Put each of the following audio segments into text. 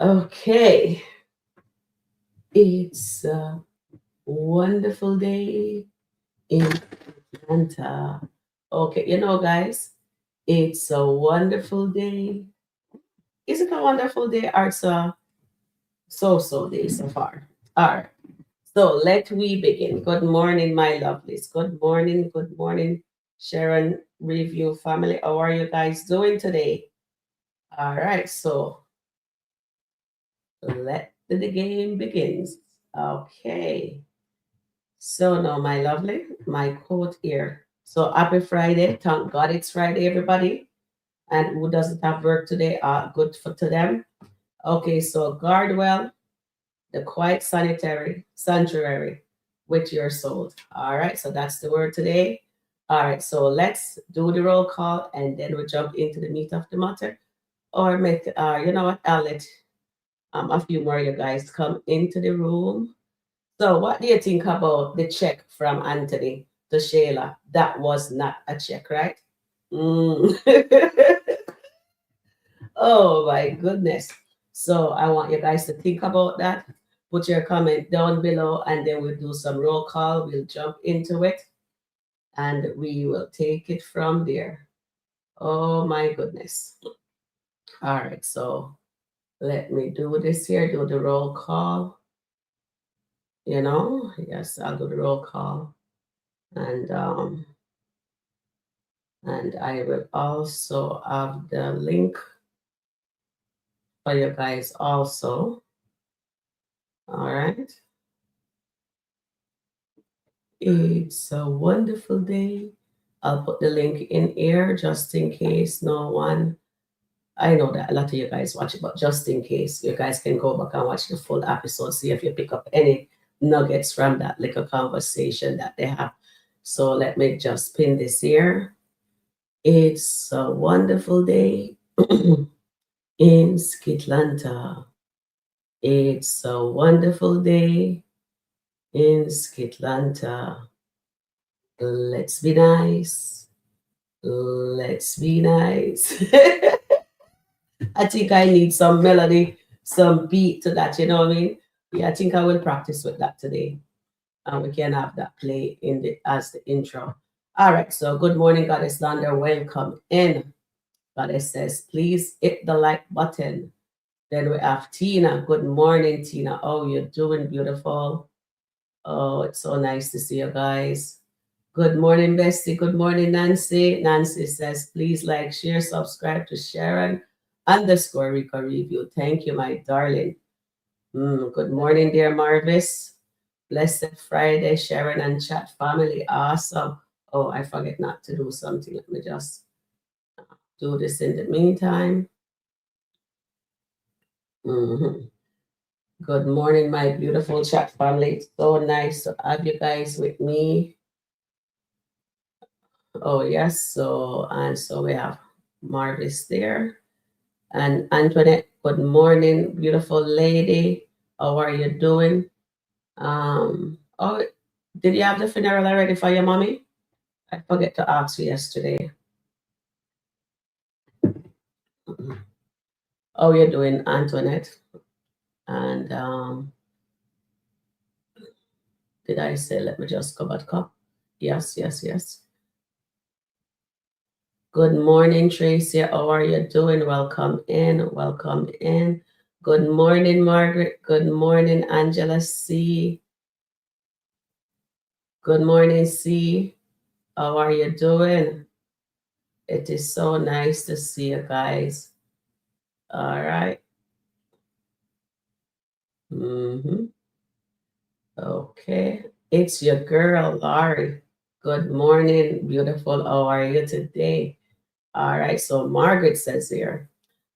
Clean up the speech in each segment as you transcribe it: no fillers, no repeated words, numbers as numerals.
Okay, it's a wonderful day in Atlanta. Okay, guys, it's a wonderful day. Is it a wonderful day or it's a so day so far? All right, so let we begin. Good morning, my lovelies. Good morning, Sharon Review family. How are you guys doing today? All right, so let the game begins. Okay. So now, my lovely, my quote here. So happy Friday. Thank God it's Friday, everybody. And who doesn't have work today, good for to them. Okay, so guard well the quiet sanitary sanctuary with your soul. All right, so that's the word today. All right, so let's do the roll call and then we jump into the meat of the matter. Or make you know what, I'll let a few more of you guys come into the room. So, what do you think about the check from Anthony to Shayla? That was not a check, right? Mm. Oh my goodness. So, I want you guys to think about that. Put your comment down below, and then we'll do some roll call. We'll jump into it, and we will take it from there. Oh my goodness. All right. So, let me do this here, do the roll call. Yes, I'll do the roll call. And and I will also have the link for you guys also. All right. It's a wonderful day. I'll put the link in here just in case no one. I know that a lot of you guys watch it, but just in case, you guys can go back and watch the full episode, see if you pick up any nuggets from that little conversation that they have. So let me just pin this here. It's a wonderful day in SkitLanta. It's a wonderful day in SkitLanta. Let's be nice. Let's be nice. I think I need some melody, some beat to that, you know what I mean? Yeah, I think I will practice with that today. And we can have that play in the as the intro. All right, so good morning, Goddess Lander. Welcome in. Goddess says, please hit the like button. Then we have Tina. Good morning, Tina. Oh, you're doing beautiful. Oh, it's so nice to see you guys. Good morning, Bestie. Good morning, Nancy. Nancy says, please like, share, subscribe to Sharon underscore Rico Review. Thank you, my darling. Good morning, dear Marvis. Blessed Friday, Sharon and chat family. Awesome. Oh, I forget not to do something. Let me just do this in the meantime. Mhm. Good morning, my beautiful chat family. It's so nice to have you guys with me. Oh, yes. So we have Marvis there. And Antoinette, good morning, beautiful lady. How are you doing? Oh, did you have the funeral already for your mommy? I forget to ask you yesterday. How you doing, Antoinette? And did I say, let me just go back up? Yes, yes, yes. Good morning, Tracy. How are you doing? Welcome in. Welcome in. Good morning, Margaret. Good morning, Angela C. Good morning, C. How are you doing? It is so nice to see you guys. All right. Mm-hmm. Okay. It's your girl, Laurie. Good morning, beautiful. How are you today? All right. So Margaret says here,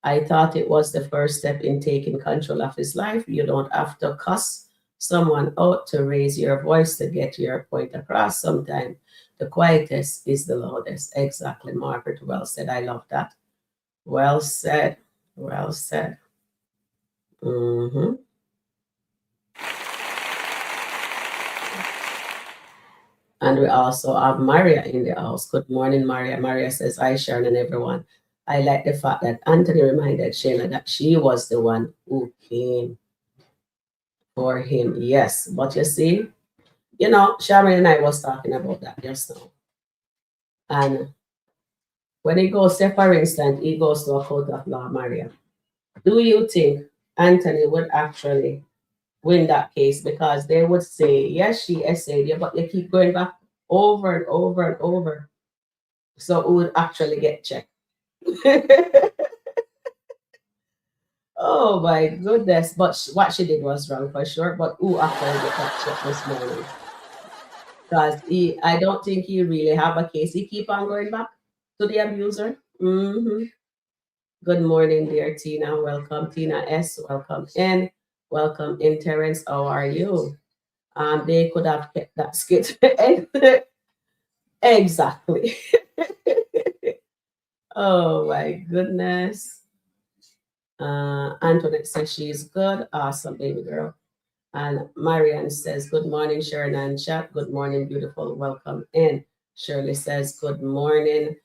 I thought it was the first step in taking control of his life. You don't have to cuss someone out to raise your voice to get your point across. Sometimes the quietest is the loudest. Exactly, Margaret. Well said. I love that. Well said. Well said. hmm And we also have Maria in the house. Good morning, Maria. Maria says, hi, Sharon and everyone. I like the fact that Anthony reminded Shayla that she was the one who came for him. Yes, but you see, Sharon and I was talking about that just now. And when he goes, say for instance, he goes to a court of law, Maria. Do you think Anthony would actually win that case? Because they would say, yes, she essayed you, but you keep going back over and over and over. So who would actually get checked? Oh my goodness. But what she did was wrong for sure. But who actually get that check this morning? Because I don't think he really have a case. He keep on going back to the abuser. Good morning, dear Tina. Welcome, Tina S. Welcome in. Welcome in, Terence. How are you? They could have kept that skit. Exactly. Oh my goodness. Antoinette says she's good. Awesome, baby girl. And Marianne says, good morning, Sharon and chat. Good morning, beautiful. Welcome in. Shirley says, good morning,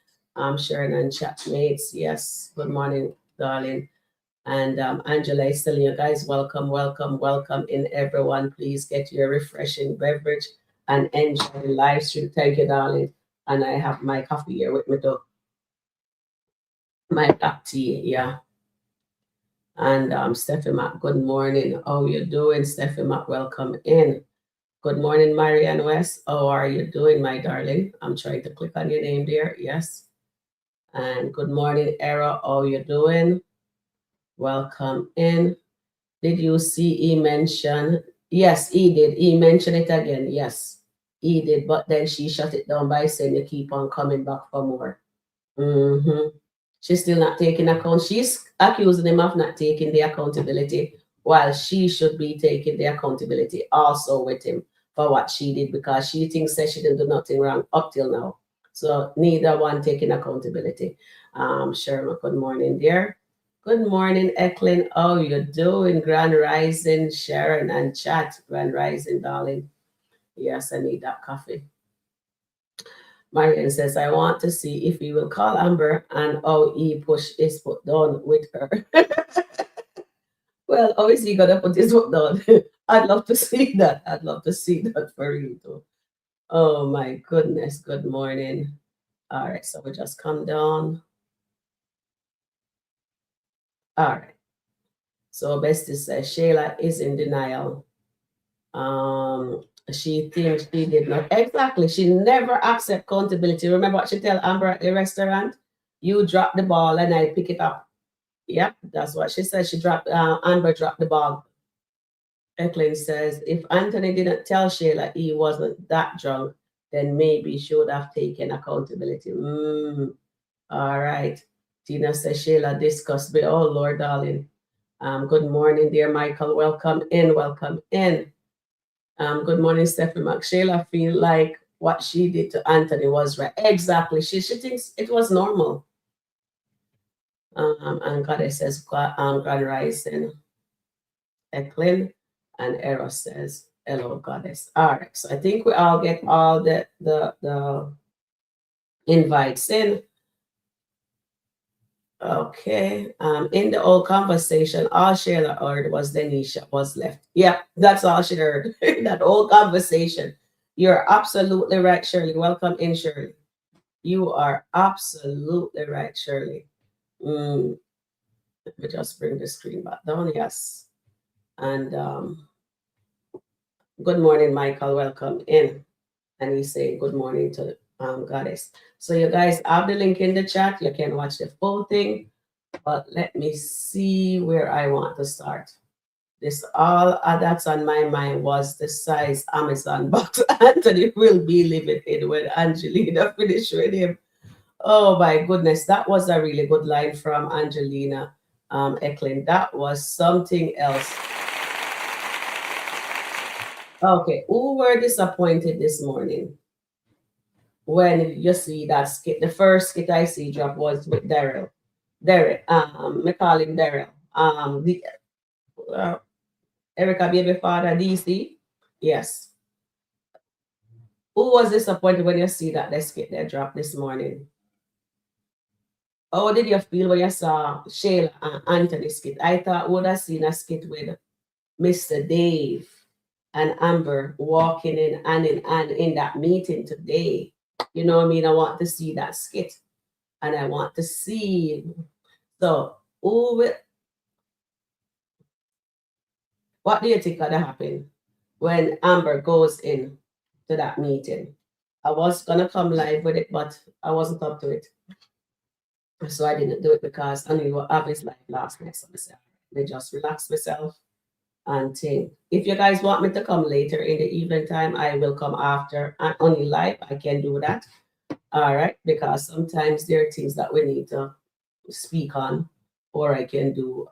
Sharon and chat mates. Yes, good morning, darling. And Angela is telling you guys, welcome, welcome, welcome in everyone. Please get your refreshing beverage and enjoy the live stream. Thank you, darling. And I have my coffee here with me too. My black tea, yeah. And Steffi Mac, good morning. How you doing, Steffi Mac? Welcome in. Good morning, Marianne West. How are you doing, my darling? I'm trying to click on your name there. Yes. And good morning, Era. How you doing? Welcome in. Did you see he mention? Yes, he did. He mentioned it again. Yes, he did. But then she shut it down by saying you keep on coming back for more. Mm-hmm. She's still not taking account. She's accusing him of not taking the accountability, while she should be taking the accountability also with him for what she did, because she thinks that she didn't do nothing wrong up till now. So neither one taking accountability. Sherma, good morning, dear. Good morning, Eklin. How you doing? Grand Rising, Sharon and chat. Grand Rising, darling. Yes, I need that coffee. Marian says, I want to see if he will call Amber and how he push his foot down with her. Well, how is he gonna put his foot down? I'd love to see that. I'd love to see that for you too. Oh my goodness. Good morning. All right, so we just come down. All right. So Bestie says Shayla is in denial. She thinks she did not. Exactly. She never accept accountability. Remember what she tell Amber at the restaurant? You drop the ball and I pick it up. Yep, that's what she said. Amber dropped the ball. Eklund says, if Anthony didn't tell Shayla he wasn't that drunk, then maybe she would have taken accountability. All right. Tina says, Shayla discussed me. Oh, Lord, darling. Good morning, dear Michael. Welcome in. Welcome in. Good morning, Stephanie Mac. Shayla feel like what she did to Anthony was right. Exactly. She thinks it was normal. And Goddess says, Grand Rising. Eklund and Eros says, hello, Goddess. All right. So I think we all get all the invites in. Okay. In the old conversation, all Shayla heard was Denisha was left. Yeah, that's all she heard. That old conversation. You're absolutely right, Shirley. Welcome in, Shirley. You are absolutely right, Shirley. Let me just bring the screen back down. Yes. And good morning, Michael. Welcome in. And we say good morning to Goddess. So you guys have the link in the chat. You can watch the full thing. But let me see where I want to start. This all that's on my mind was the size Amazon box Anthony will be living in when Angelina finished with him. Oh my goodness, that was a really good line from Angelina Eklund. That was something else. Okay, who were disappointed this morning when you see that skit? The first skit I see drop was with Daryl. Me call him Daryl. Uh, Erica baby father DC. Yes. Who was disappointed when you see that the skit they dropped this morning? How did you feel when you saw Shayla and Anthony skit? I thought would have seen a skit with Mr. Dave and Amber walking in and in that meeting today. You know what I mean? I want to see that skit. And I want to see. So, what do you think gonna happen when Amber goes in to that meeting? I was gonna come live with it, but I wasn't up to it. So I didn't do it because I knew what his live last night. So I said, I just relax myself and think. If you guys want me to come later in the evening time, I will come after and only live. I can do that. All right, because sometimes there are things that we need to speak on, or I can do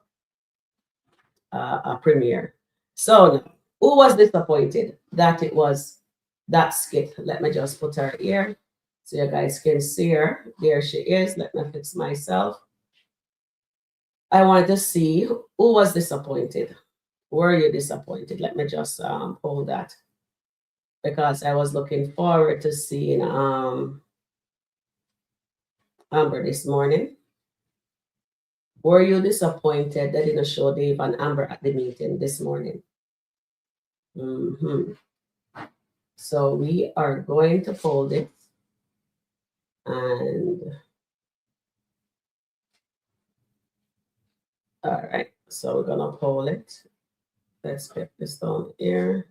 a premiere. So now, who was disappointed that it was that skit? Let me just put her here so you guys can see her. There she is. Let me fix myself. I wanted to see who was disappointed. Were you disappointed? Let me just pull that because I was looking forward to seeing Amber this morning. Were you disappointed that didn't show Dave and Amber at the meeting this morning? So we are going to fold it and all right, so we're gonna pull it. Let's get this down here.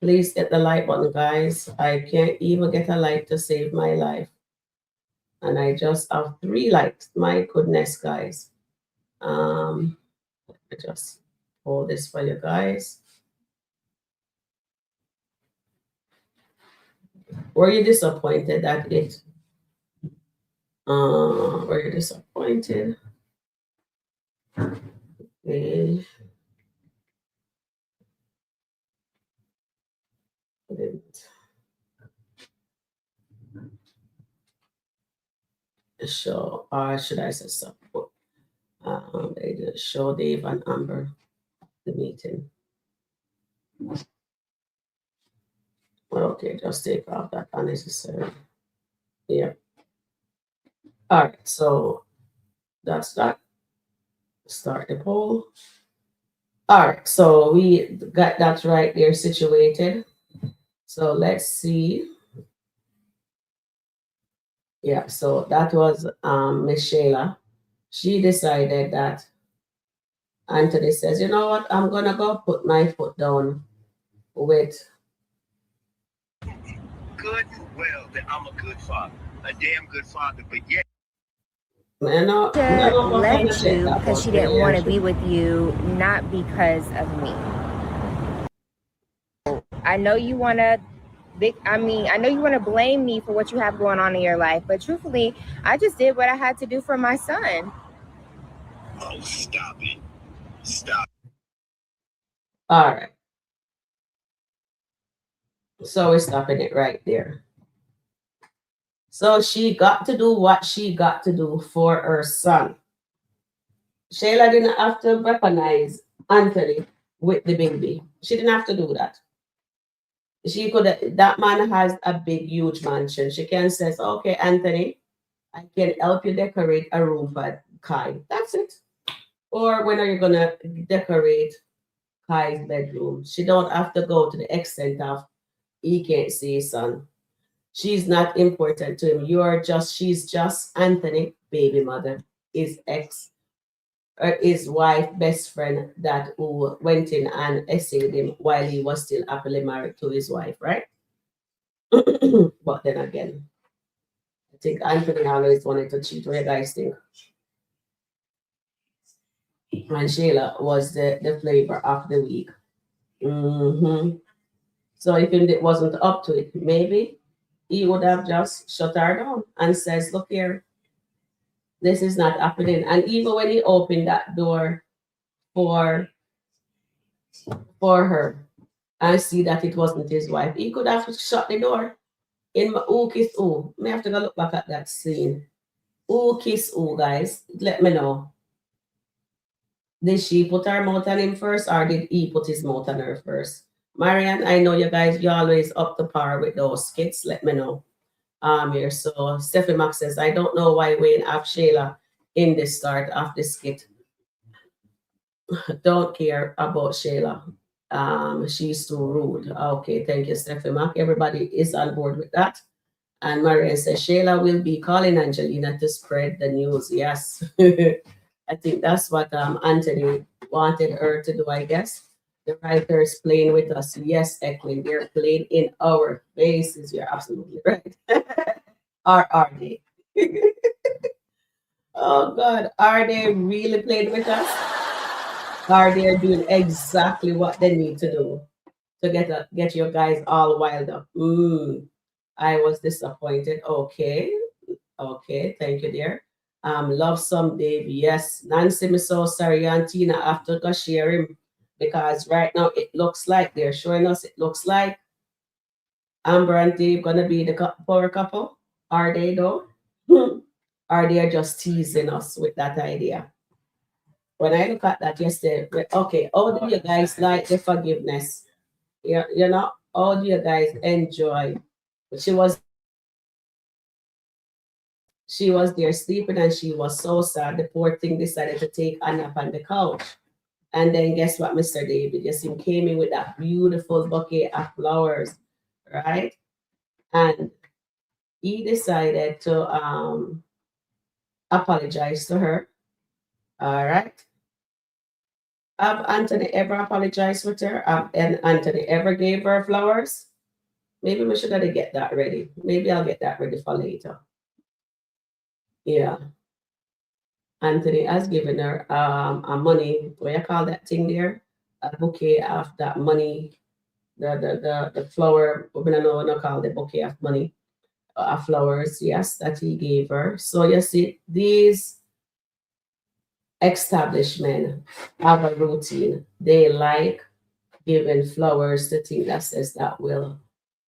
Please hit the like button, guys. I can't even get a like to save my life. And I just have 3 likes. My goodness, guys. Let me just pull this for you guys. Were you disappointed that it? Were you disappointed? Okay. Didn't show, or should I say support? They didn't show Dave and Amber the meeting. Okay, just take off that unnecessary. Yeah. All right, so that's that. Start the poll. All right, so we got that right there situated. So let's see. Yeah, so that was Miss Shayla. She decided that Anthony says, you know what, I'm gonna go put my foot down with good well that I'm a good father, a damn good father, but yet left you because she didn't want to be with you, not because of me. I know you want to I know you want to blame me for what you have going on in your life, but truthfully, I just did what I had to do for my son. Oh, stop it. Stop. all right. So we're stopping it right there. So she got to do what she got to do for her son. Shayla didn't have to weaponize Anthony with the baby. She didn't have to do that. She could, that man has a big, huge mansion. She can say, okay, Anthony, I can help you decorate a room for Kai. That's it. Or when are you gonna decorate Kai's bedroom? She don't have to go to the extent of he can't see his son. She's not important to him. She's just Anthony, baby mother, his ex, or his wife, best friend that who went in and essayed him while he was still happily married to his wife, right? But then again, I think Anthony always wanted to cheat. What you guys think? And Shayla was the flavor of the week. So if it wasn't up to it, maybe he would have just shut her down and says, look here, this is not happening. And even when he opened that door for her and see that it wasn't his wife, he could have shut the door. In my who kiss who? May have to go look back at that scene. Who kiss who, guys? Let me know. Did she put her mouth on him first or did he put his mouth on her first? Marianne, I know you guys, you're always up to par with those skits. Let me know. Here. So Stephanie Max says, I don't know why Wayne asked Shayla in the start of the skit. Don't care about Shayla. She's too rude. Okay, thank you, Stephanie Mack. Everybody is on board with that. And Marian says Shayla will be calling Angelina to spread the news. Yes. I think that's what Anthony wanted her to do, I guess. The writers playing with us. Yes, Eklund, they're playing in our faces. You're absolutely right. Or are they? Oh God, are they really playing with us? Are they doing exactly what they need to do to get you guys all wild up? I was disappointed. Okay, okay, thank you, dear. Love some Dave. Yes, Nancy, me so sorry, and Tina after to share him because right now it looks like they're showing us. It looks like Amber and Dave gonna be the power couple. Are they though? Are they just teasing us with that idea? When I look at that yesterday, okay, how do you guys like the forgiveness? You know, how do you guys enjoy? She was she was there sleeping and she was so sad. The poor thing decided to take a nap on the couch. And then guess what, Mr. David? Yes, he came in with that beautiful bouquet of flowers, right? And he decided to apologize to her. All right. Have Anthony ever apologized with her? And Anthony ever gave her flowers? Maybe we should have to get that ready. Maybe I'll get that ready for later. Yeah. Anthony has given her a money, what you call that thing there? A bouquet of that money, the flower, we don't know what to call the bouquet of money, flowers, yes, that he gave her. So you see, these establishment have a routine. They like giving flowers to things that says that will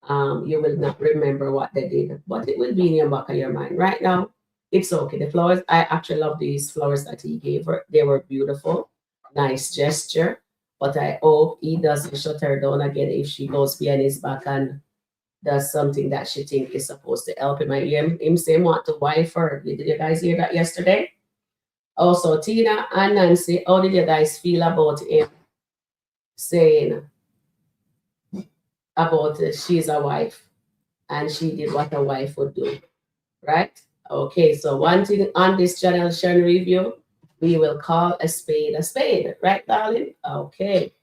you will not remember what they did, but it will be in your back of your mind. Right now, it's okay. The flowers, I actually love these flowers that he gave her. They were beautiful, nice gesture. But I hope he doesn't shut her down again if she goes behind his back and does something that she think is supposed to help him. I hear him say want to wife her. Did you guys hear that yesterday? Also, Tina and Nancy, how did you guys feel about him saying about she's a wife and she did what a wife would do, right? Okay, so one thing on this channel, Sharon Review, we will call a spade, right, darling? Okay.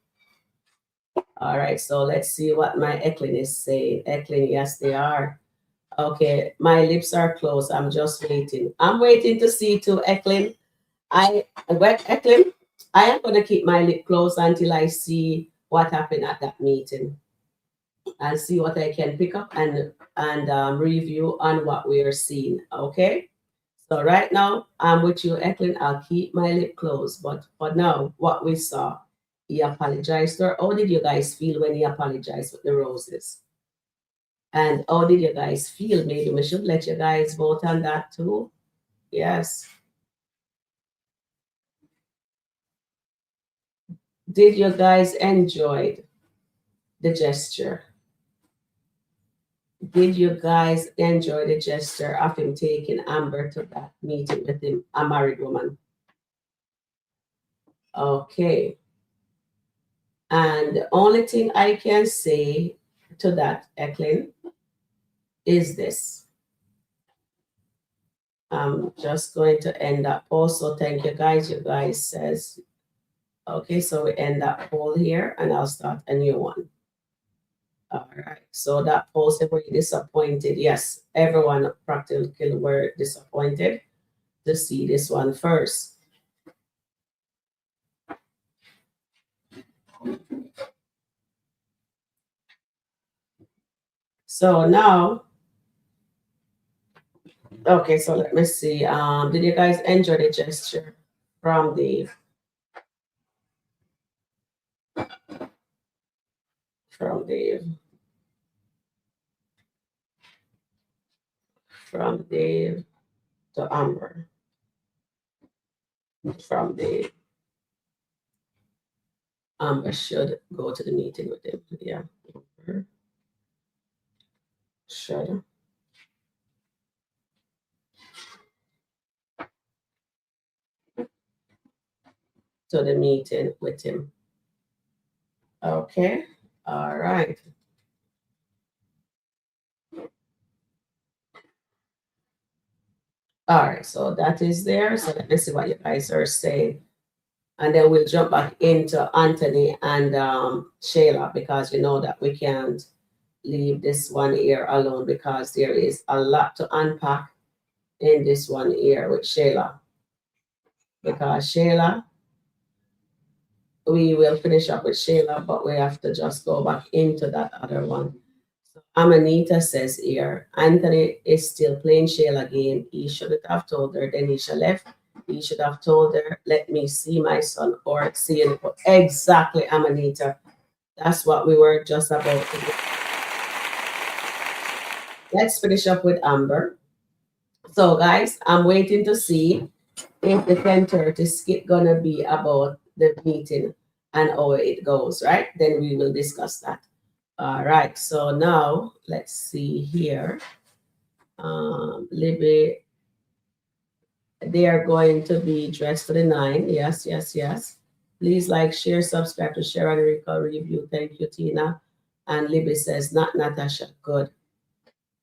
All right, so let's see what my Eklund is saying. Eklund, yes, they are. Okay, my lips are closed. I'm just waiting. I'm waiting to see to Eklund. Eklund, I am gonna keep my lip closed until I see what happened at that meeting and see what I can pick up and review on what we are seeing. Okay. So right now I'm with you, Eklund. I'll keep my lip closed. But for now, what we saw, he apologized to her. How did you guys feel when he apologized with the roses? And how did you guys feel? Maybe we should let you guys vote on that too. Yes. Did you guys enjoy the gesture? Did you guys enjoy the gesture of him taking Amber to that meeting with him, a married woman? Okay. And the only thing I can say to that, Eklund, is this. I'm just going to end that poll. So thank you guys. You guys says, okay, so we end that poll here and I'll start a new one. All right. So that poll said, were you disappointed? Yes, everyone practically were disappointed to see this one first. So now, okay, so let me see. Did you guys enjoy the gesture from Dave? From Dave. From Dave to Amber. From Dave. Amber should go to the meeting with him. Yeah. Amber should to the meeting with him. Okay. All right. All right. So that is there. So let me see what you guys are saying. And then we'll jump back into Anthony and Shayla, because you know that we can't leave this one here alone, because there is a lot to unpack in this one here with Shayla. Because Shayla, we will finish up with Shayla, but we have to just go back into that other one. So Amanita says here, Anthony is still playing Shayla game. He shouldn't have told her. Denisha left. He should have told her, let me see my son, or see him. Exactly, Amanita. That's what we were just about to do. Let's finish up with Amber. So, guys, I'm waiting to see if the 10:30 skit gonna be about the meeting and how it goes, right? Then we will discuss that. All right. So now let's see here. Libby, they are going to be dressed for the 9. Yes, yes, yes. Please like, share, subscribe to Sharon Rico review. Thank you, Tina. And Libby says, not Natasha. Good.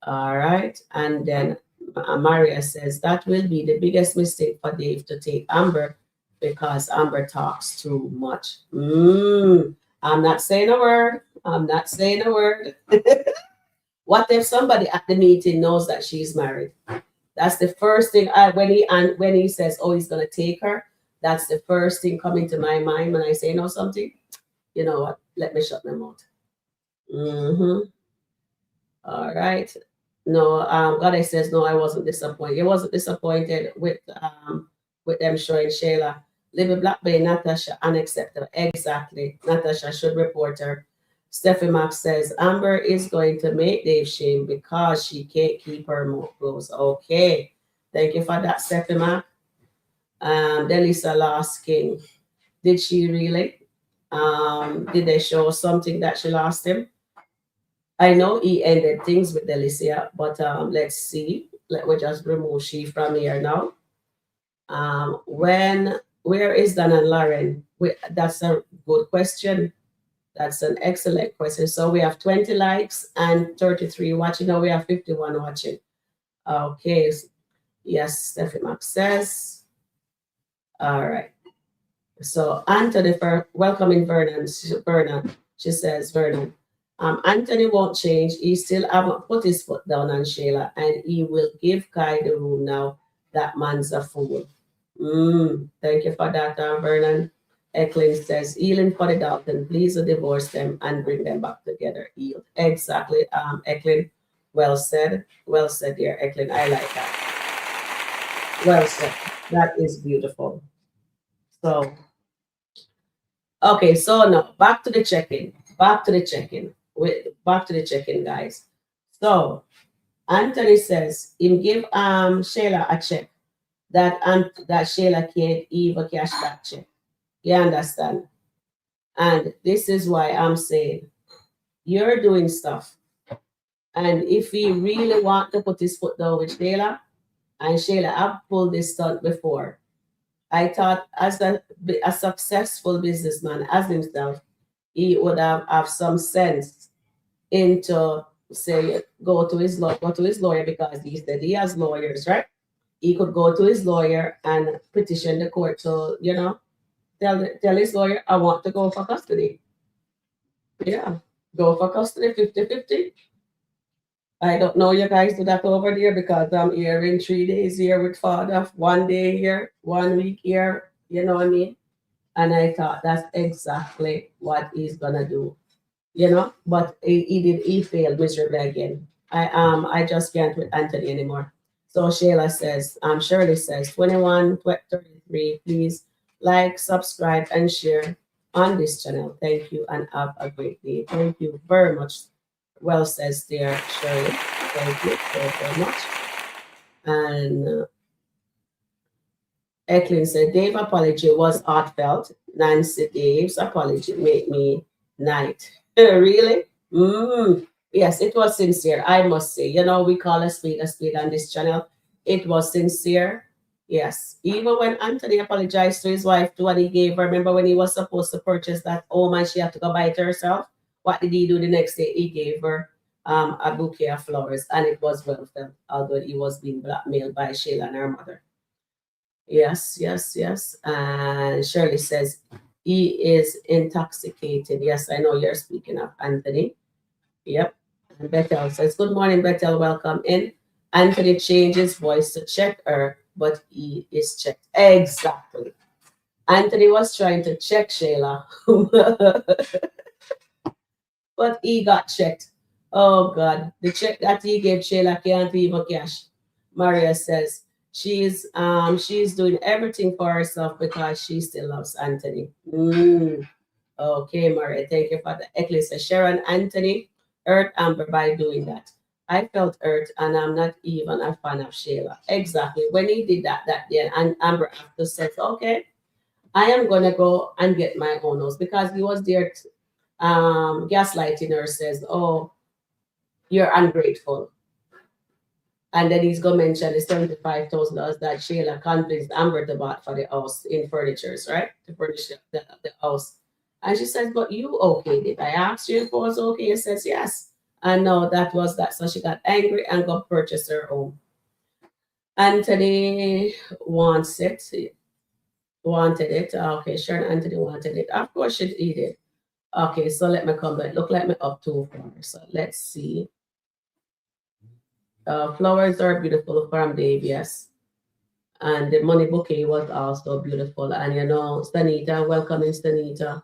All right. And then Maria says, that will be the biggest mistake for Dave to take Amber, because Amber talks too much. I'm not saying a word. I'm not saying a word. What if somebody at the meeting knows that she's married? That's the first thing when he says, oh, he's gonna take her. That's the first thing coming to my mind when I say no something. You know what? Let me shut my mouth. All right. No, Goddess says no. I wasn't disappointed. You wasn't disappointed with them showing Shayla. Libby Black Bay, Natasha, unacceptable. Exactly. Natasha should report her. Steffi Max says Amber is going to make Dave shame because she can't keep her mouth closed. Okay. Thank you for that, Steffi Max. Delisa lost King. Did she really? Did they show something that she lost him? I know he ended things with Delicia, but let's see. Let me just remove she from here now. Where is Dan and Lauren? That's a good question. That's an excellent question. So we have 20 likes and 33 watching. Now we have 51 watching. Okay. Yes, Stephanie Max says. All right. So Anthony for welcoming Vernon. She says, Vernon. Anthony won't change. He still haven't put his foot down on Shayla, and he will give Kai the room now. That man's a fool. Thank you for that, Vernon. Eklund says, healing for the Dalton. Please divorce them and bring them back together. Healed. Exactly, Eklund. Well said. Well said, dear Eklund. I like that. Well said. That is beautiful. So, okay, so now back to the check-in. Back to the check-in. Back to the check-in, guys. So Anthony says him give Shayla a check that Shayla can't even cash that check. You understand? And this is why I'm saying you're doing stuff. And if he really want to put his foot down with Shayla, and Shayla have pulled this stunt before, I thought as a successful businessman as himself, he would have some sense into say go to his lawyer, because he said he has lawyers, right? He could go to his lawyer and petition the court to, tell his lawyer, I want to go for custody. Yeah, go for custody 50-50. I don't know you guys do that over there, because I'm here in 3 days here with father, 1 day here, 1 week here, you know what I mean? And I thought that's exactly what he's gonna do. But he failed miserably again. I just can't with Anthony anymore. So Shirley says 21-33, please like, subscribe, and share on this channel. Thank you and have a great day. Thank you very much. Well says dear Shirley. Thank you so very much. And Eklund said Dave's apology was heartfelt. Nancy, Dave's apology made me night. Really? Yes, it was sincere, I must say. We call a spade on this channel. It was sincere. Yes. Even when Anthony apologized to his wife to what he gave her, remember when he was supposed to purchase that home and she had to go buy it herself? What did he do the next day? He gave her a bouquet of flowers, and it was well felt, although he was being blackmailed by Shayla and her mother. Yes, yes, yes. And Shirley says he is intoxicated. Yes, I know you're speaking of Anthony. Yep. And Bethel says, good morning, Bethel. Welcome in. Anthony changed his voice to check her, but he is checked. Exactly. Anthony was trying to check Shayla, but he got checked. Oh God, the check that he gave Shayla can't even cash. Maria says she's doing everything for herself because she still loves Anthony. Okay, Maria, thank you for the eclipse. Sharon Anthony hurt Amber by doing that. I felt hurt, and I'm not even a fan of Shayla. Exactly. When he did that day, and Amber after said, okay, I am gonna go and get my own house because he was there gaslighting her, says, oh, you're ungrateful. And then he's gonna mention the $75,000 that Shayla convinced Amber to buy for the house in furnitures, right? To furnish the house. And she says, but you okayed it. I asked you if it was okay. He says yes. And no, that was that. So she got angry and go purchase her home. Anthony wants it. Wanted it. Okay, Sharon Anthony wanted it. Of course she did. Okay, so let me come back. Look like me up too far. So let's see. Flowers are beautiful from Dave, yes. And the money bouquet was also beautiful. And you know, Stanita, welcome in Stanita.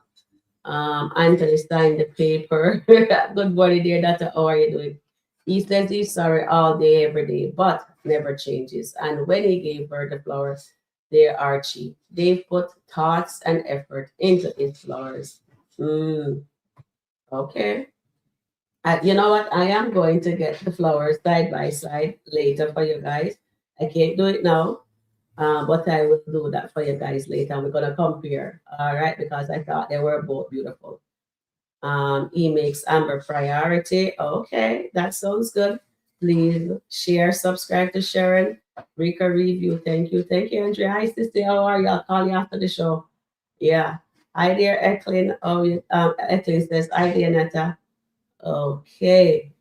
Anthony signed the paper. Good morning, dear daughter. How are you doing? He says he's sorry all day, every day, but never changes. And when he gave her the flowers, they are cheap. They put thoughts and effort into his flowers. Okay. You know what? I am going to get the flowers side by side later for you guys. I can't do it now, but I will do that for you guys later. We're gonna compare, all right? Because I thought they were both beautiful. He makes Amber priority. Okay, that sounds good. Please share, subscribe to Sharon. Rika review. Thank you, Andrea. Hi, sister. How are you? I'll call you after the show. Yeah. Hi there, Eklin. Oh, Eklin says, hi there, Nata. Okay.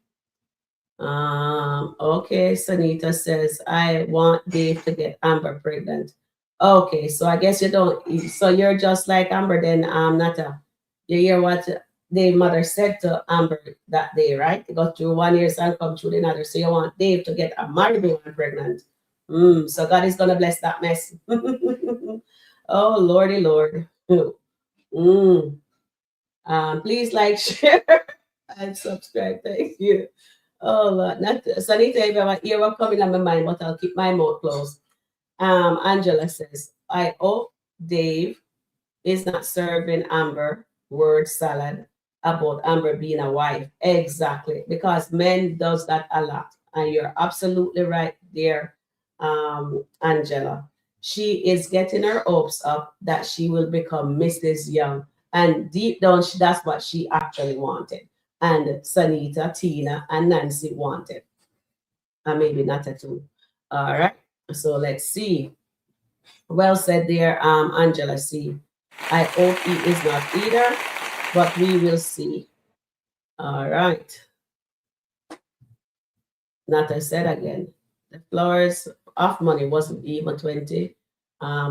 Okay, Sanita says, I want Dave to get Amber pregnant. Okay, so I guess you don't, so you're just like Amber then, Nata. You hear what the mother said to Amber that day, right? They got through 1 year and come through another. So you want Dave to get a married woman pregnant. So God is gonna bless that mess. Oh Lordy Lord. Mm. Please like, share, and subscribe. Thank you. Oh Lord, not Sanita, if I hear what coming on my mind, but I'll keep my mouth closed. Angela says, I hope Dave is not serving Amber word salad about Amber being a wife. Exactly, because men does that a lot, and you're absolutely right there, Angela. She is getting her hopes up that she will become Mrs. Young, and deep down, that's what she actually wanted. And Sanita, Tina, and Nancy wanted, and maybe not a two. All right. So let's see. Well said there, Angela C. I hope he is not either, but we will see. All right. Not I said again. The flowers of money wasn't even 20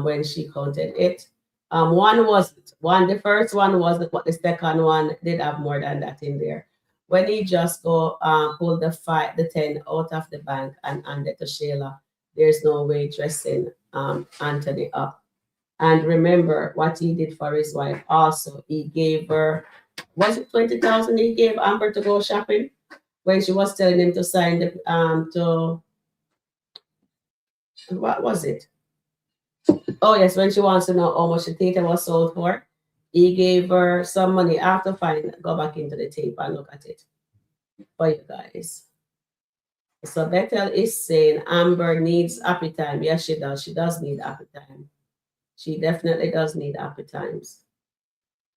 when she counted it. One wasn't. The first one wasn't, but the second one did have more than that in there. When he just go pull the 10 out of the bank and hand it to Shayla, there's no way dressing Anthony up. And remember what he did for his wife also. He gave her, was it 20,000 he gave Amber to go shopping? When she was telling him to sign the to what was it? Oh yes, when she wants to know how much the theater was sold for, he gave her some money. I have to find go back into the tape and look at it for you guys. So Bethel is saying Amber needs happy time. Yes, she does. She does need happy time. She definitely does need happy times.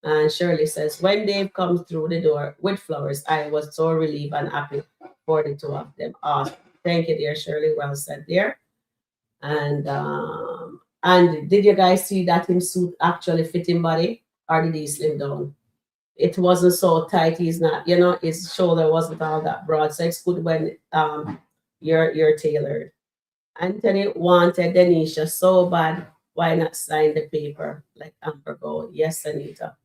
And Shirley says, when Dave comes through the door with flowers, I was so relieved and happy for the two of them. Awesome. Thank you, dear Shirley. Well said there. And did you guys see that him suit actually fit him body, or did he slim down? It wasn't so tight. He's not, his shoulder wasn't all that broad. So it's good when you're tailored. Anthony wanted Denisha so bad. Why not sign the paper like Amber Gold? Yes, Anita.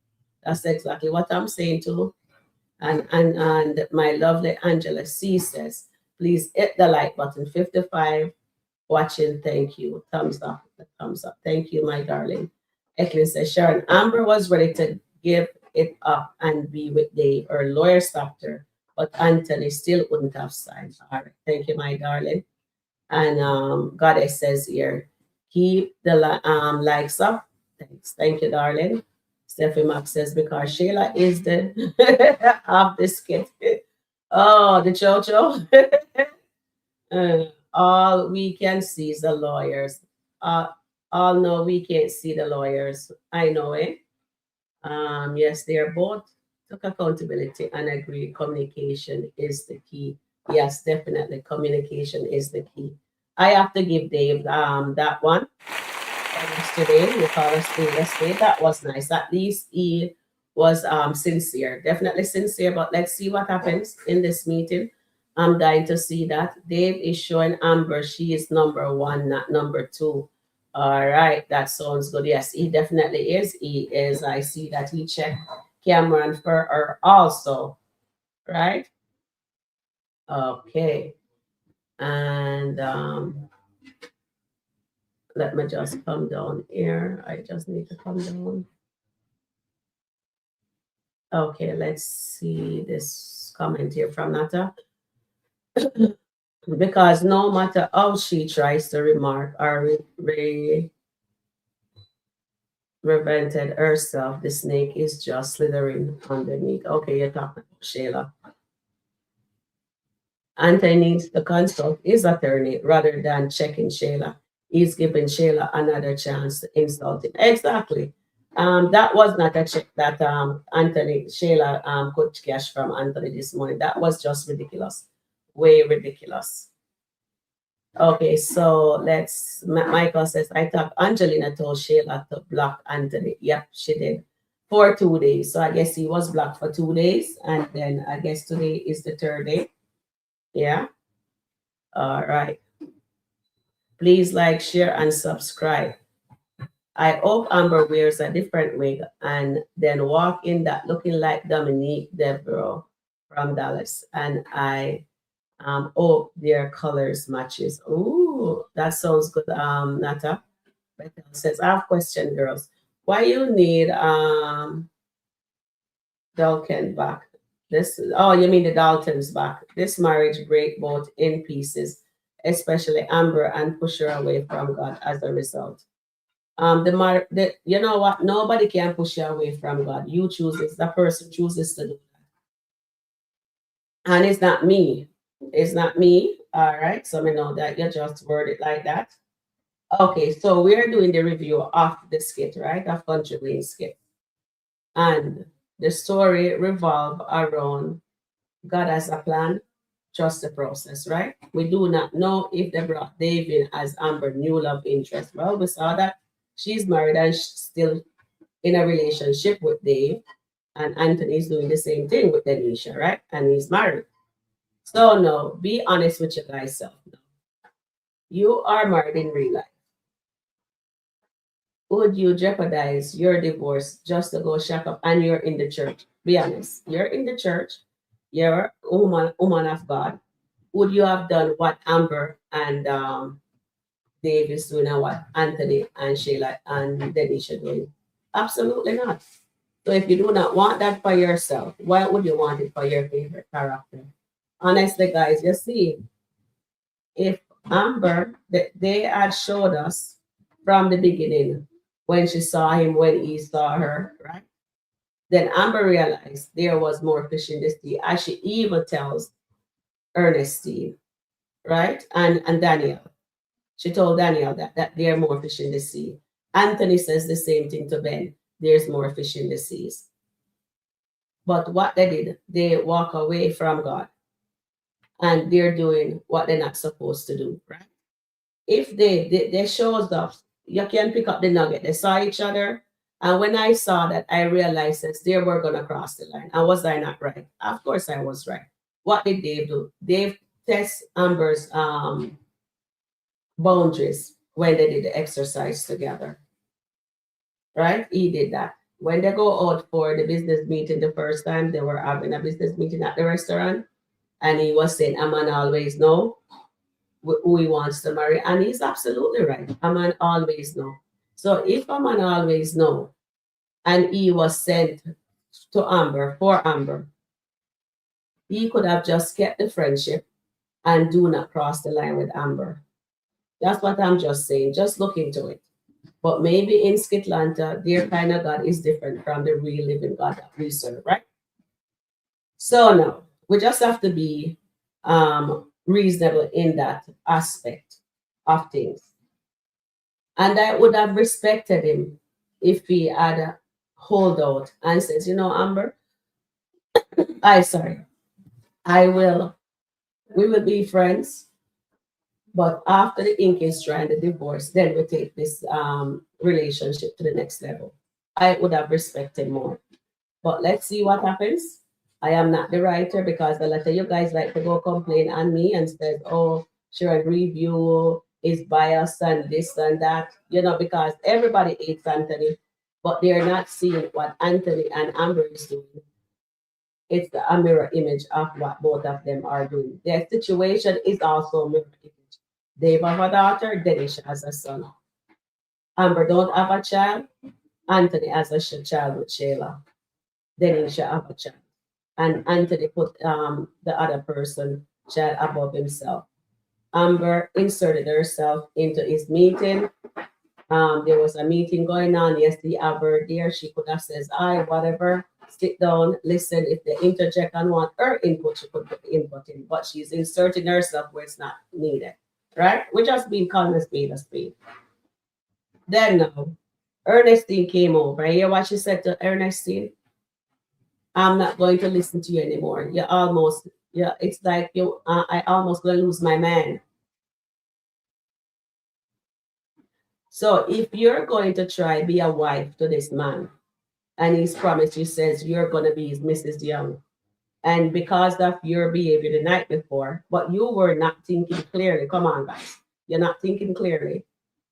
That's exactly what I'm saying too. And my lovely Angela C says, please hit the like button. 55 watching. Thank you. Thumbs up. Thumbs up. Thank you, my darling. Eklund says, Sharon, Amber was ready to give it up and be with Dave. Her lawyer stopped her, but Anthony still wouldn't have signed. All right. Thank you, my darling. And Goddess says here, keep the likes up. Thanks. Thank you, darling. Stephanie Max says, because Shayla is the of the skit. Oh, the Jojo. All we can see is the lawyers. Uh, all know we can't see the lawyers. I know it. Yes, they are both took accountability and agree communication is the key. Yes, definitely communication is the key. I have to give Dave that one. Yesterday, you called us yesterday. That was nice. At least he was sincere, definitely sincere. But let's see what happens in this meeting. I'm dying to see that. Dave is showing Amber she is number one, not number two. All right, that sounds good. Yes, he definitely is. He is. I see that he checked Cameron for her also. Right? Okay. And let me just come down here. I just need to come down. Okay, let's see this comment here from Nata. Because no matter how she tries to remark or prevented herself, the snake is just slithering underneath. Okay, you're talking about Shayla. Anthony needs to consult his attorney rather than checking Shayla. He's giving Shayla another chance to insult him. Exactly. That was not a check that Anthony Shayla could cash from Anthony this morning. That was just ridiculous, way ridiculous. Okay, so Michael says, I thought Angelina told Shayla to block Anthony. Yep, she did for 2 days. So I guess he was blocked for 2 days, and then I guess today is the third day. Yeah. All right. Please like, share, and subscribe. I hope Amber wears a different wig and then walk in that looking like Dominique Devereaux from Dallas. And I hope their colors matches. Ooh, that sounds good, Nata. Bethel says, I have a question, girls. Why you need Dalton back? You mean the Daltons back. This marriage break both in pieces, especially Amber, and push her away from God as a result. You know what? Nobody can push you away from God. You choose it. The person chooses to do that. And it's not me. It's not me. All right. So I know that you just word it like that. Okay, so we're doing the review of the skit, right? Of Kountry Wayne skit. And the story revolve around God has a plan, trust the process, right? We do not know if they brought David as Amber new love interest. Well, we saw that she's married and still in a relationship with Dave, and Anthony's doing the same thing with Denisha, right? And he's married. So no, be honest with your guys self. No. You are married in real life. Would you jeopardize your divorce just to go shack up and you're in the church? Be honest. You're in the church. You're a woman of God. Would you have done what Amber and Dave is doing and what Anthony and Shayla and Denisha doing? Absolutely not. So if you do not want that for yourself, why would you want it for your favorite character? Honestly, guys, you see, if Amber, they had showed us from the beginning when she saw him, when he saw her, right? Then Amber realized there was more fish in the sea, as she even tells Ernestine, right? And Daniel. She told Daniel that there are more fish in the sea. Anthony says the same thing to Ben. There's more fish in the seas. But what they did, they walk away from God and they're doing what they're not supposed to do, right? if they shows up, you can pick up the nugget. They saw each other, and when I saw that, I realized that they were gonna cross the line. And was I not right? Of course, I was right. What did Dave do? Dave test Amber's boundaries when they did the exercise together, right? He did that. When they go out for the business meeting the first time, they were having a business meeting at the restaurant, and he was saying, "A man always know who he wants to marry," and he's absolutely right. A man always know. So if a man always know, and he was sent to Amber for Amber, he could have just kept the friendship and do not cross the line with Amber. That's what I'm just saying. Just look into it. But maybe in SkitLanta, their kind of God is different from the real living God that we serve, right? So now we just have to be reasonable in that aspect of things. And I would have respected him if he had hold out and says, you know, Amber, sorry, I will, we will be friends, but after the ink is dry and the divorce, then we take this relationship to the next level. I would have respected more. But let's see what happens. I am not the writer because a lot of you guys like to go complain on me and says, oh, Sharon review is biased and this and that, you know, because everybody hates Anthony, but they're not seeing what Anthony and Amber is doing. It's a mirror image of what both of them are doing. Their situation is also a mirror image. They have a daughter, Dennis has a son. Amber don't have a child, Anthony has a child with Shayla. Dennis have a child. And Anthony put the other person child above himself. Amber inserted herself into his meeting. There was a meeting going on. Yes, the Amber there. She could have says, "I whatever, sit down, listen. If they interject and want her input, she could put the input in. But she's inserting herself where it's not needed, right? We're just being calling a spade a spade. Then now, Ernestine came over. You hear what she said to Ernestine? I'm not going to listen to you anymore. You almost, yeah, it's like you, I almost gonna lose my man. So if you're going to try be a wife to this man, and he's promised you says you're gonna be his Mrs. Young, and because of your behavior the night before, but you were not thinking clearly. Come on, guys, you're not thinking clearly.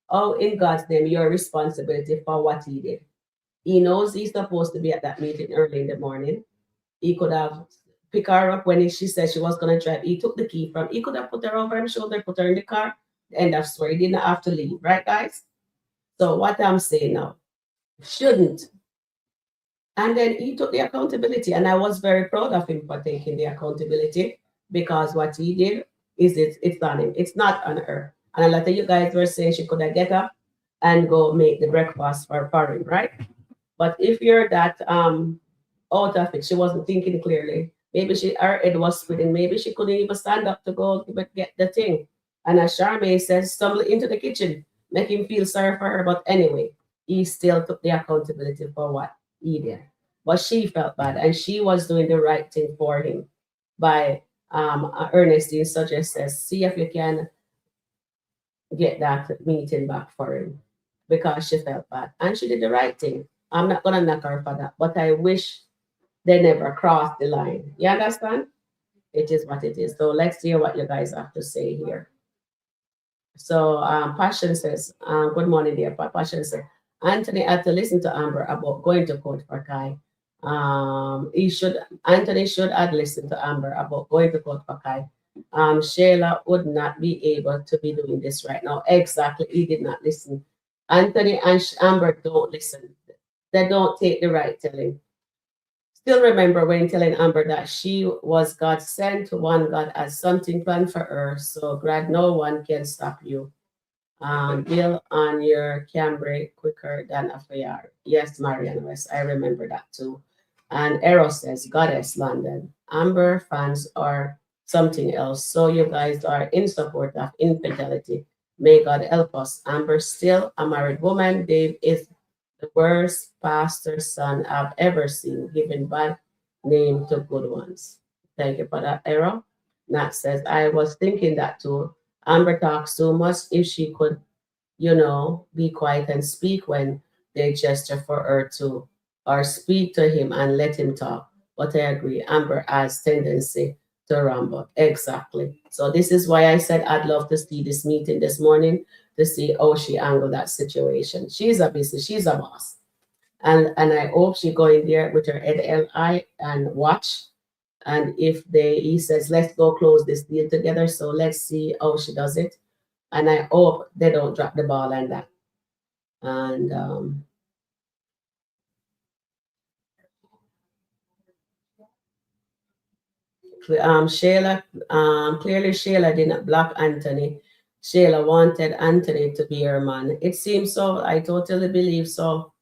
Oh, in God's name, your responsibility for what he did. He knows he's supposed to be at that meeting early in the morning. He could have picked her up when she said she was going to drive. He took the key from, he could have put her over his shoulder, put her in the car, end of story. He didn't have to leave, right, guys? So what I'm saying now, shouldn't. And then he took the accountability, and I was very proud of him for taking the accountability because what he did is it's on him. It's not on her. And a lot of you guys were saying she could have get up and go make the breakfast for him, right? But if you're that out of it, she wasn't thinking clearly. Maybe her head was spinning. Maybe she couldn't even stand up to go get the thing. And as Charmaine says, stumble into the kitchen, make him feel sorry for her. But anyway, he still took the accountability for what he did. But she felt bad, and she was doing the right thing for him by Ernestine suggested, see if you can get that meeting back for him because she felt bad. And she did the right thing. I'm not going to knock her for that, but I wish they never crossed the line. You understand? It is what it is. So let's hear what you guys have to say here. So Passion says, good morning, dear. Passion says, Anthony had to listen to Amber about going to court for Kai. Anthony should have listened to Amber about going to court for Kai. Shayla would not be able to be doing this right now. Exactly. He did not listen. Anthony and Amber don't listen. They don't take the right telling. Still remember when telling Amber that she was God sent, one God has something planned for her. So glad no one can stop you. Bill on your Cambry quicker than a fire. Yes, Marianne West. I remember that too. And Eros says, Goddess London. Amber fans are something else. So you guys are in support of infidelity. May God help us. Amber still a married woman. Dave is the worst pastor's son I've ever seen, giving bad name to good ones. Thank you for that, Errol. Nat says, I was thinking that too. Amber talks too much. If she could, be quiet and speak when they gesture for her to, or speak to him and let him talk. But I agree, Amber has tendency to ramble. Exactly. So this is why I said I'd love to see this meeting this morning to see how she angled that situation. She's a boss. And I hope she go in there with her head held high and watch. And if he says, let's go close this deal together. So let's see how she does it. And I hope they don't drop the ball on that. And Shayla, clearly Shayla did not block Anthony. Shayla wanted Anthony to be her man. It seems so. I totally believe so.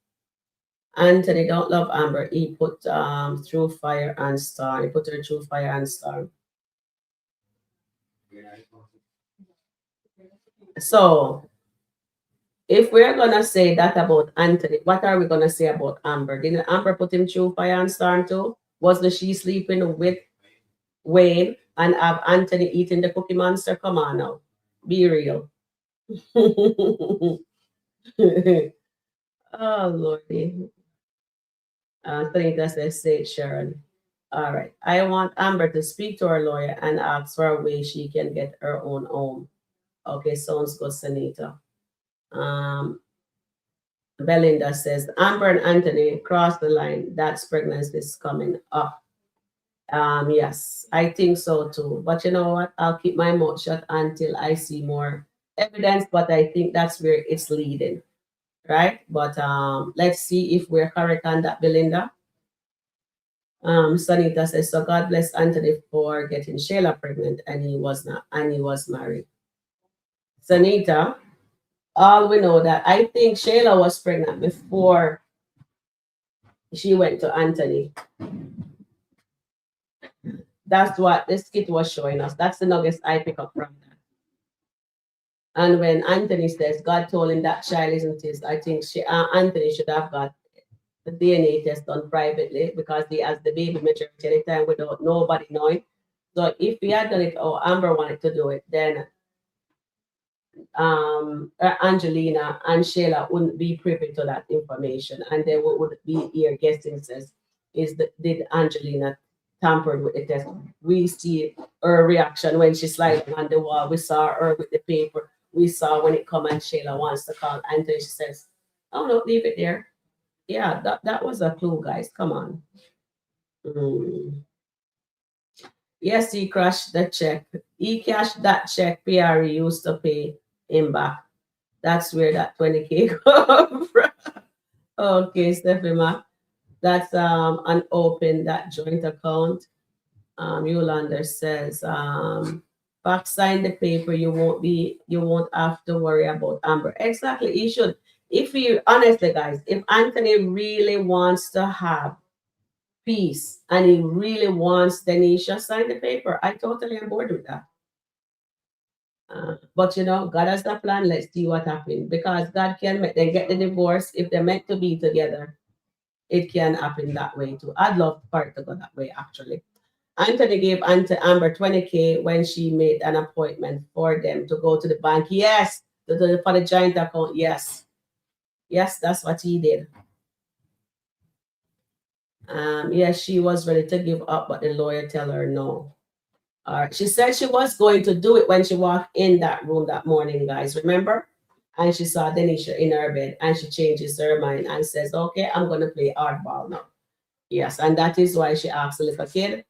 Anthony don't love Amber. He put through fire and storm. He put her through fire and storm. So if we're gonna say that about Anthony, what are we gonna say about Amber? Didn't Amber put him through fire and storm too? Wasn't she sleeping with Wayne and have Anthony eating the Cookie Monster? Come on now, be real. Oh lordy. Anthony says, say it, Sharon. All right. I want Amber to speak to her lawyer and ask for a way she can get her own home. Okay, sounds good, Sanita. Um, Belinda says, Amber and Anthony cross the line. That's pregnancy is coming up. Yes, I think so too. But you know what? I'll keep my mouth shut until I see more evidence. But I think that's where it's leading, right? But let's see if we're correct on that, Belinda. Sanita says, so God bless Anthony for getting Shayla pregnant, and he was not, and he was married. Sanita, all we know that I think Shayla was pregnant before she went to Anthony. That's what the skit was showing us. That's the nuggets I pick up from that. And when Anthony says God told him that child isn't his, I think Anthony should have got the DNA test done privately because he has the baby majority of the time without nobody knowing. So if he had done it or Amber wanted to do it, then Angelina and Shayla wouldn't be privy to that information, and they would be here guessing says, did Angelina tampered with the test? We see her reaction when she's sliding on the wall. We saw her with the paper. We saw when it come and Shayla wants to call Anthony. She says, "Oh no, leave it there." Yeah, that was a clue, guys. Come on. Mm. Yes, he crashed the check. He cashed that check. PRE used to pay him back. That's where that 20K come from. Okay, Stephanie, that's unopened that joint account. Yolanda says, back sign the paper, you won't have to worry about Amber. Exactly, he should. If you honestly guys, if Anthony really wants to have peace and he really wants Denisha sign the paper, I totally am board with that. But God has the plan. Let's see what happens because God can make them get the divorce if they're meant to be together. It can happen that way too. I'd love for it to go that way actually. Anthony gave Amber 20K when she made an appointment for them to go to the bank. Yes, for the giant account. Yes, yes, that's what he did. Yes, she was ready to give up, but the lawyer tell her no. All right. She said she was going to do it when she walked in that room that morning, guys. Remember? And she saw Denisha in her bed and she changes her mind and says, okay, I'm going to play hardball now. Yes. And that is why she asked the little kid,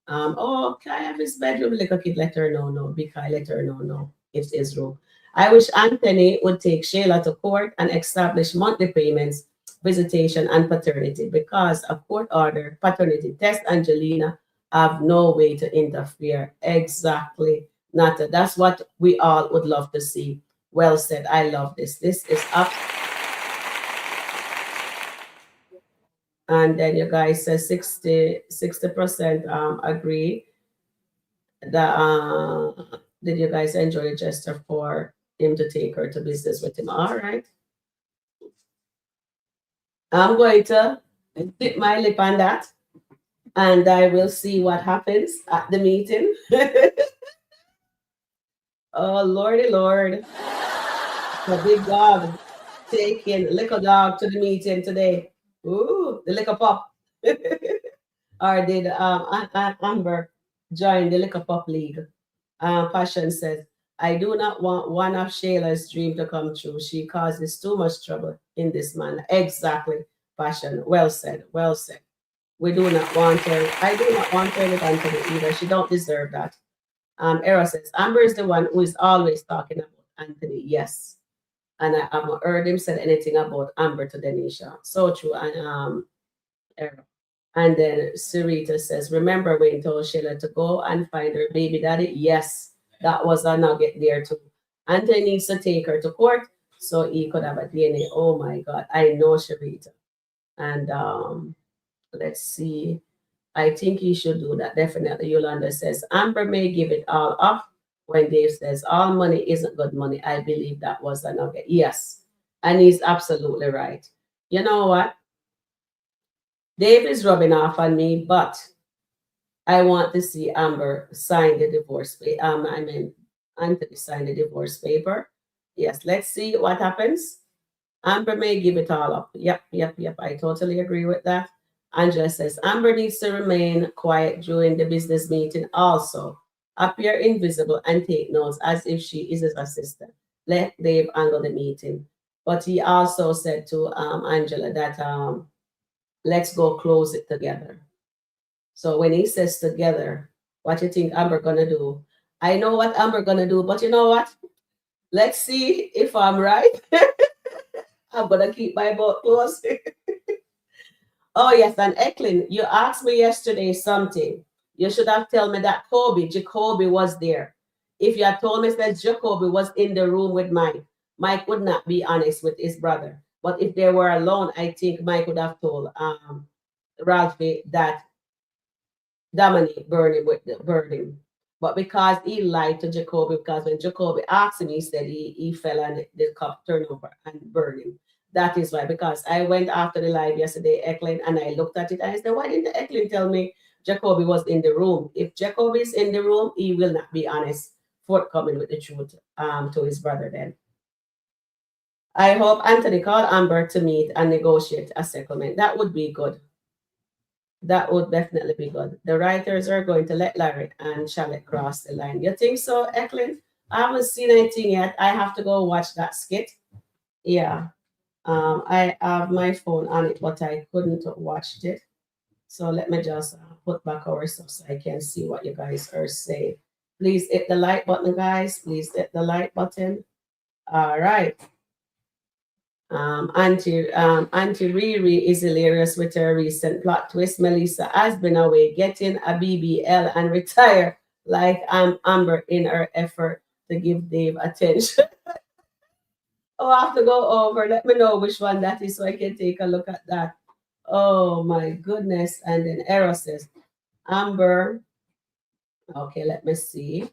oh, can I have his bedroom? The little kid let her know, no. Big Kai let her know, no. It's his room. I wish Anthony would take Shayla to court and establish monthly payments, visitation, and paternity because a court order paternity test Angelina have no way to interfere. Exactly. Nata. That's what we all would love to see. Well said. I love this. This is up. And then you guys say 60% agree that did you guys enjoy the gesture for him to take her to business with him? All right. I'm going to dip my lip on that and I will see what happens at the meeting. Oh, Lordy Lord. The big dog taking little dog to the meeting today. Ooh, the liquor pop. Or did Amber join the liquor pop league? Passion says, I do not want one of Shayla's dream to come true. She causes too much trouble in this manner. Exactly, Passion. Well said. Well said. We do not want her. I do not want her with Anthony either. She don't deserve that. Era says, Amber is the one who is always talking about Anthony. Yes. And I haven't heard him said anything about Amber to Denisha. So true. And Era. And then Sarita says, remember Wayne told Shayla to go and find her baby daddy? Yes, that was a nugget there too. Anthony needs to take her to court so he could have a DNA. Oh my God, I know Sharita. And let's see. I think he should do that. Definitely. Yolanda says, Amber may give it all up when Dave says, all money isn't good money. I believe that was a nugget. Yes. And he's absolutely right. You know what? Dave is rubbing off on me, but I want to see Amber sign the divorce paper. I mean, Anthony sign the divorce paper. Yes, let's see what happens. Amber may give it all up. Yep, yep, yep. I totally agree with that. Angela says Amber needs to remain quiet during the business meeting. Also, appear invisible and take notes as if she is his assistant. Let Dave handle the meeting. But he also said to Angela that let's go close it together. So when he says together, what you think Amber gonna do? I know what Amber gonna do, but you know what? Let's see if I'm right. I'm gonna keep my mouth closed. Oh yes, and Eklund, you asked me yesterday something. You should have told me that Jacoby was there. If you had told me that Jacoby was in the room with Mike, Mike would not be honest with his brother. But if they were alone, I think Mike would have told Ralphie that Dominic burned him. But because he lied to Jacoby, because when Jacoby asked him, he said he fell and the cup turned over and burned him. That is why, because I went after the live yesterday, Eklund, and I looked at it and I said, why didn't Eklund tell me Jacoby was in the room? If Jacoby is in the room, he will not be honest, forthcoming with the truth to his brother then. I hope Anthony called Amber to meet and negotiate a settlement. That would be good. That would definitely be good. The writers are going to let Larry and Charlotte cross the line. You think so, Eklund? I haven't seen anything yet. I have to go watch that skit. Yeah. I have my phone on it, but I couldn't watch it. So let me just put back our stuff so I can see what you guys are saying. Please hit the like button, guys. Please hit the like button. All right. Auntie Riri is hilarious with her recent plot twist. Melissa has been away getting a BBL and retire like Amber in her effort to give Dave attention. Oh, I have to go over. Let me know which one that is so I can take a look at that. Oh my goodness. And then Eros says, Amber. Okay, let me see.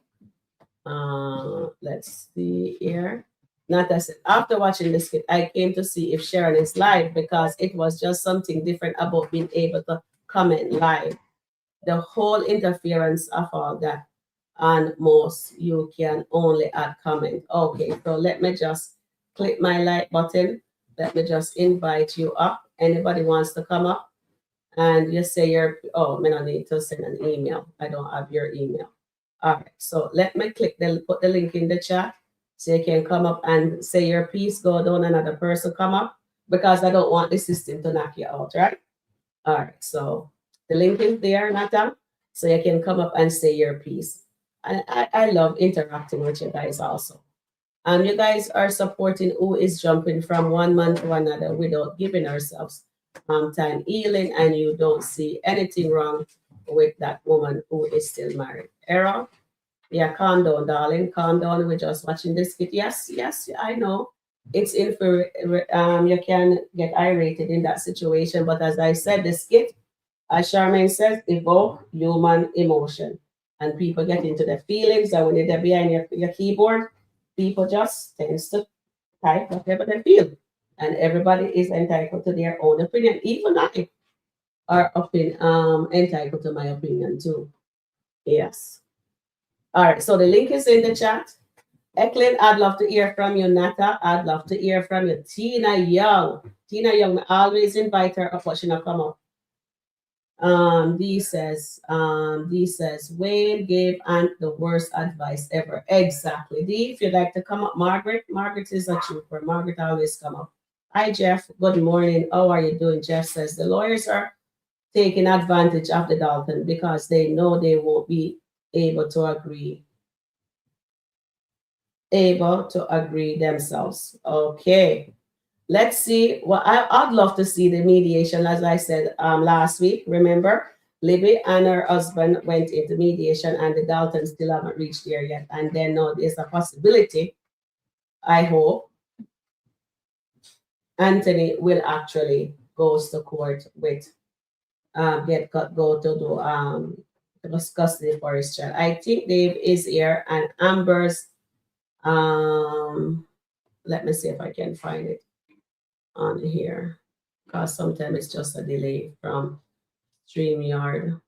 Let's see here. Nata said, after watching the skit, I came to see if Sharon is live because it was just something different about being able to comment live. The whole interference of all that. And most you can only add comment. Okay, so let me just click my like button. Let me just invite you up. Anybody wants to come up and you say your, oh, I need to send an email. I don't have your email. All right, so let me put the link in the chat so you can come up and say your piece, go down, another person come up because I don't want the system to knock you out, right? All right, so the link is there, Nata, so you can come up and say your piece. And I love interacting with you guys also. You guys are supporting who is jumping from one man to another without giving ourselves time healing, and you don't see anything wrong with that woman who is still married. Errol, yeah, calm down, darling. Calm down. We're just watching this skit. Yes, yes, I know. It's in for you can get irated in that situation, but as I said, the skit, as Charmaine says, evoke human emotion. And people get into their feelings, and when they're behind your keyboard, people just tends to type whatever they feel. And everybody is entitled to their own opinion. Even I are entitled to my opinion too. Yes. All right, so the link is in the chat. Eklund, I'd love to hear from you. Nata, I'd love to hear from you. Tina Young. Tina Young, I always invite her up, but she not come up. D says, Wayne gave Aunt the worst advice ever. Exactly. D, if you'd like to come up, Margaret. Margaret is a trooper. Margaret always come up. Hi, Jeff. Good morning. How are you doing? Jeff says, the lawyers are taking advantage of the Dalton because they know they won't be able to agree themselves. Okay. Let's see. Well, I'd love to see the mediation, as I said last week. Remember, Libby and her husband went into mediation, and the Daltons still haven't reached there yet. And then now there's a possibility, I hope, Anthony will actually goes to court with go to do to discuss the forest child. I think Dave is here, and Amber's let me see if I can find it on here, because sometimes it's just a delay from StreamYard.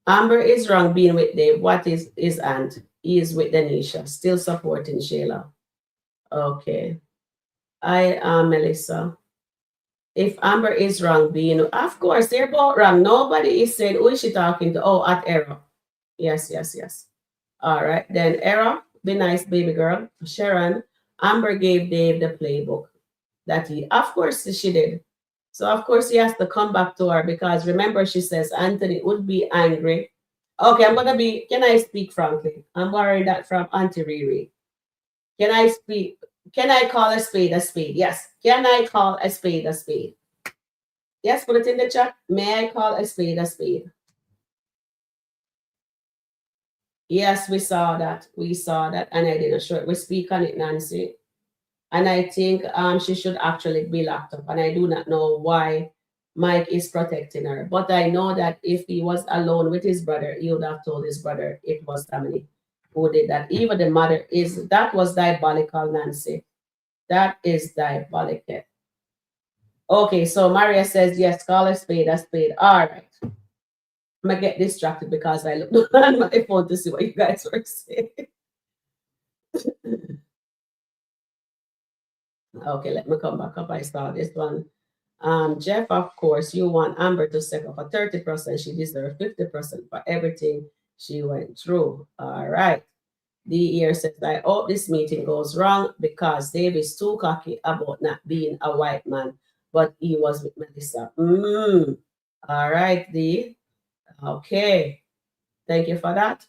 Amber is wrong being with Dave. What is his aunt? He is with Denisha, still supporting Shayla. Okay. I am Melissa. If Amber is wrong being, of course, they're both wrong. Nobody is saying, who is she talking to? Oh, at Era. Yes. All right. Then Era, be nice, baby girl. Sharon, Amber gave Dave the playbook that of course she did. So of course he has to come back to her, because remember, she says Anthony would be angry. Okay, can I speak frankly? I'm borrowing that from Auntie Riri. Can I call a spade a spade? Yes. Can I call a spade a spade? Yes, put it in the chat. May I call a spade a spade? Yes, we saw that. And I didn't show it. We speak on it, Nancy. And I think she should actually be locked up. And I do not know why Mike is protecting her. But I know that if he was alone with his brother, he would have told his brother it was Dominic who did that. Even the mother that was diabolical, Nancy. That is diabolical. Okay, so Maria says, yes, call a spade a spade. All right. I'm going to get distracted because I looked on my phone to see what you guys were saying. Okay, let me come back up. I saw this one. Jeff, of course, you want Amber to set up a 30%. She deserves 50% for everything she went through. All right. The ear says, I hope this meeting goes wrong because Dave is too cocky about not being a white man, but he was with Melissa. All right, D. Okay. Thank you for that.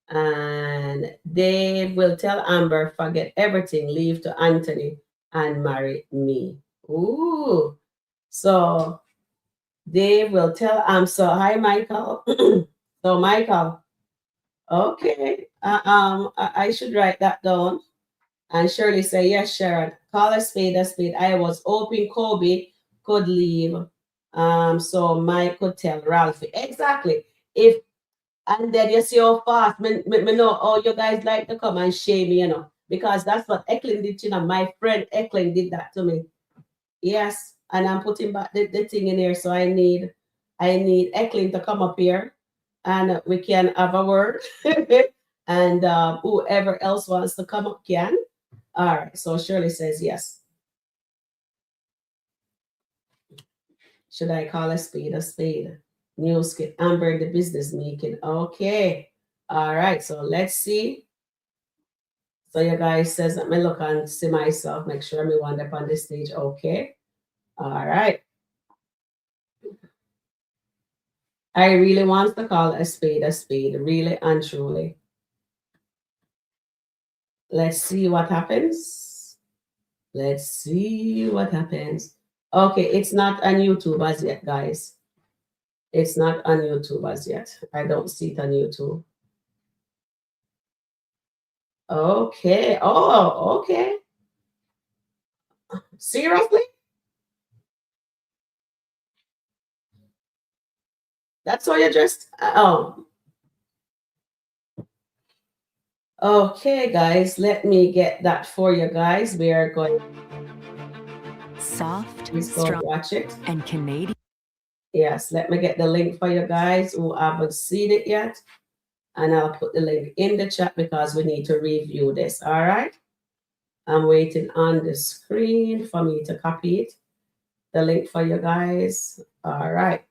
And Dave will tell Amber, forget everything, leave to Anthony and marry me. Ooh. So Dave will tell so hi, Michael. So Michael, okay. I should write that down. And Shirley say, yes, Sharon, call a spade a spade. I was hoping Kobe could leave. So Mike could tell Ralphie. Exactly. And then you see how fast me know how you guys like to come and shame me, because that's what Eklund did, my friend Eklund did that to me. Yes, and I'm putting back the thing in here, so I need Eklund to come up here, and we can have a word, and whoever else wants to come up can. All right, so Shirley says yes. Should I call a spade a spade? New skit, Amber in the business making. Okay. All right. So let's see. So you guys says, let me look and see myself, make sure me wind up on this stage. Okay. All right. I really want to call a spade, really and truly. Let's see what happens. Let's see what happens. Okay, it's not on YouTube as yet, guys. It's not on YouTube as yet. I don't see it on YouTube. Okay. Oh, okay. Seriously? That's all you just oh. Okay, guys, let me get that for you guys. We are going soft, strong, watch it. And Canadian. Yes, let me get the link for you guys who haven't seen it yet. And I'll put the link in the chat because we need to review this. All right. I'm waiting on the screen for me to copy it. The link for you guys. All right.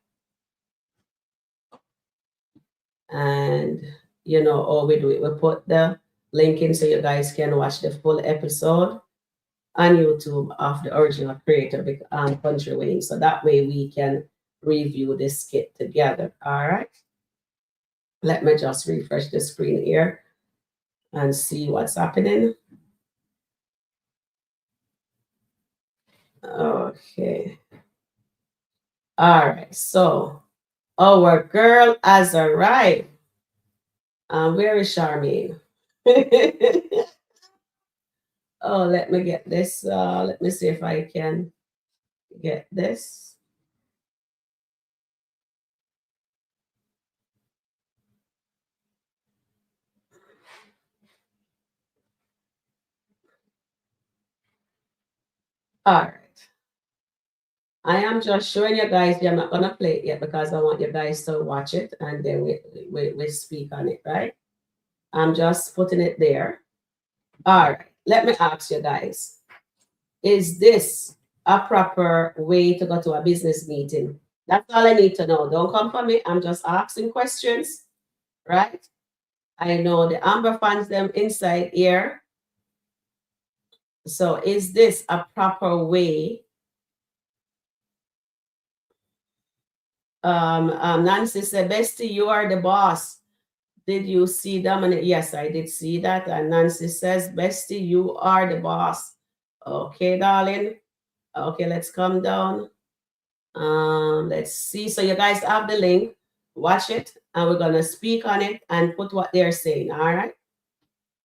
And you know how we do it. We put the link in so you guys can watch the full episode on YouTube of the original creator, Kountry Wayne. So that way we can review this skit together. All right. Let me just refresh the screen here and see what's happening. Okay. All right. So our girl has arrived. Where is Charmaine? Oh, let me get this. Let me see if I can get this. All right. I am just showing you guys. I'm not gonna play it yet because I want you guys to watch it and then we speak on it, right? I'm just putting it there. All right. Let me ask you guys: is this a proper way to go to a business meeting? That's all I need to know. Don't come for me. I'm just asking questions, right? I know the Amber fans them inside here. So is this a proper way? Nancy said, Bestie, you are the boss. Did you see Dominic? Yes, I did see that. And Nancy says, Bestie, you are the boss. Okay, darling. Okay, let's come down. Let's see. So you guys have the link. Watch it. And we're going to speak on it and put what they're saying. All right.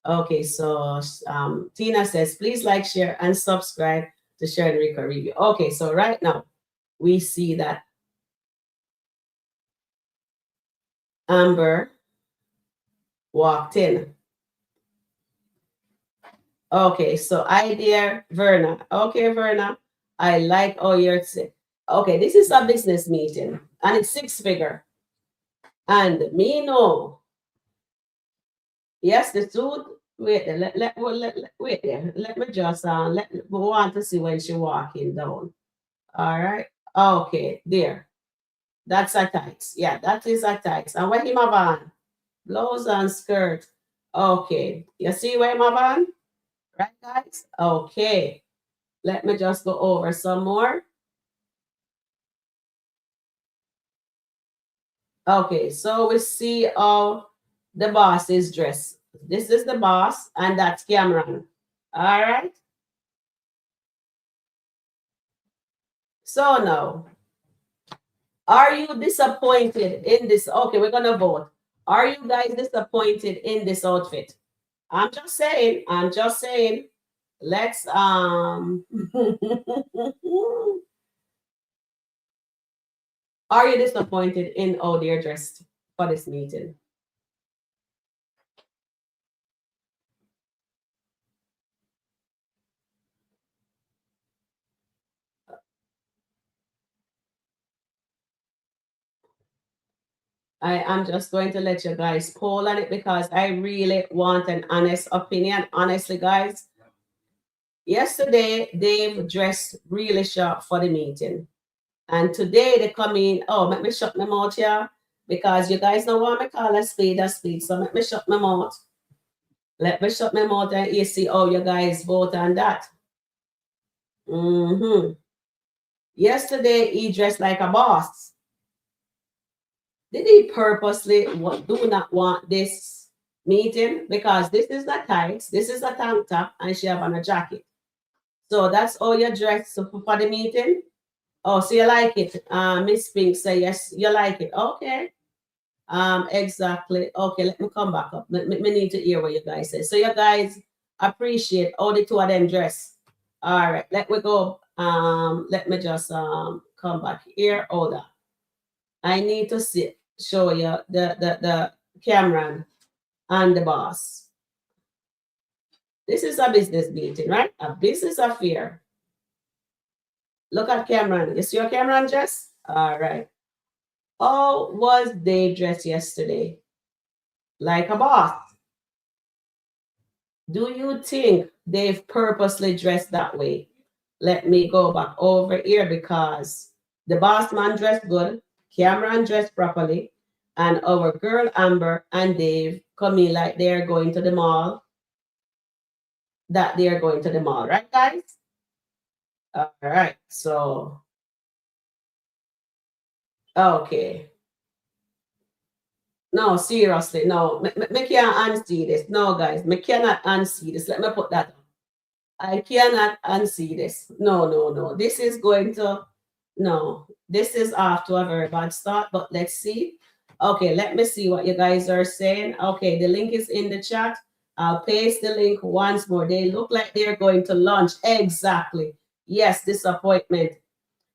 Okay, so Tina says, please like, share, and subscribe to Sharon Rico Review. Okay, so right now we see that Amber walked in. Okay, so I dear Verna. Okay, Verna, I like how you're saying. Okay, this is a business meeting and it's 6-figure. And me know. Yes, the truth. Wait there. Wait there. Let me just we want to see when she walking down. All right. Okay, there. That's a tights. Yeah, that is a tights. And what him have on? Blouse and skirt. Okay. You see where him have on? Right, guys? Okay. Let me just go over some more. Okay, so we see how the boss is dressed. This is the boss, and that's Cameron. All right. So now, are you disappointed in this? Okay, we're gonna vote. Are you guys disappointed in this outfit? I'm just saying. I'm just saying. Let's Are you disappointed in how they're dressed for this meeting? I am just going to let you guys poll on it because I really want an honest opinion. Honestly, guys, yesterday Dave dressed really sharp for the meeting. And today they come in, oh, let me shut my mouth here because you guys know what I call a spade a spade. So let me shut my mouth. Let me shut my mouth and you see how you guys vote on that. Yesterday he dressed like a boss. Did he purposely do not want this meeting? Because this is the tights, this is a tank top, and she have on a jacket. So that's all you dress for the meeting? Oh, so you like it. Miss Pink say yes, you like it. Okay. Exactly. Okay, let me come back up. Me need to hear what you guys say. So you guys appreciate all the two of them dress. All right, let me go. Let me just come back here. Hold on. I need to show you the Cameron and the boss. This is a business meeting, right? A business affair. Look at Cameron. You see your Cameron dress? All right. How was Dave dressed yesterday? Like a boss. Do you think they've purposely dressed that way? Let me go back over here because the boss man dressed good, Cameron dressed properly, and our girl Amber and Dave come in like they're going to the mall. That they're going to the mall, right, guys? All right. So, okay. No, seriously, no. Me can't unsee this. No, guys, me cannot unsee this. Let me put that. I cannot unsee this. No, no, no. This is going to, no, this is off to a very bad start, but let's see. Okay, let me see what you guys are saying. Okay, the link is in the chat. I'll paste the link once more. They look like they're going to lunch. Exactly. Yes, disappointment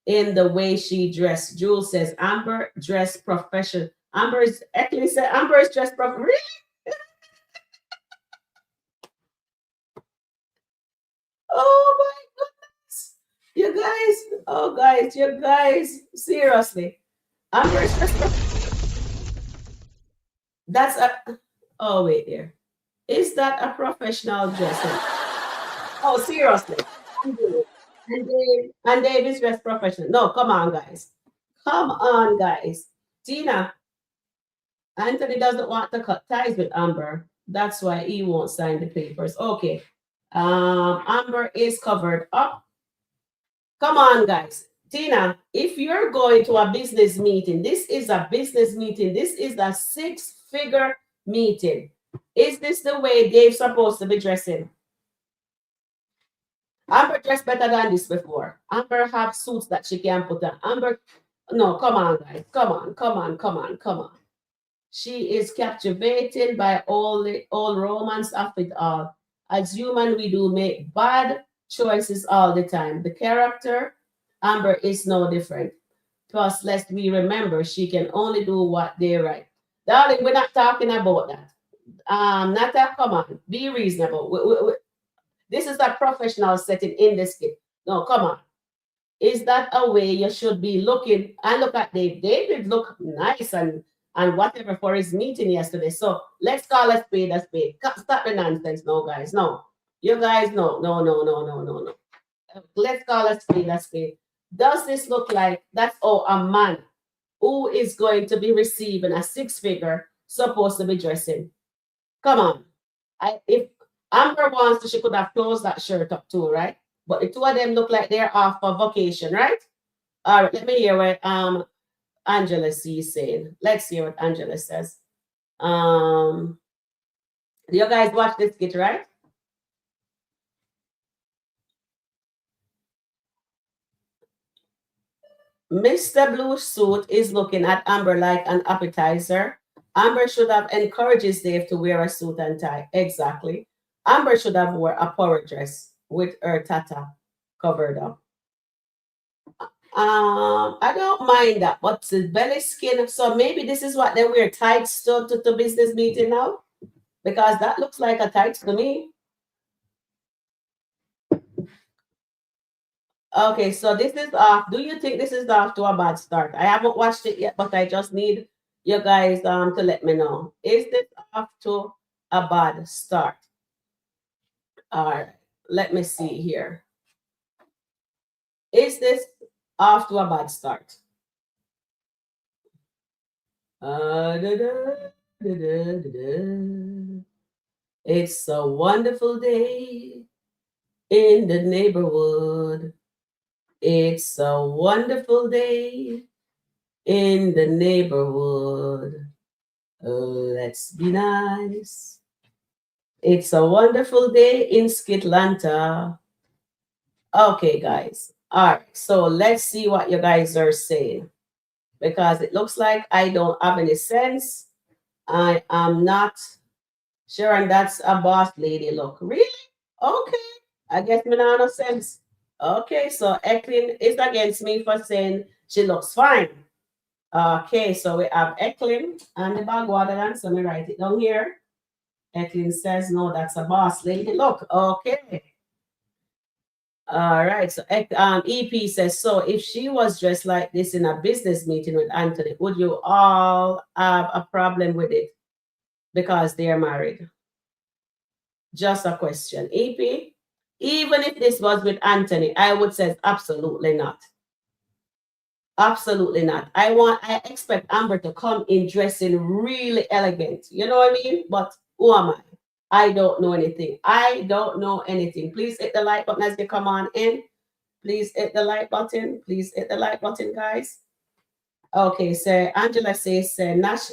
in the way she dressed. Jules says, Amber dressed professional. Amber is actually said, Amber is dressed professional. Really? Oh my goodness. You guys, oh guys, you guys, seriously. Amber is dressed that's a, oh wait there. Is that a professional dressing? Oh, seriously. And Dave, and Dave is dressed professional. No, come on, guys. Come on, guys. Tina, Anthony doesn't want to cut ties with Amber. That's why he won't sign the papers. Okay. Amber is covered up. Come on, guys. Tina, if you're going to a business meeting, this is a business meeting. This is a six-figure meeting. Is this the way Dave's supposed to be dressing? Amber dressed better than this before. Amber have suits that she can put on. Amber, no, come on, guys. Come on, come on, come on, come on. She is captivating by all romance of it all. As human, we do make bad choices all the time. The character, Amber, is no different. Plus, lest we remember, she can only do what they right. Darling, we're not talking about that. Not that. Come on, be reasonable. This is a professional setting in the skit. No, come on. Is that a way you should be looking? And look at Dave. David look nice and whatever for his meeting yesterday. So let's call a spade a spade. Stop the nonsense, no, guys. No, you guys, no, no, no, no, no, no, no. Let's call a spade a spade. Does this look like that's a man who is going to be receiving a six-figure supposed to be dressing? Come on. If Amber wants to, she could have closed that shirt up too, right? But the two of them look like they're off for vacation, right? All right, let me hear what Angela C is saying. Let's hear what Angela says. You guys watch this skit, right? Mr. Blue Suit is looking at Amber like an appetizer. Amber should have encouraged Dave to wear a suit and tie. Exactly. Amber should have wore a power dress with her tata covered up. I don't mind that, but the belly skin. So maybe this is what they wear tights to business meeting now, because that looks like a tights to me. Okay, so this is off. Do you think this is off to a bad start? I haven't watched it yet, but I just need you guys to let me know. Is this off to a bad start? All right, let me see here. Is this off to a bad start? It's a wonderful day in the neighborhood. It's a wonderful day in the neighborhood. Let's be nice. It's a wonderful day in SkitLanta. Okay, guys. All right. So let's see what you guys are saying, because it looks like I don't have any sense. I am not. Sharon, that's a boss lady look. Really? Okay. I guess me not no sense. Okay, so Eklin is against me for saying she looks fine. Okay, so we have Eklin and the bag waterland. So let me write it down here. Eklin says, no, that's a boss lady look. Okay. All right. So EP says, so if she was dressed like this in a business meeting with Anthony, would you all have a problem with it because they're married? Just a question. EP, even if this was with Anthony, I would say absolutely not. Absolutely not. I expect Amber to come in dressing really elegant. You know what I mean? But who am I? I don't know anything. I don't know anything. Please hit the like button as you come on in. Please hit the like button. Please hit the like button, guys. Okay, so Angela says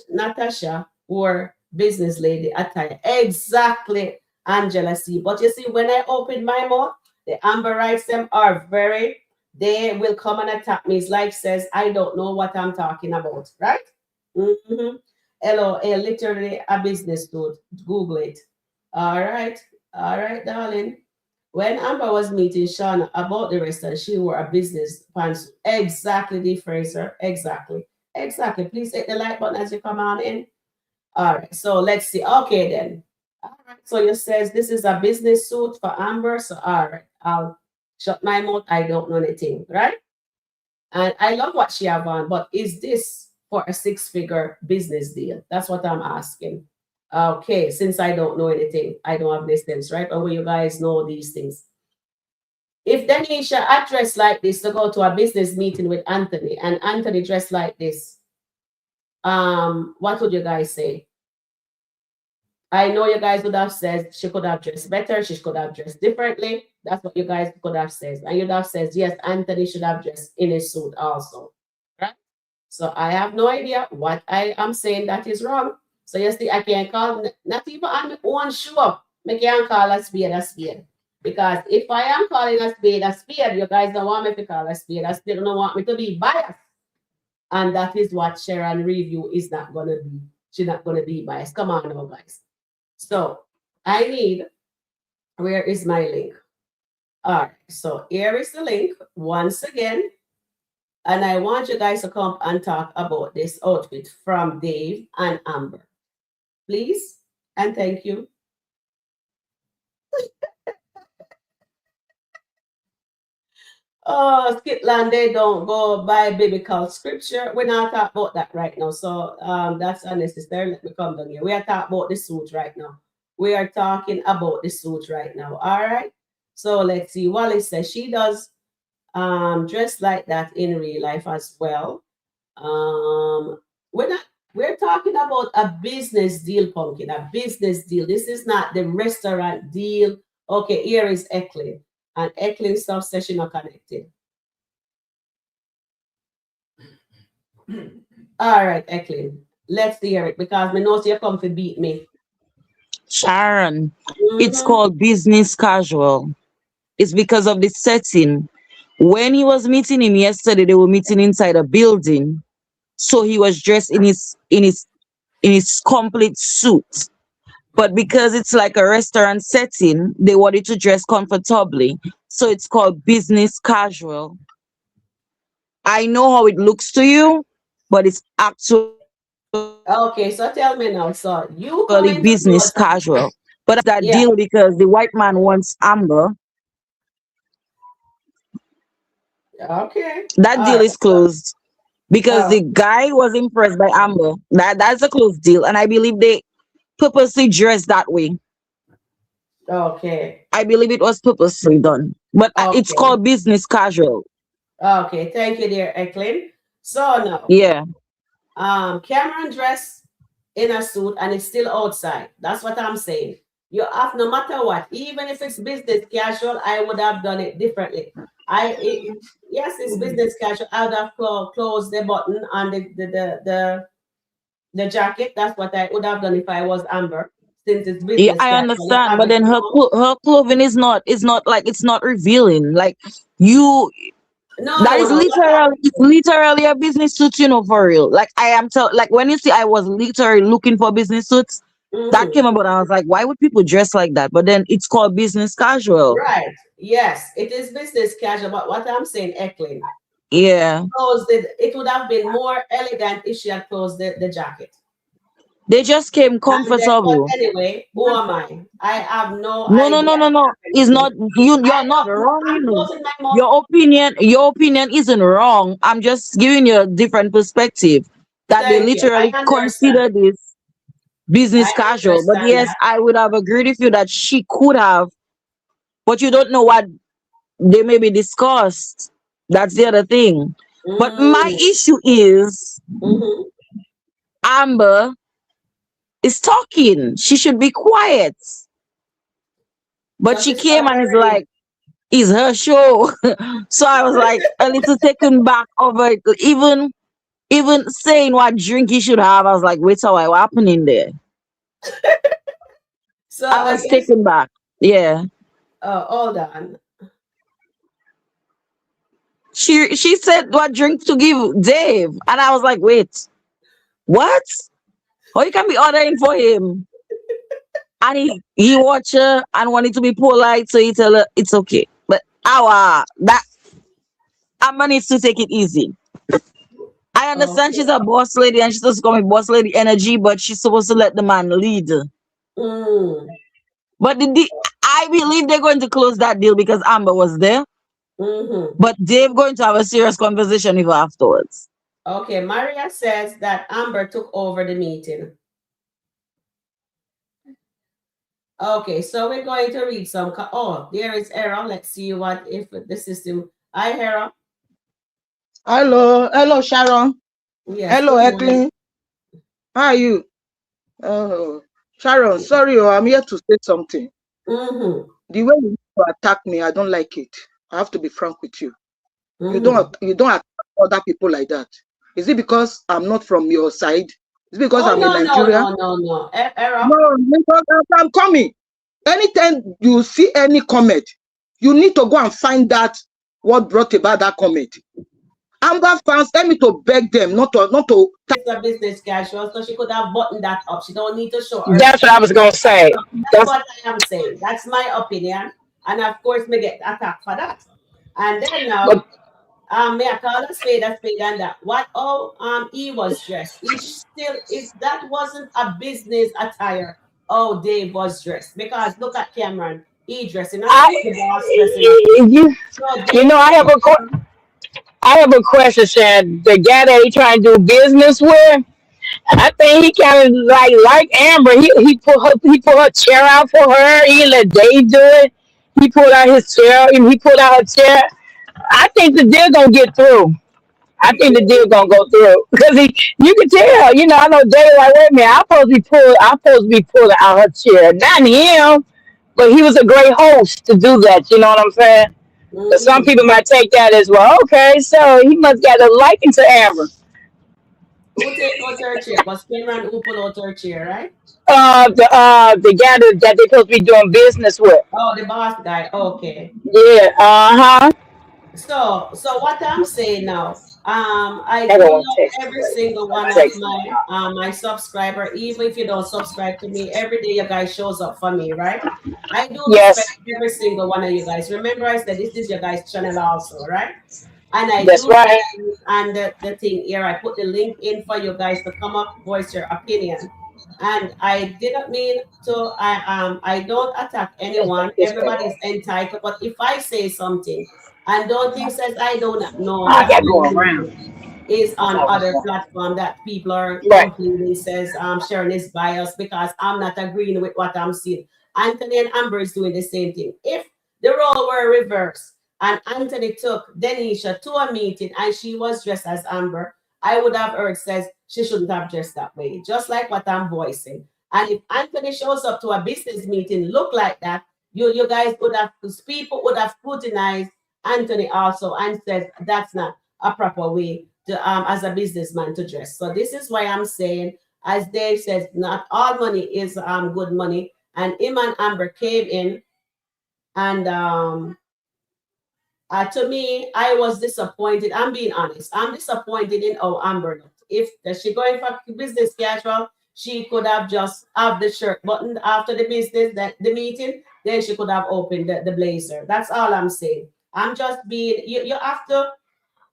Natasha or business lady attire. Exactly, Angela. See, but you see, when I open my mouth, the Amberites them are very. They will come and attack me. It's like says I don't know what I'm talking about, right? Mm-hmm. LOL, literally a business dude. Google it. All right, darling. When Amber was meeting Shauna about the restaurant, she wore a business pants. Exactly, the Fraser. Exactly. Exactly. Please hit the like button as you come on in. All right. So let's see. Okay, then. All right. So you says this is a business suit for Amber. So all right. I'll shut my mouth. I don't know anything. Right? And I love what she have on, but is this for a six-figure business deal? That's what I'm asking. Okay, since I don't know anything, I don't have listings, right? But when you guys know these things. If Denisha had dressed like this to go to a business meeting with Anthony and Anthony dressed like this, what would you guys say? I know you guys would have said she could have dressed better, she could have dressed differently. That's what you guys could have said. And you'd have said, yes, Anthony should have dressed in a suit also. Right? So I have no idea what I am saying that is wrong. So you see, I can't call not even on my own show up. I can't call a spade a spade. Because if I am calling a spade, you guys don't want me to call a spade. A spade don't want me to be biased. And that is what Sharon review is not gonna be. She's not gonna be biased. Come on now, guys. So I need, where is my link? All right, so here is the link once again. And I want you guys to come and talk about this outfit from Dave and Amber. Please and thank you. Oh, SkitLanta, they don't go by biblical scripture. We're not talking about that right now. So that's unnecessary. Let me come down here. We are talking about the suit right now. We are talking about the suit right now. All right. So let's see. Wally says she does dress like that in real life as well. We're talking about a business deal, pumpkin, a business deal. This is not the restaurant deal. Okay, here is Eklund. And Eklund stuff session not connected. All right, Eklund. Let's hear it because me know you come to beat me. Sharon, it's Mm-hmm. called business casual. It's because of the setting. When he was meeting him yesterday, they were meeting inside a building. So he was dressed in his complete suit. But because it's like a restaurant setting, they wanted to dress comfortably. So it's called business casual. I know how it looks to you, but it's actually business casual. Okay, so tell me now. So you But come that's into close. that deal because the white Yeah. man wants Amber. Okay. That All deal right. is closed because Oh, the guy was impressed by Amber. That's a closed deal, and I believe they purposely dressed that way. okay. I believe it was purposely done, but it's Okay. called business casual. Okay. Thank you, dear Eklund. So now, Yeah, Cameron dressed in a suit and it's still outside. That's what I'm saying. You have no matter what, even if it's business casual, I would have done it differently. Yes, it's business casual. I would have closed the button on the jacket. That's what I would have done if I was Amber. Since it's yeah, business I casual, you understand, have but it then now. her clothing is not like it's not revealing. Like you, No, that no, is no. What literally it's literally a business suit, for real. Like like when you see I was literally looking for business suits, that mm-hmm. came about. And I was like, why would people dress like that? But then it's called business casual. Right. Yes, it is business casual. But what I'm saying, Eklund, Yeah, closed it. It would have been more elegant if she had closed the jacket. They just came And then, but comfortable. anyway, who am I? I have no No, no, no, idea no, no. It's anything. not you. I You're not don't. wrong. You I'm know, closing my mouth. your opinion isn't wrong. I'm just giving you a different perspective that they Thank you. I literally understand. consider this I business casual. But understand yes, that. I would have agreed with you that she could have, but you don't know what they may be discussed. That's the other thing. But my Mm, issue is mm-hmm. Amber is talking. She should be quiet. But So she she started came and is already. like, it's her show. So I was like a little taken back over it. Even saying what drink he should have, I was like, wait a while, what happened in there? So I I was guess. taken back. Yeah. Hold on. She said what drink to give Dave. And I was like, wait, what? How you can be ordering for him? And he watch her and wanted to be polite, so he tell her it's okay. But that Amber needs to take it easy. I understand she's Okay. a boss lady and she's supposed to come with boss lady energy, but she's supposed to let the man lead. Mm, But I believe they're going to close that deal because Amber was there. mm-hmm. But they're going to have a serious conversation with her afterwards. Okay. Maria says that Amber took over the meeting. Okay, so we're going to read some. Oh, there is error. Let's see what if the system. Hi, Hera. Hello, Sharon. Yes. Hello, Good morning. Eklin. How are you? Oh, Sharon, sorry, I'm here to say something. Mm-hmm. The way you attack me, I don't like it. I have to be frank with you. Mm-hmm. You don't attack other people like that. Is it because I'm not from your side? Is it because Oh I'm in no no Nigeria? no no no. Error. No, because I'm coming. Anytime you see any comment, you need to go and find out what brought about that comment. Amber fans, tell me to beg them not to. It's a business casual, so she could have buttoned that up. She don't need to show her That's what I skin. was gonna say. So that's That's what I am saying. That's my opinion, and of course, me get attacked for that. And then now, but may I call a spade, and that. What? Oh, he was dressed. He still is. That wasn't a business attire. Oh, Dave was dressed because look at Cameron. He dressing up. I, The boss dressing up. you, So you know, Dave. I have a question, Shan. The guy that he trying to do business with, I think he kind of like Amber. He put her chair out for her. He let Dave do it. He pulled out his chair and he pulled out her chair. I think the deal gonna get through. I think the deal gonna go through because you can tell. You know, I know Dave like, wait a minute, I'm supposed to be pulling out her chair, not him. But he was a great host to do that. You know what I'm saying? But some Mm-hmm. people might take that as well. Okay, so he must got a liking to Amber. Who take out her chair? Was Cameron who pull out her chair, right? The guy that they supposed to be doing business with. Oh, the boss guy. Okay. Yeah. Uh huh. So what I'm saying now, I I do don't want love to text every you. single one of Text me. my subscriber. Even if you don't subscribe to me, every day you guys shows up for me, right? I do respect Yes, every single one of you guys. Remember, I said this is your guys' channel also, right? And I that's do right. and the thing here, I put the link in for you guys to come up, voice your opinion. And I didn't mean to. I don't attack Just anyone. make this Everybody's better. entitled. But if I say something and don't think says I don't know I that got my going opinion around. is I on thought it was other going. platform that people are Right. complaining says Sharon is biased because I'm not agreeing with what I'm seeing. Anthony and Amber is doing the same thing. If the role were reversed and Anthony took Denisha to a meeting and she was dressed as Amber, I would have heard says she shouldn't have dressed that way, just like what I'm voicing. And if Anthony shows up to a business meeting look like that, you guys would have people would have scrutinized Anthony also and said that's not a proper way to as a businessman to dress. So this is why I'm saying, as Dave says, not all money is good money. And him and Amber came in, and to me, I was disappointed. I'm being honest. I'm disappointed in how Amber looked. If she going for business casual, she could have just have the shirt buttoned after the business that the meeting. Then she could have opened the blazer. That's all I'm saying. I'm just being. You have to.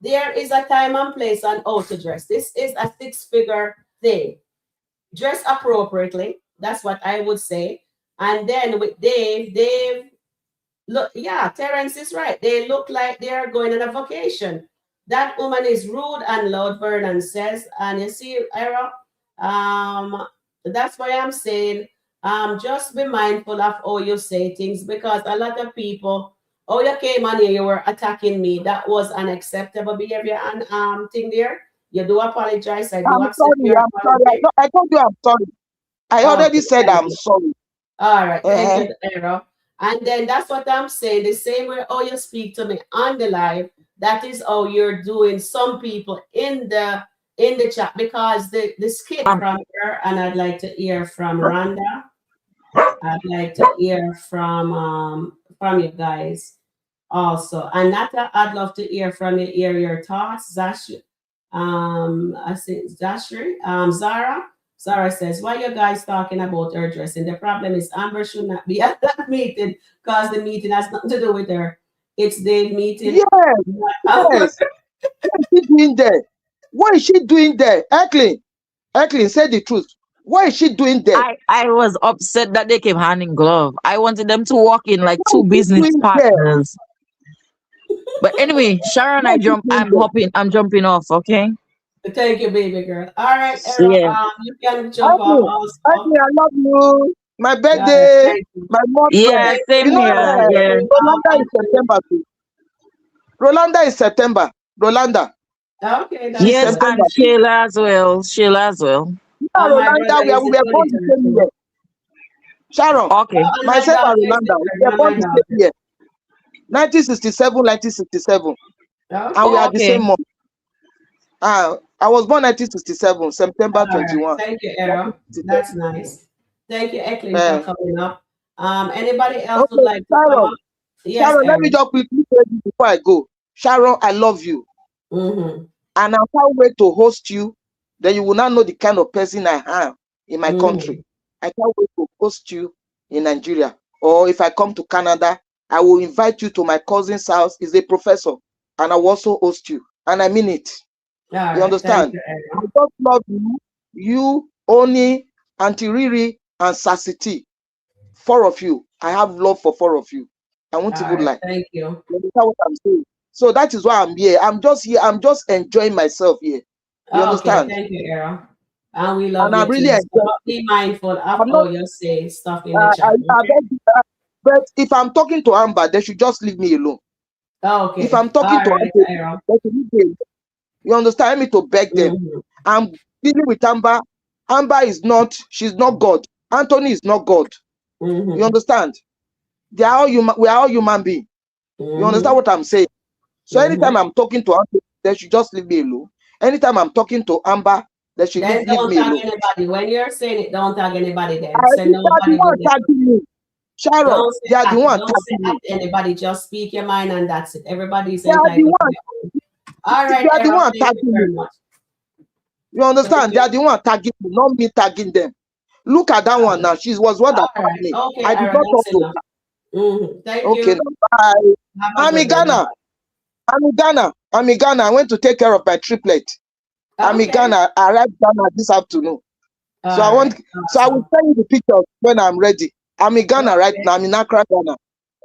There is a time and place on how to dress. This is a six-figure thing. dress appropriately. That's what I would say. And then with Dave, look, yeah, Terrence is right. They look like they are going on a vacation. That woman is rude and loud, Vernon says. And you see, Era, that's why I'm saying, just be mindful of how you say things because a lot of people, oh, you came on here, you were attacking me. That was unacceptable behavior and thing there. You do apologize. I do I'm accept sorry. your I'm sorry. apology. I told you I'm sorry. I already Okay, said thank I'm you. sorry. All right, thank Uh-huh. you, Era. And then that's what I'm saying. The same way how you speak to me on the live, that is how you're doing some people in the chat because the skit Um, from her, and I'd like to hear from Rhonda. I'd like to hear from you guys also. And Nata, I'd love to hear your thoughts. Zash, I think Zashri, Zara. Zara says, why you guys talking about her dressing? The problem is Amber should not be at that meeting because the meeting has nothing to do with her. It's the meeting. Yes, Not Amber. yes. What is she doing there? What is she doing there? Eklin, say the truth. What is she doing there? I was upset that they came hand in glove. I wanted them to walk in like What two is she business doing there? partners. But anyway, Sharon, What is she doing I'm there? hopping, I'm jumping off, okay? Thank you, baby girl. All right, Errol, Yeah. you can jump off Eklin, also. I love you. My All right, birthday, thank you. my month friend. Yeah, Thank you, same here. Yeah. Rolanda is September too. Rolanda is September. Rolanda okay, that's is Yes, good. September and too. Shayla as well. Shayla as well. Yeah, And my Rolanda, brother is we the were born the 23rd same year. too. Sharon, Okay. Oh, and my myself daughter and is the Rolanda, we third. were You're born my the same daughter. year. 1967, 1967. And we Okay. are the Okay. same month. I was born 1967, September All right. 21. Thank you, Era. That's 1967. nice. Thank you, Eklin, for Uh, coming up. Anybody else would okay, like to come Sharon. up? Yes, Sharon, let me Era. just quickly say this before I go. Sharon, I love you. Mm-hmm. And I can't wait to host you. Then you will not know the kind of person I am in my Mm-hmm. country. I can't wait to host you in Nigeria. Or if I come to Canada, I will invite you to my cousin's house. He's a professor. And I will also host you. And I mean it. All You right. Thank understand? you, I Era. just love you, Oni, Auntie Riri, and Sasiti. Four of you. I have love for four of you. I won't All even right. lie. Thank you. You understand what I'm saying? So that is why I'm here. I'm just here. I'm just enjoying myself here. You Okay. understand? Thank you, Era. And we love And I'm you really too. So enjoying. be mindful of I'm how not. you say stuff in the chat. I Okay. beg you, but if I'm talking to Amber, they should just leave me alone. If Okay. I'm talking All to right, Amber, Era. they should leave me alone. You understand? I need to beg them. Mm-hmm. I'm dealing with Amber. Amber is not. She's not God. Anthony is not God. You Mm-hmm. understand? They are all human. We are all human beings. You understand Mm-hmm. what I'm saying? So Mm-hmm. anytime I'm talking to Anthony, they should just leave me alone. Anytime I'm talking to Amber, they should Then leave don't me tag alone. anybody. When you're saying it, don't tag anybody I then. Say think they are the nobody will one get it. tagging me. Sharon, Don't say they are the at one don't say tagging me. at anybody, just speak your mind and that's it. Everybody's They are the entitled to one. their own. All They right, are the Errol, one thank you tagging me. very much. You Thank understand? They are you. the one tagging me, not me tagging them. Look at that one now. She was one that All tagged right. me. Okay, I did Errol, not talk that's to enough. her. Thank Okay, you. now bye. Have a I'm in good one. Ghana. I'm in Ghana. I'm in Ghana. I went to take care of my triplet. I'm in Okay. Ghana. I arrived Ghana this afternoon. So All I want. right. So I will Awesome. send you the pictures when I'm ready. I'm in Ghana right Okay. now. I'm in Accra, Ghana.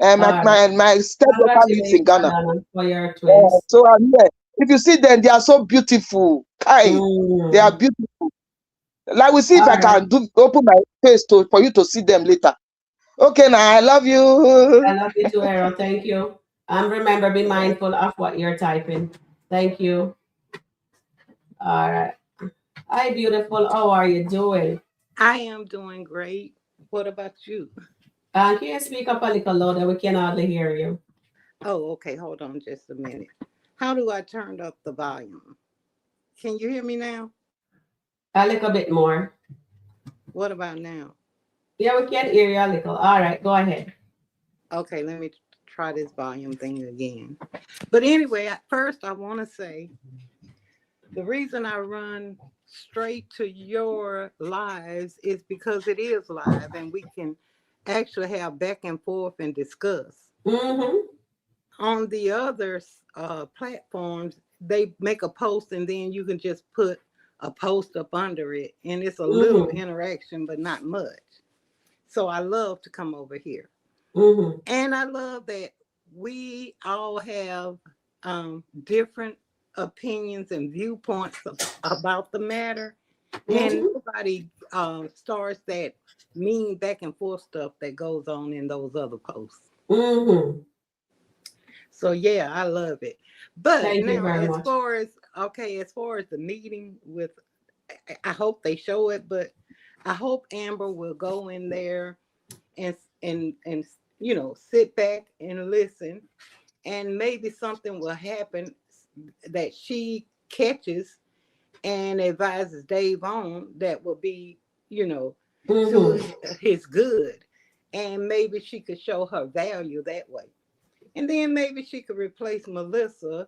And All right. my stepdaughter lives in Congratulations, Ghana. for your twins. So I'm here. If you see them, they are so beautiful. Kai, they are Mm. beautiful. Like we see if All I right. can open my face to for you to see them later. Okay, now I love I you. love you too, Errol. Thank you. And remember, be mindful of what you're typing. Thank you. All right. Hi, beautiful. How are you doing? I am doing great. What about you? Can you speak up a little louder? We can hardly hear you. Oh, okay. Hold on just a minute. How do I turn up the volume? Can you hear me now? A little bit more. What about now? Yeah, we can hear you a little. All right, go ahead. Okay, let me try this volume thing again. But anyway, at first, I want to say the reason I run straight to your lives is because it is live and we can actually have back and forth and discuss. Mm-hmm. On the other platforms, they make a post and then you can just put a post up under it, and it's a little Mm-hmm. interaction, but not much. So I love to come over here. Mm-hmm. And I love that we all have different opinions and viewpoints about the matter. And Mm-hmm. nobody starts that mean back and forth stuff that goes on in those other posts. Mm-hmm. So yeah, I love it. But Thank you now, very as much. far as the meeting with, I hope they show it, but I hope Amber will go in there and and sit back and listen, and maybe something will happen that she catches and advises Dave on that will be, to Mm-hmm. his good, and maybe she could show her value that way. And then maybe she could replace Melissa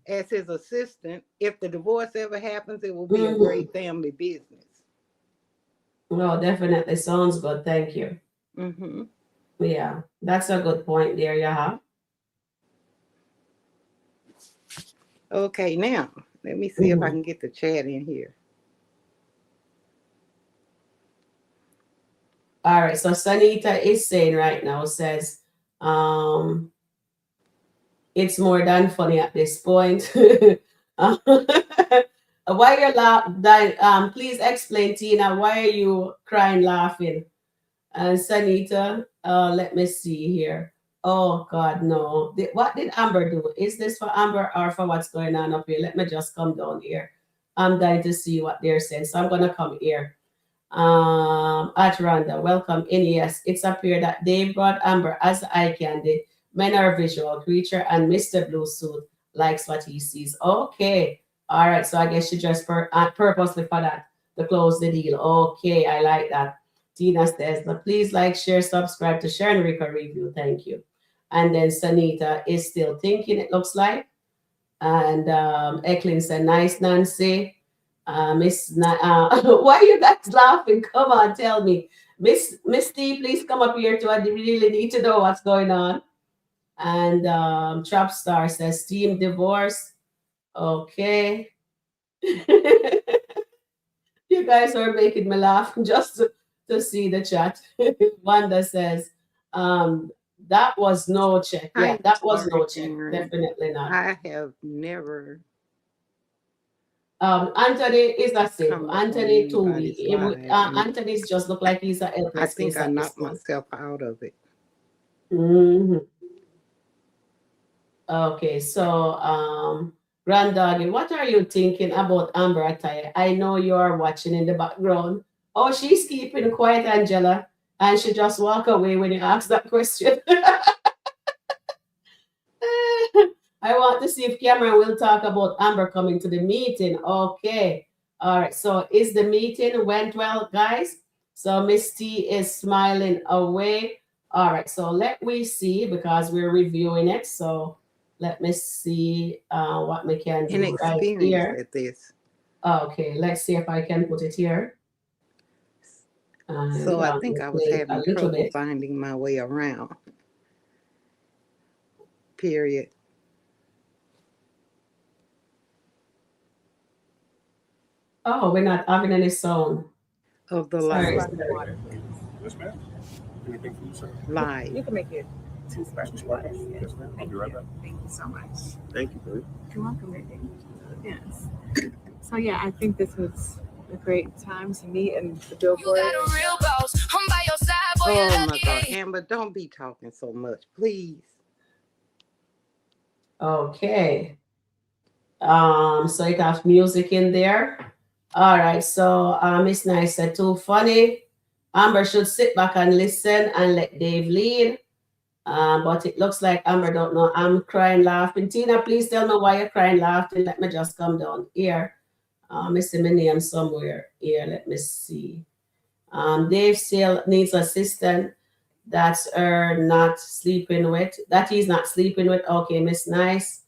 as his assistant. If the divorce ever happens, it will be a Mm-hmm. great family business. No, definitely sounds good. Thank you. Hmm. Yeah, that's a good point there, yeah. Okay, now let me see if I Mm-hmm. can get the chat in here. All right, so Sanita is saying right now, says, um, it's more than funny at this point. Why you laugh? Please explain, Tina. Why are you crying, laughing? And Sanita, let me see here. Oh God, no. What did Amber do? Is this for Amber or for what's going on up here? Let me just come down here. I'm dying to see what they're saying, so I'm gonna come here. At Rhonda, welcome in. Yes, it's appear that Dave brought Amber as the eye candy. Men are visual creature, and Mr. Blue Suit likes what he sees. Okay, all right. So I guess she just purposely for that to close the deal. Okay, I like that. Tina says, "But please like, share, subscribe to Sharon Rico Review. Thank you." And then Sanita is still thinking. It looks like. And Eklund said, "Nice, Nancy." Why are you guys laughing? Come on, tell me. Miss T, please come up here too. I really need to know what's going on. And Trapstar says, "Team divorce." Okay. You guys are making me laugh just to see the chat. Wanda says, that was no check. Yeah, I'm that was sorry, no check. Sharon. Definitely not. I have never Anthony is a save. come up on Anthony too. anybody's live, and Anthony's just look like he's a I helpless think case I at this knocked point. myself out of it. Hmm. Okay, so Grand Doggy, what are you thinking about Amber attire? I know you are watching in the background. Oh, she's keeping quiet, Angela, and she just walk away when you ask that question. I want to see if Cameron will talk about Amber coming to the meeting. Okay. All right. So is the meeting went well, guys? So Miss T is smiling away. All right. So let me see because we're reviewing it. So let me see what we can do right Inexperienced here. at this. Okay. Let's see if I can put it here. And So I think we'll I was play it a having little trouble bit. finding my way around. Period. Oh, we're not having any sound. Of the Sorry. live. Water, please. Yes, ma'am. Anything for you, sir? You Live. can make it 2 sparkling waters. Yes, ma'am. I'll be right back. Thank you so much. Thank you, babe. You're welcome, baby. Yes. So yeah, I think this was a great time to meet and the billboard. Oh my God, Amber, don't be talking so much, please. Okay. So it has music in there. All right. So Miss Nice said too funny. Amber should sit back and listen and let Dave lead. But it looks like Amber don't know. I'm crying laughing. Tina, please tell me why you're crying laughing. Let me just come down here. Missing my name somewhere here. Let me see. Dave still needs assistant. That's her not sleeping with. That he's not sleeping with. Okay, Miss Nice.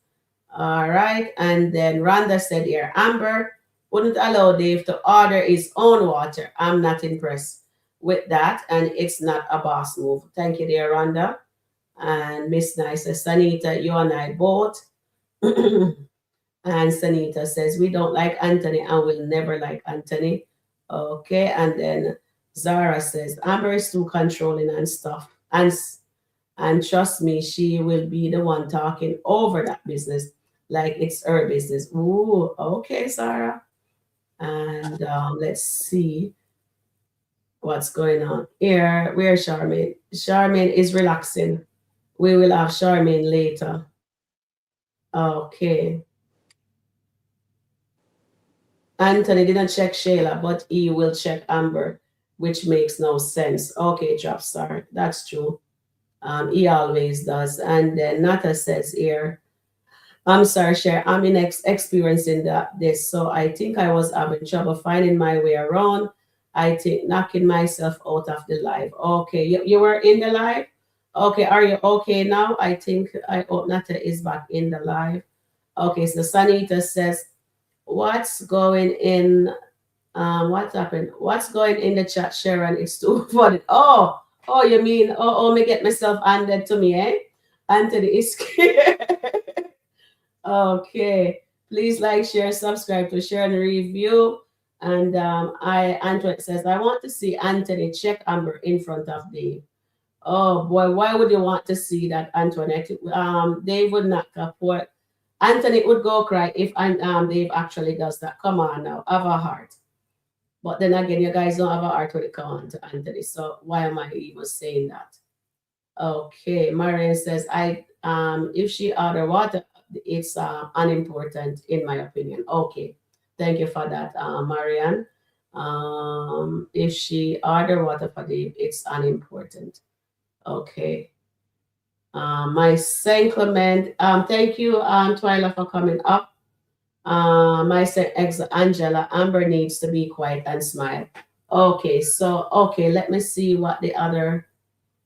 All right. And then Rhonda said here, Amber wouldn't allow Dave to order his own water. I'm not impressed with that. And it's not a boss move. Thank you, dear Rhonda. And Miss Nice says, Sanita, you and I both. And And Sanita says, we don't like Anthony and will never like Anthony. Okay. And then Zara says, Amber is too controlling and stuff. And trust me, she will be the one talking over that business like it's her business. Ooh, okay, Zara. And let's see what's going on here. Where's Charmaine? Charmaine is relaxing. We will have Charmaine later. Okay. Anthony didn't check Shayla, but he will check Amber, which makes no sense. Okay, drop star. That's true. He always does. And then Nata says here, I'm sorry, Cher, I'm experiencing this. So I think I was having trouble finding my way around. I think knocking myself out of the live. Okay, you were in the live? Okay, are you okay now? I think I hope Nata is back in the live. Okay, so Sanita says, what's going in? What happened? What's going in the chat, Sharon? It's too funny. Oh, you mean, me get myself handed to me, eh? Anthony is scared. Okay. Please like, share, subscribe to share and review. And Antoinette says, I want to see Anthony check Amber in front of Dave. Oh boy, why would you want to see that, Antoinette? Dave would not support. Anthony would go cry if Dave actually does that. Come on now, have a heart. But then again, you guys don't have a heart when it comes to Anthony. So why am I even saying that? Okay, Marian says, if she order water, it's unimportant in my opinion. Okay, thank you for that, Marian. If she order water for Dave, it's unimportant. Okay. My Saint Clement, thank you, Twyla, for coming up. My Saint ex Angela, Amber needs to be quiet and smile. Okay, so okay, let me see what the other.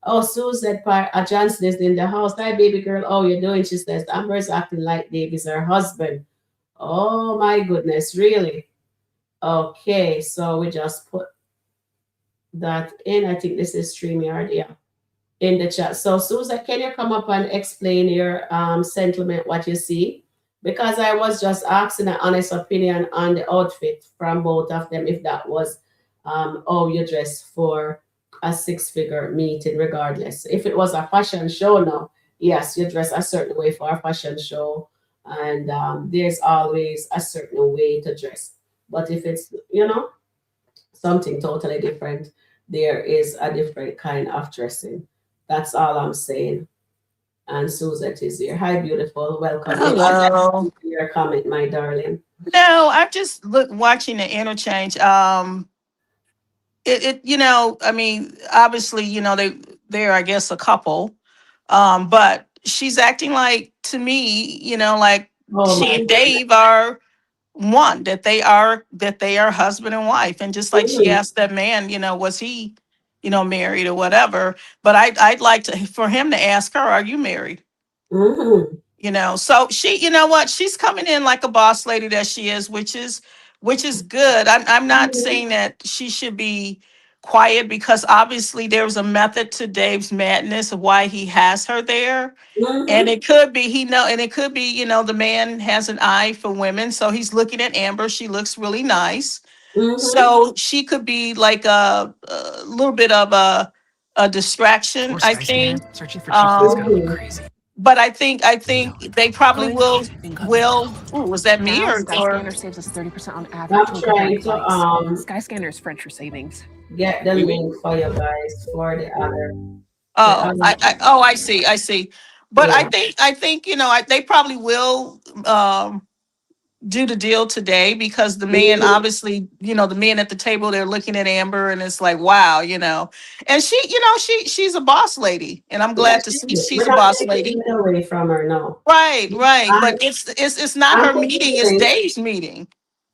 Oh, Susan Johnson is in the house. Hi, baby girl. Oh, you're doing? She says Amber's acting like Dave is her husband. Oh my goodness, really? Okay, so we just put that in. I think this is StreamYard, yeah, in the chat. So Susan, can you come up and explain your sentiment, what you see? Because I was just asking an honest opinion on the outfit from both of them, if that was how you dress for a six-figure meeting, regardless. If it was a fashion show now, yes, you dress a certain way for a fashion show, and there's always a certain way to dress. But if it's, something totally different, there is a different kind of dressing. That's all I'm saying. And Suzette is here. Hi, beautiful. Welcome. Hello. Your comment, my darling. No, I'm just watching the interchange. I mean, obviously, they're, I guess, a couple. But she's acting like, to me, like Oh she my and Dave are one, that they are husband and wife. And just like she goodness. asked that man, was he, married or whatever. But I'd like for him to ask her, are you married? Mm-hmm. So she, you know what, she's coming in like a boss lady that she is, which is good. I'm not saying that she should be quiet, because obviously there was a method to Dave's madness of why he has her there. And Mm-hmm. it could be and it could be, the man has an eye for women, so he's looking at Amber. She looks really nice. Mm-hmm. So she could be like a little bit of a distraction, I think. Mm-hmm. But I think they probably will. Ooh, was that me or saves us 30% on I'm average when comparing trying to flights. Skyscanner is French for savings. get the link for you guys for the oh other I see. But I yeah. think they probably will do the deal today, because the man, Mm-hmm. obviously, the man at the table, they're looking at Amber, and it's like, wow, and she's a boss lady, and I'm Yeah, glad to she see is. We're she's a not boss taking lady. it away from her, no. Right, And but it's not I'm her putting meeting, the it's link. Dave's meeting.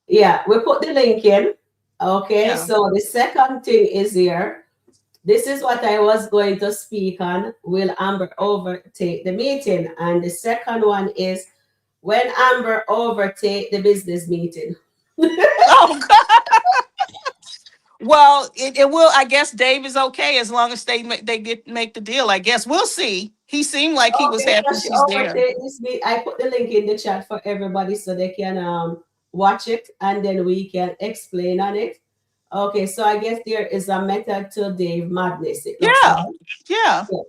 Yeah, we put the link in. Okay, Yeah. so the second thing is here. This is what I was going to speak on. Will Amber overtake the meeting? And the second one is, when Amber overtake the business meeting. Oh God. Well, it will. I guess Dave is okay as long as they make the deal. I guess we'll see. He seemed like he was Okay, happy so she she's there. overtake this meet. I put the link in the chat for everybody so they can watch it and then we can explain on it. Okay, so I guess there is a method to Dave madness. It looks Yeah, like. yeah. Yeah.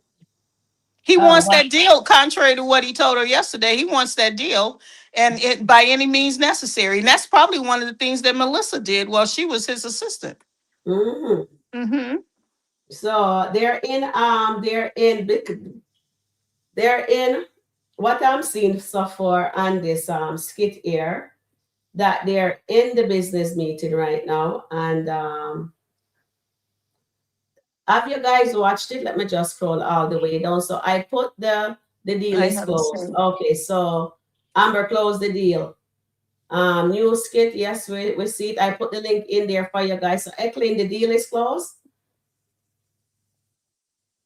He wants What? that deal, contrary to what he told her yesterday. He wants that deal, and it by any means necessary. And that's probably one of the things that Melissa did while she was his assistant. Mm-hmm. Mm-hmm. So they're in what I'm seeing so far on this skit here that they're in the business meeting right now. And have you guys watched it? Let me just scroll all the way down. So I put the deal I is haven't closed. seen. Okay, so Amber closed the deal. New skit, yes, we see it. I put the link in there for you guys. So Eklund, the deal is closed.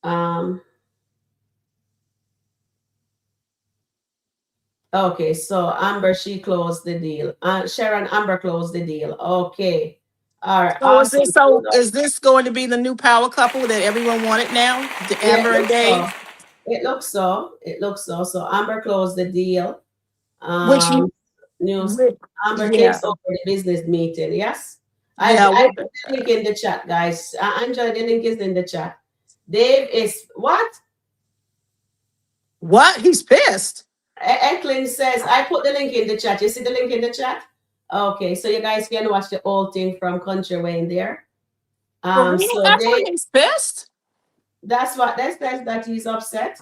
Um, okay, so Amber, she closed the deal. Sharon, Amber closed the deal. Okay. All right, awesome. Is this going to be the new power couple that everyone wanted now? The Yeah, it Amber and looks Dave, so. It looks so. It looks so. So Amber closed the deal. which Um, news. Amber yeah, takes over the business meeting. Yes, yeah. I put the link in the chat, guys. Angela, the link is in the chat. Dave is what? What? He's pissed. Eklund says I put the link in the chat. You see the link in the chat? Okay, so you guys can watch the whole thing from Kountry Wayne there. For real? So That's why he's pissed. that's what that's that he's upset.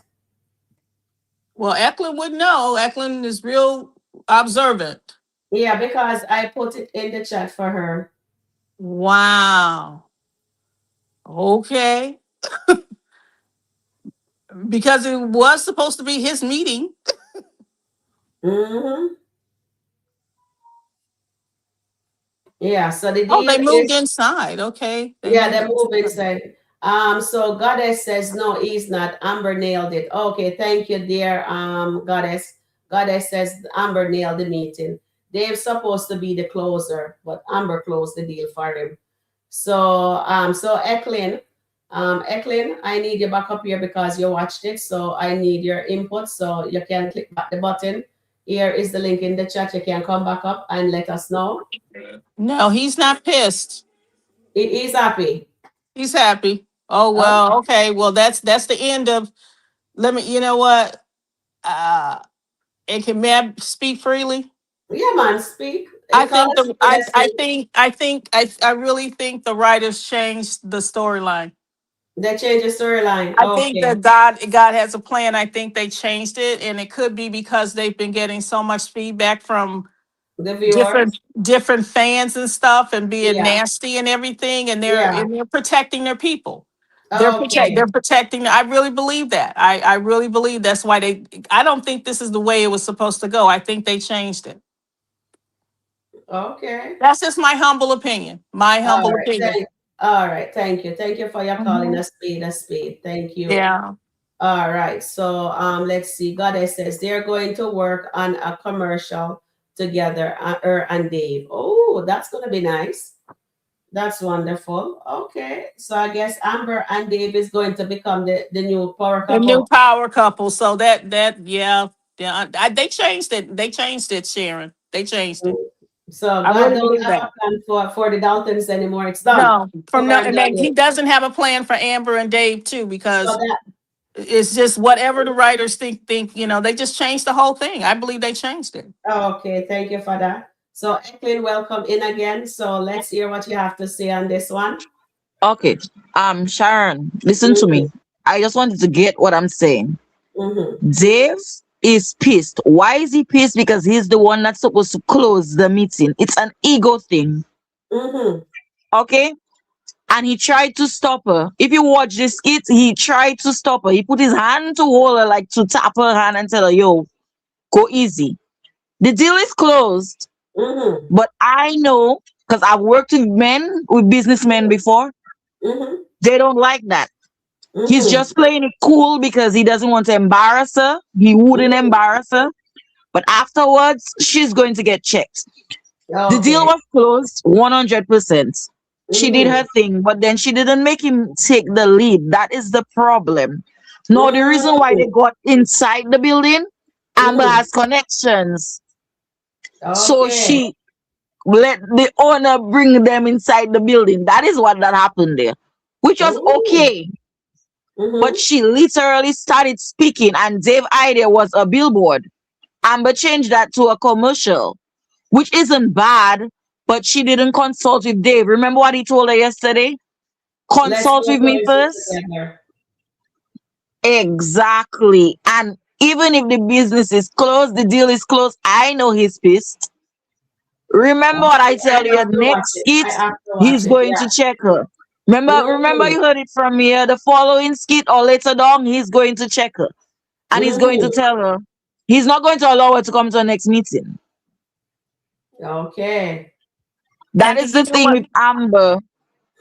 Well, Eklund would know. Eklund is real observant. Yeah, because I put it in the chat for her. Wow. Okay. Because it was supposed to be his meeting. Mm-hmm. Yeah, so the Oh, deal they moved is inside. Okay. They yeah, moved they're moving inside. inside. So Goddess says no, he's not. Amber nailed it. Okay, thank you, dear Goddess. Goddess says Amber nailed the meeting. Dave's supposed to be the closer, but Amber closed the deal for him. So Eklund, I need you back up here because you watched it. So I need your input. So you can click back the button. Here is the link in the chat. You can come back up and let us know. No, he's not pissed. He is happy. He's happy. Oh Oh, well, okay. Well, that's the end of. Let me. You know what? And can Mab speak freely? yeah, man, speak. I Call think us the. speed, let's speak. I really think the writers changed the storyline. They change the storyline. I think Okay. that God has a plan. I think they changed it, and it could be because they've been getting so much feedback from The viewers. different fans and stuff, and being Yeah. nasty and everything, and Yeah. they're protecting their people. They're Okay. protecting. I really believe that. I really believe that's why they. I don't think this is the way it was supposed to go. I think they changed it. Okay. That's just my humble opinion. My All humble right. opinion. All right. Thank you. Thank you for your calling Mhm. a spade a spade. Thank you. Yeah. All right. So let's see. Goddess says they're going to work on a commercial together, her and Dave. Oh, that's gonna be nice. That's wonderful. Okay. So I guess Amber and Dave is going to become the new power The new couple. power couple. So yeah. They changed it. They changed it, Sharon. They changed it. So I God really don't believe have that. a plan for the Daltons anymore. It's done. No, from Over no, and and done then he with. doesn't have a plan for Amber and Dave too, So because that it's just whatever the writers think. They just changed the whole thing. I believe they changed it. okay, thank you for that. So Eklund, welcome in again. So let's hear what you have to say on this one. Okay. Sharon, listen to Mm-hmm, me. I just wanted to get what I'm saying. mm-hmm, Dave is pissed. Why is he pissed? Because he's the one that's supposed to close the meeting. It's an ego thing. mm-hmm, Okay? And he tried to stop her. If you watch this skit, he tried to stop her. He put his hand to hold her, like to tap her hand and tell her, yo, go easy. The deal is closed. mm-hmm, But I know, because I've worked with businessmen before, mm-hmm, they don't like that. He's mm-hmm, just playing it cool because he doesn't want to embarrass her. He wouldn't mm-hmm. embarrass her. But afterwards, she's going to get checked. The deal Okay. was closed 100%. She did Mm-hmm. her thing, but then she didn't make him take the lead. That is the problem. No, the reason why they got inside the building, Amber Mm-hmm. has connections. So Okay. she let the owner bring them inside the building. That is what that happened there. Which was Ooh. okay. But Mm-hmm. she literally started speaking, and Dave idea was a billboard. Amber changed that to a commercial, which isn't bad, but she didn't consult with Dave. Remember what he told her yesterday? Let's Consult work with me on it first. together. Exactly. And even if the business is closed, the deal is closed, I know he's pissed. Remember what I I tell you, have to watch next it. skit, I have to watch he's it. going to Yeah. check her. Remember Mm-hmm. you heard it from me. The following skit or later down, he's going to check her. And he's going to Mm-hmm. tell her. He's not going to allow her to come to the next meeting. Okay. That And is you the know thing what? with Amber.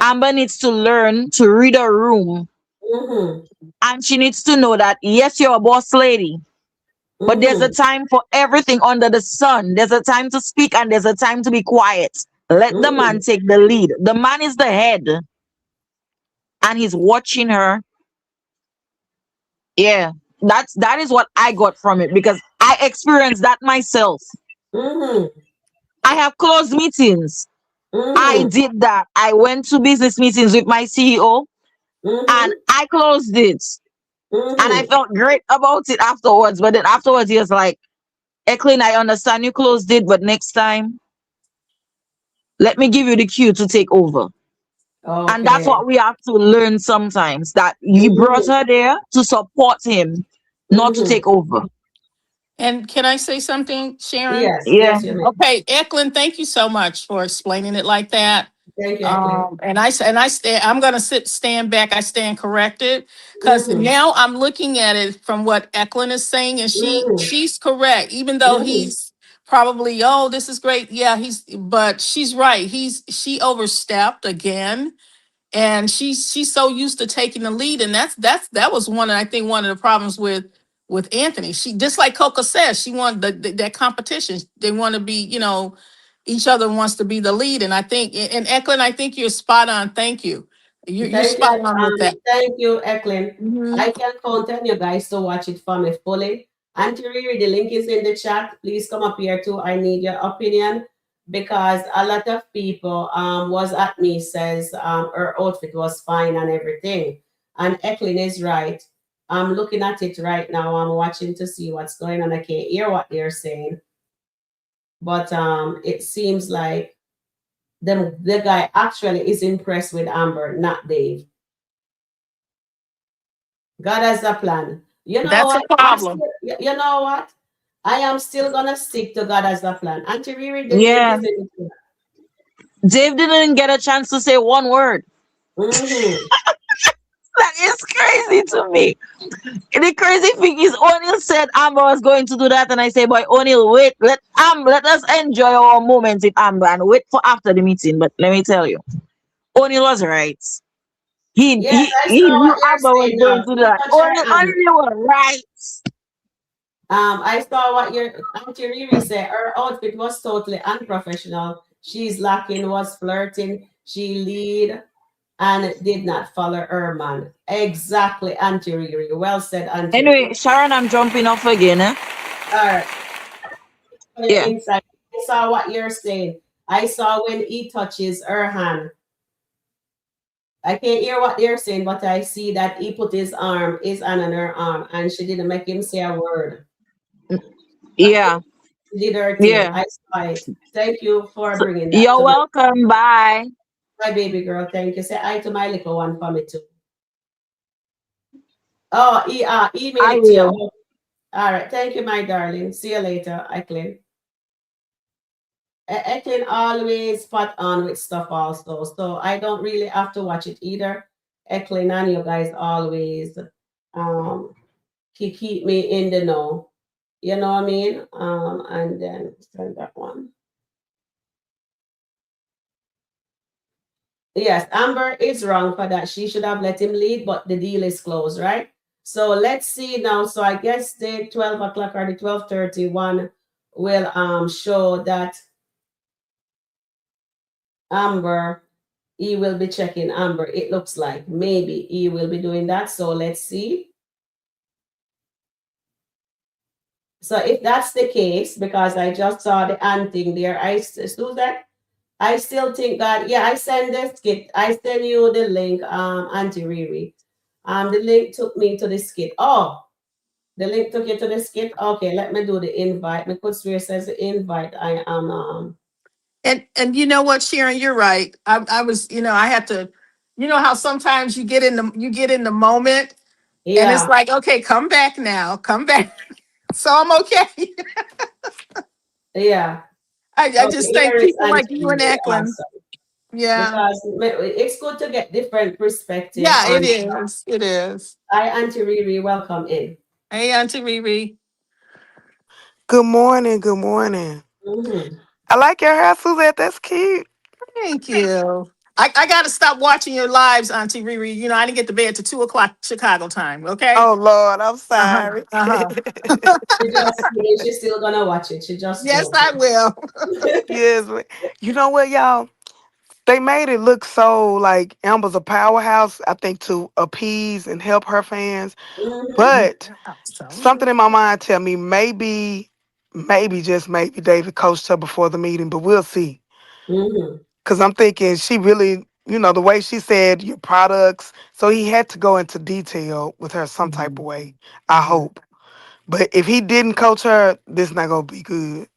Amber needs to learn to read a room. Mm-hmm. And she needs to know that, yes, you're a boss lady, but there's a Mm-hmm. time for everything under the sun. There's a time to speak and there's a time to be quiet. Let the Mm-hmm. man take the lead. The man is the head and he's watching her. Yeah, that is what I got from it because I experienced that myself. Mm-hmm. I have closed meetings. I Mm-hmm. did that. I went to business meetings with my CEO and Mm-hmm. I closed it. And I Mm-hmm. felt great about it afterwards. But then afterwards, he was like, Eklin, I understand you closed it, but next time, let me give you the cue to take over. And that's Okay. what we have to learn sometimes that he brought Mm-hmm. her there to support him, not to Mm-hmm. take over. And can I say something, Sharon? Yes. Yeah. Yes, you may. Okay, Eklund, thank you so much for explaining it like that. Thank you, Eklund. I'm gonna stand back. I stand corrected because Mm-hmm. now I'm looking at it from what Eklund is saying, and Mm-hmm. she's correct. Even though Mm-hmm. he's probably, oh, this is great. Yeah, but she's right. She overstepped again, and she's so used to taking the lead, and that was I think one of the problems with Anthony. She, just like Coca says, she wanted that competition. They want to be, each other wants to be the lead, and I think, and Eklund, I think you're spot on. Thank you. You're Thank you, spot on with that. thank you, Eklund. Mhm. I can count on you guys to watch it for me fully. Auntie Riri, the link is in the chat. Please come up here too. I need your opinion because a lot of people was at me says her outfit was fine and everything. And Eklund is right. I'm looking at it right now. I'm watching to see what's going on. I can't hear what they're saying, but it seems like the guy actually is impressed with Amber, not Dave. God has a plan. You know That's a what? problem. You know what? I am still gonna stick to God has a plan. Auntie Riri, the link Yeah. is in the Dave didn't get a chance to say one word. Mm-hmm. That is crazy to me. The crazy thing is O'Neill said Amber was going to do that, and I say, boy, O'Neill, wait, let us enjoy our moment with Amber and wait for after the meeting. But let me tell you, O'Neill was right. He Yes, he I he saw knew what you're Amber was saying going now. to do He that. touched her hand. O'Neill was right. I saw what your Auntie Riri said. Her outfit was totally unprofessional. She's lacking, was flirting. She lead and did not follow her man. Exactly, Auntie Riri. Well said, Auntie Anyway, Riri. Sharon, I'm jumping off again. All right. Yeah. Inside. I saw what you're saying. I saw when he touches her hand. I can't hear what they're saying, but I see that he put his hand on her arm, and she didn't make him say a word. Okay, Yeah. she did her thing. Yeah. I saw it. Thank you for So, bringing that you're to welcome. Bye. my baby girl. Thank you. Say hi to my little one for me too. Oh, email I it to you. will. Oh, all right. Thank you, my darling. See you later, Eklin. Eklin always spot on with stuff also, so I don't really have to watch it either. Eklin and you guys always um keep me in the know. You know what I mean? And then send that one. Yes, Amber is wrong for that. She should have let him lead, but the deal is closed, right? So let's see now. So I guess the 12 o'clock or the 12:31 will show that Amber, he will be checking Amber. It looks like maybe he will be doing that. So let's see. So if that's the case, because I just saw the ant thing there, Susan, I still think that, yeah, I send the skit. I send you the link, Auntie Riri. The link took me to the skit. Oh, the link took you to the skit. Okay, let me do the invite. My coach where says the invite. I am And you know what, Sharon, you're right. I was, I had to, how sometimes you get in the moment and it's yeah, like, okay, come back now, come back. So I'm okay. yeah. I Okay, just here think is people like Auntie you and Riri. Eklund. Awesome. Yeah. Because it's good to get different perspective Yeah, on. it is. It is. Hi, Auntie Riri. Welcome in. Hey, Auntie Riri. Good morning. Good morning. Hmm. I like your hair, Suzette. That's cute. Thank you. I got to stop watching your lives, Auntie Riri. I didn't get to bed to 2 o'clock Chicago time. Okay. Oh Lord, I'm Uh huh. sorry. Uh huh. She just kidding. She's still gonna watch it. She just Yes, I joking. will. Yes, you know what, y'all? They made it look so like Amber's a powerhouse. I think to appease and help her fans, Hmm. but something in my mind tell me maybe just maybe David coached her before the meeting, but we'll see. Hmm. Cause I'm thinking she really, the way she said your products, so he had to go into detail with her some type of way. I hope. But if he didn't coach her, this not gonna be good.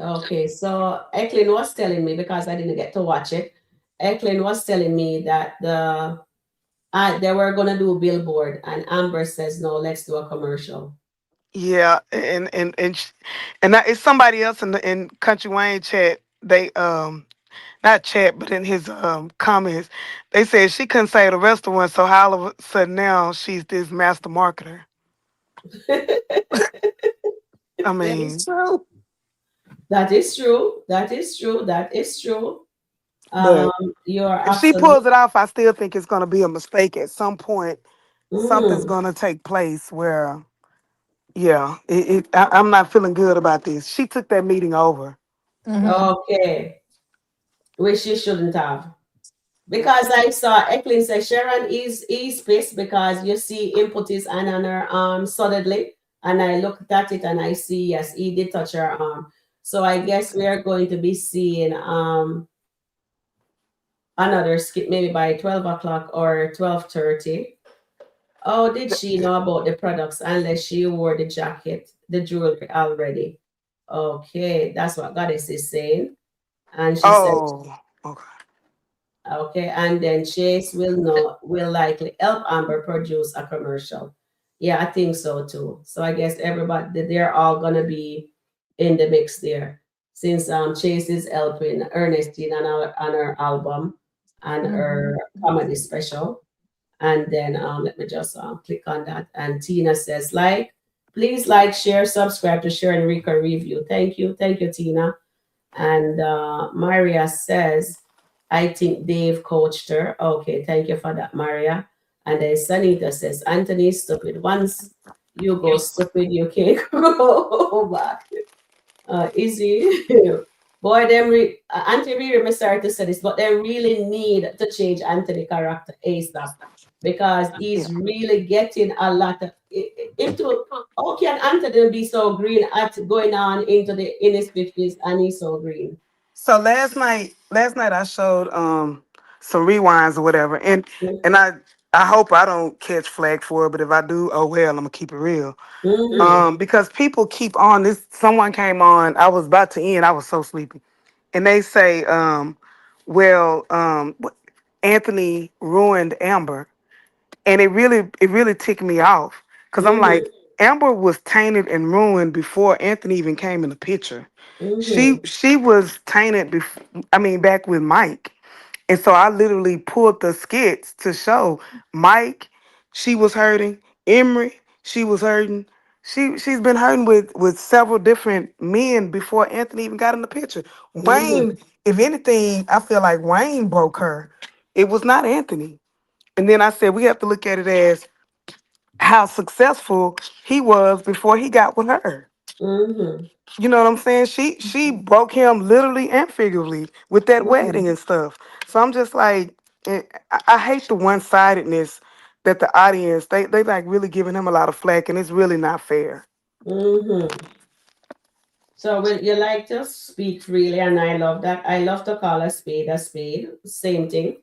Okay, so Eklund was telling me because I didn't get to watch it. Eklund was telling me that they were gonna do a billboard, and Amber says no. Let's do a commercial. Yeah, and that, it's somebody else in Country Wayne chat. They not chat, but in his comments, they said she couldn't say the rest of one. So how all of a sudden now she's this master marketer. I That is mean, true. That is true. That is true. That is true. Um, but you're if she absolutely. pulls it off, I still think it's gonna be a mistake at some point. Something's Mm, gonna take place where, yeah, I'm not feeling good about this. She took that meeting over. Hmm. okay, which you shouldn't have. Because I saw Eklund say Sharon is pissed because you see him put his hand on her arm suddenly, and I looked at it and I see yes, he did touch her arm. So I guess we are going to be seeing another skit maybe by 12 o'clock or 12:30. Oh, did she know about the products unless she wore the jacket, the jewelry already? Okay, that's what Goddess is saying. And she said Oh, okay. okay, and then Chase will likely help Amber produce a commercial. Yeah, I think so too. So I guess everybody they're all gonna be in the mix there. Since Chase is helping Ernestine on her album and her Hmm. comedy special. And then let me just click on that. And Tina says, please like, share, subscribe to Share and Rika Review. Thank you. Thank you, Tina. And Maria says, I think Dave coached her. Okay, thank you for that, Maria. And then Sanita says, Anthony is stupid. Once you go stupid, you can't go back. Easy. Boy, Anthony really, I'm sorry to say this, but they really need to change Anthony character ASAP because Yeah. he's really getting a lot of into. How can Anthony be so green at going on into the in his 50s and he's so green? So last night I showed some rewinds or whatever, and I hope I don't catch flag for it, but if I do, oh well, I'm gonna keep it real. Mm-hmm. Because people keep on this. Someone came on. I was about to end. I was so sleepy, and they say, well, Anthony ruined Amber, and it really ticked me off because I'm Mm-hmm. like, Amber was tainted and ruined before Anthony even came in the picture. She Mm-hmm. she was tainted before. I mean, back with Mike, and so I literally pulled the skits to show Mike. She was hurting. Emery. She was hurting. She's been hurting with several different men before Anthony even got in the picture. Mm-hmm. Wayne, if anything, I feel like Wayne broke her. It was not Anthony. And then I said we have to look at it as how successful he was before he got with her. Mm-hmm. You know what I'm saying? She broke him literally and figuratively with that Mm-hmm. wedding and stuff. So I'm just like, I hate the one sidedness that the audience they like really giving him a lot of flack, and it's really not fair. Mm-hmm. So will you like to speak freely, and I love that. I love to call a spade a spade. Same thing.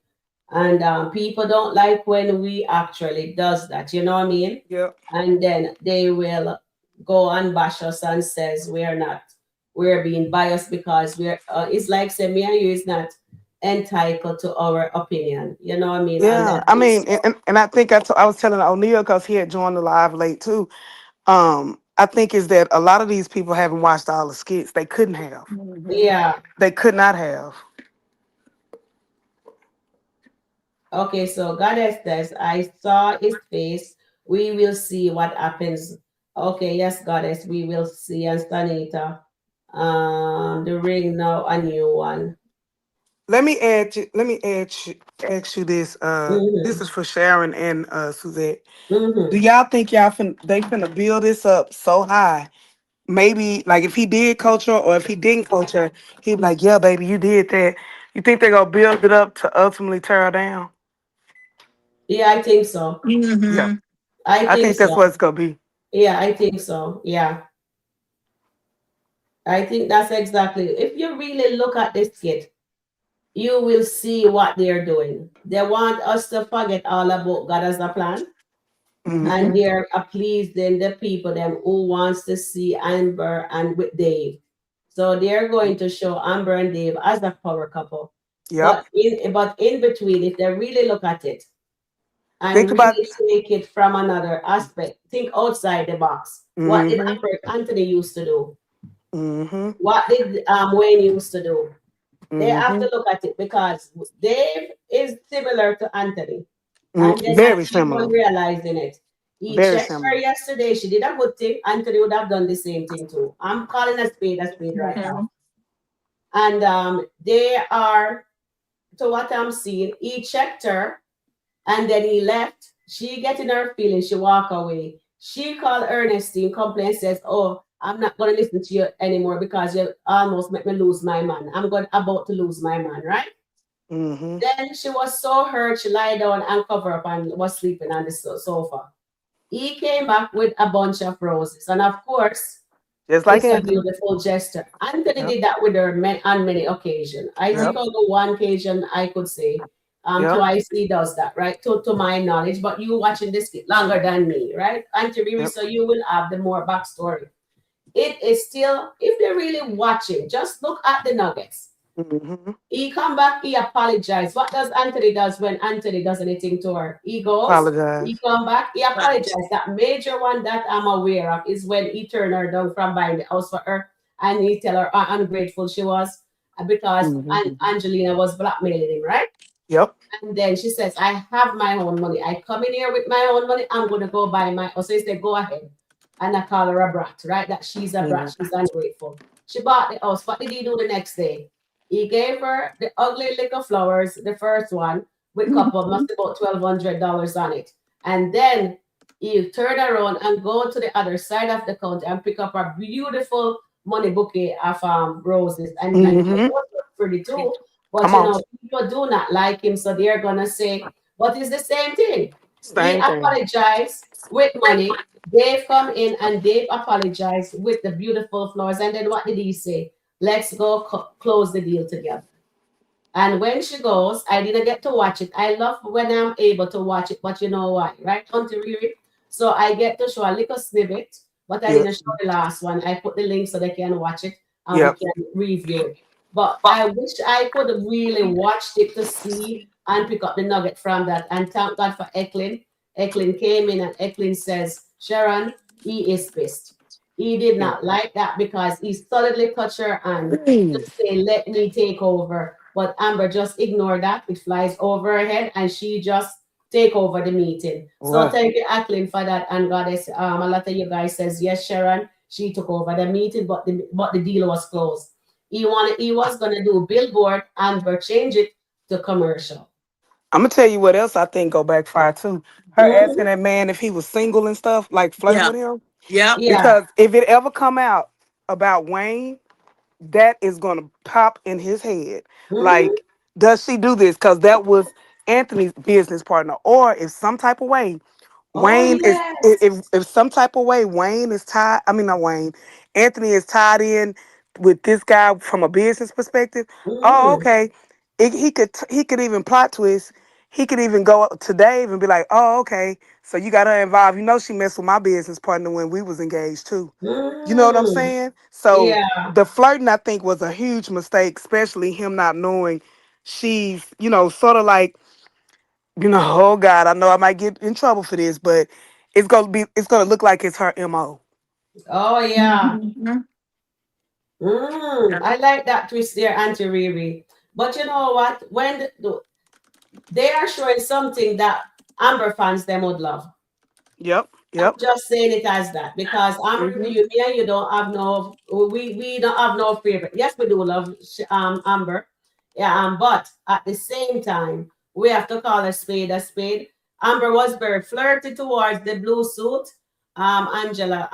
And people don't like when we actually does that. You know what I mean? Yep. And then they will go and bash us and says we're not, we're being biased because we're. It's like say me and you is not entitled to our opinion. You know what I mean? And Yeah, that I is mean, and I think I was telling O'Neal because he had joined the live late too. I think is that a lot of these people haven't watched all the skits. They couldn't have. Mhm. yeah. They could not have. Okay, so Goddess says, I saw his face. We will see what happens. Okay, yes, Goddess, we will see. And Stanita, the ring now, a new one. Let me ask you this. This Mm-hmm. is for Sharon and Suzette. Do Mm-hmm. y'all think they finna build this up so high? Maybe like if he did coach her or if he didn't coach her, he'd be like, "Yeah, baby, you did that." You think they're gonna build it up to ultimately tear her down? Yeah, I think so. Yeah, Mm-hmm. I I think think that's so. what it's gonna be. Yeah, I think so. Yeah, I think that's exactly. If you really look at this kid, you will see what they're doing. They want us to forget all about God as a plan, and Mm-hmm. they're pleasing the people them who wants to see Amber and with Dave. So they're going to show Amber and Dave as a power couple. Yep. But in between, if they really look at it and Think about. really take it from another aspect, think outside the box. What did Mm-hmm. Amber Anthony used to do? Mm-hmm. What did Wayne used to do? They have Mm-hmm. to look at it because Dave is similar to Anthony. And then I Very keep on similar. realizing it. He Very checked her similar. yesterday. She did a good thing. Anthony would have done the same thing too. I'm calling a spade right now. Mhm. And they are, to what I'm seeing, he checked her and then he left. She get in her feelings. She walk away. She called Ernestine, complain, says, "Oh, I'm not going to listen to you anymore because you almost make me lose my man. I'm going about to lose my man, right?" Mm-hmm. Then she was so hurt, she lied down and covered up and was sleeping on the sofa. He came back with a bunch of roses. And of course, Just like it's a Anthony. beautiful gesture. Anthony Yep. did that with her on many occasions. I Yep. think on the one occasion I could say, Yep. twice he does that, right? To my knowledge, but you watching this kid longer than me, right? Auntie Riri, Yep. so you will have the more backstory. It is still, if they're really watching, just look at the nuggets. Mm-hmm. He come back, he apologized. What does Anthony does when Anthony does anything to her? He goes, he Apologize. come back, he Right. apologized. That major one that I'm aware of is when he turned her down from buying the house for her and he tell her how ungrateful she was because Mm-hmm. Angelina was blackmailing him, right? Yep. And then she says, I have my own money. I come in here with my own money. I'm going to go buy my house. So he said, go ahead. And I call her a brat, right? That she's a brat. Mm-hmm. She's ungrateful. She bought the house. What did he do the next day? He gave her the ugly liquor flowers, the first one, with couple, must have about $1,200 on it. And then he turn around and go to the other side of the counter and pick up a beautiful money bouquet of roses. And the Mm-hmm. roses were pretty too. But Come you on. know, people do not like him, so they're gonna say, but it's the same thing. He Same thing. apologized with money. Dave come in and Dave apologized with the beautiful flowers. And then what did he say? Let's go close the deal together. And when she goes, I didn't get to watch it. I love when I'm able to watch it, but you know why, right? Contrary. So I get to show a little snippet, but I Yep. didn't show the last one. I put the link so they can watch it and we Yep. can review it. But I wish I could have really watched it to see and pick up the nugget from that. And thank God for Eklund. Eklund came in and Eklund says, Sharon, he is pissed. He did Yep. not like that because he solidly touched her hand Mm. to say, let me take over. But Amber just ignored that. It flies over her head and she just take over the meeting. So What? thank you, Ackling, for that. And Goddess, a lot of you guys says, yes, Sharon, she took over the meeting, but the deal was closed. He was gonna do billboard, Amber changed it to commercial. I'm gonna tell you what else I think go backfire too. Her Mhm. asking that man if he was single and stuff, like flirting Yeah. with him. Yep. Yeah. Because if it ever come out about Wayne, that is gonna pop in his head. Mhm. Like, does she do this? Because that was Anthony's business partner, or if some type of way Oh Wayne is yes. if some type of way Wayne is tied, I mean not Wayne, Anthony is tied in with this guy from a business perspective. Oh, Mm-hmm. okay. He could even plot twist. He could even go up to Dave and be like, "Oh, okay. So you got her involved. You know she messed with my business partner when we was engaged too." You know what I'm Mm. saying? So Yeah. the flirting, I think, was a huge mistake, especially him not knowing she's, sort of like, oh God, I know I might get in trouble for this, but it's gonna look like it's her MO. Oh yeah. Mhm. I like that twist there, Auntie Riri. But you know what? When they are showing something that Amber fans them would love. Yep, I'm yep. just saying it as that because I'm with Hmm. you. Me and you don't have no. We don't have no favorite. Yes, we do love Amber. Yeah. But at the same time, we have to call a spade a spade. Amber was very flirty towards the blue suit. Angela.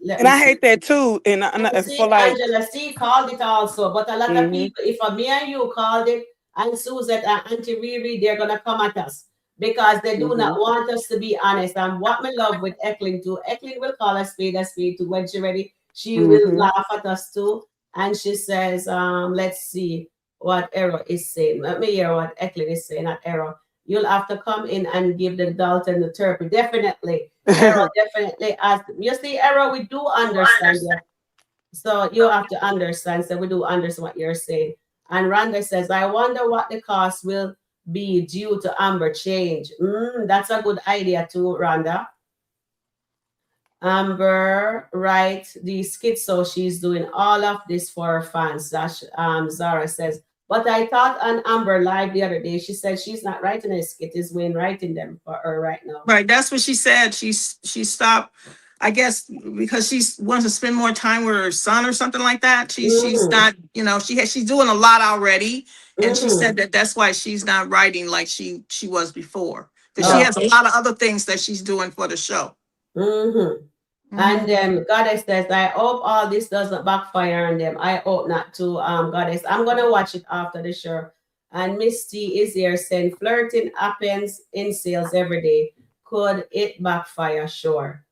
Let And me I see. hate that too. And For see, like, Angela, see, called it also. But a lot of hmm people, if me and you called it, and Suzette and Auntie Riri, they're gonna come at us because they do not hmm want us to be honest. And what me love with Eckling too, Eckling will call a spade too. When she ready, she will hmm laugh at us too. And she says, let's see what Error is saying. Let me hear what Eckling is saying at Error. You'll have to come in and give the Dalton the turkey. Definitely. Error definitely asked. You see, Error, we do understand you. So you have to understand. So we do understand what you're saying. And Rhonda says, I wonder what the cost will be due to Amber change. That's a good idea too, Rhonda. Amber, right? The skit, so she's doing all of this for her fans. That's Zara says. But I thought on Amber live the other day, she said she's not writing a skit, is Wayne writing them for her right now. Right, that's what she said. She stopped, I guess, because she wants to spend more time with her son or something like that. She's Mm-hmm. not, she's doing a lot already, and she Mm-hmm. said that that's why she's not writing like she was before, because she has a Okay. lot of other things that she's doing for the show. Mm-hmm. And Mhm. then Goddess says, I hope all this doesn't backfire on them. I hope not to, Goddess. I'm gonna watch it after the show. And Misty is here saying flirting happens in sales every day. Could it backfire? Sure.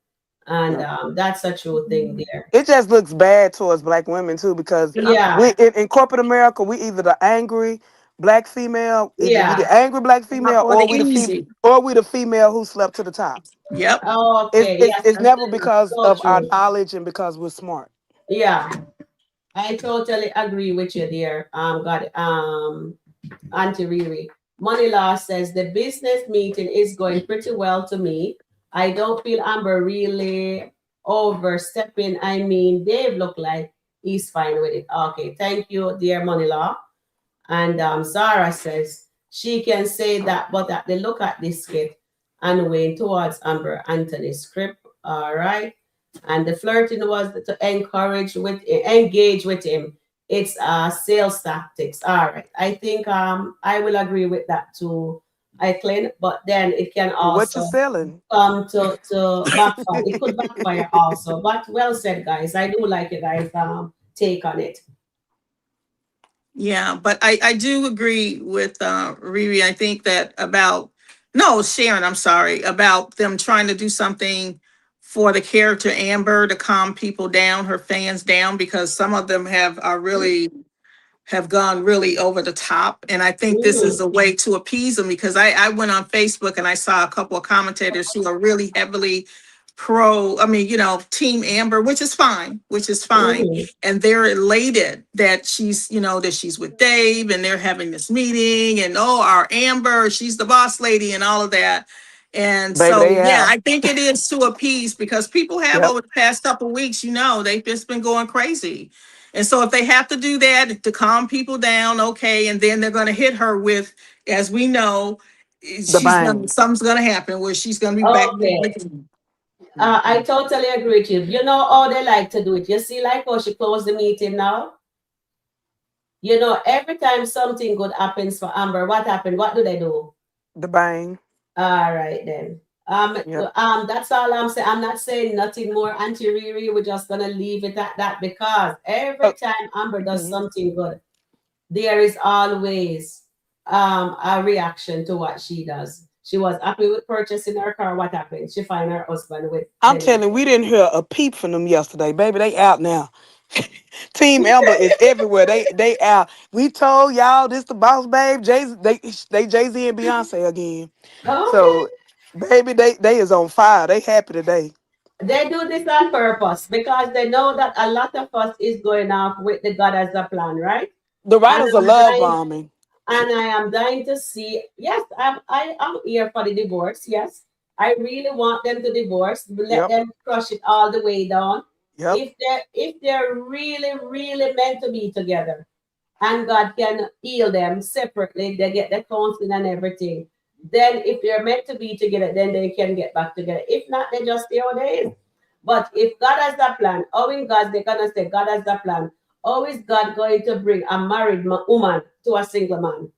And Yep. that's a true thing there. It just looks bad towards black women too, because Yeah, we in corporate America, we either the angry black female, either we yeah. the angry black female, Or the easy. or we the female who slept to the top. Yep. It's Okay, it's, yes, it's never that's because so of our true. knowledge and because we're smart. Yeah, I totally agree with you there. God, Auntie Riri. Money Law says the business meeting is going pretty well to me. I don't feel Amber really overstepping. I mean, Dave look like he's fine with it. Okay, thank you, dear Money Law. And Zara says she can say that, but that they look at this skit and Wayne towards Amber Anthony's script. All right. And the flirting was to engage with him. It's sales tactics. All right. I think I will agree with that too, Eichlein, but then it can What you also selling? come to backfire. It could backfire also. But well said, guys. I do like you guys take on it. Yeah, but I do agree with Riri. I think that about no Sharon, I'm sorry, about them trying to do something for the character Amber to calm people down, her fans down, because some of them have gone really over the top. And I think this is Mm, a way to appease them, because I went on Facebook and I saw a couple of commentators who are really heavily team Amber, which is fine. mhm, And they're elated that that she's with Dave and they're having this meeting and oh, our Amber, she's the boss lady and all of that. And Baby, so, they yeah, have. I think it is to appease because people have Yep. over the past couple of weeks, they've just been going crazy. And so if they have to do that to calm people down, okay, and then they're going to hit her with, as we know, The bang. something's going to happen where she's going to be back. okay. I Mhm. totally agree with you. You know how they like to do it. You see, like how she closed the meeting now. Every time something good happens for Amber, what happened? What do they do? The bang. All right then. Yep. That's all I'm saying. I'm not saying nothing more, Auntie Riri. We're just gonna leave it at that because every Oh, time Amber does mhm. something good, there is always a reaction to what she does. She was happy with purchasing her car. What happened? She find her husband with I'm Benny. telling you, we didn't hear a peep from them yesterday, baby. They out now. Team Amber is everywhere. They out. We told y'all this the boss, babe. They Jay Z and Beyonce again. Okay. So, baby, they is on fire. They happy today. They do this on purpose because they know that a lot of us is going off with the God as a plan, right? The And writers of I'm love dying, bombing. and I am dying to see. Yes, I am here for the divorce. Yes, I really want them to divorce. Let Yep. them crush it all the way down. Yep. If they're really meant to be together, and God can heal them separately. They get the counseling and everything. Then, if they're meant to be together, then they can get back together. If not, they just stay how they is. But if God has a plan, how in God they're gonna say God has a plan? How is God going to bring a married woman to a single man?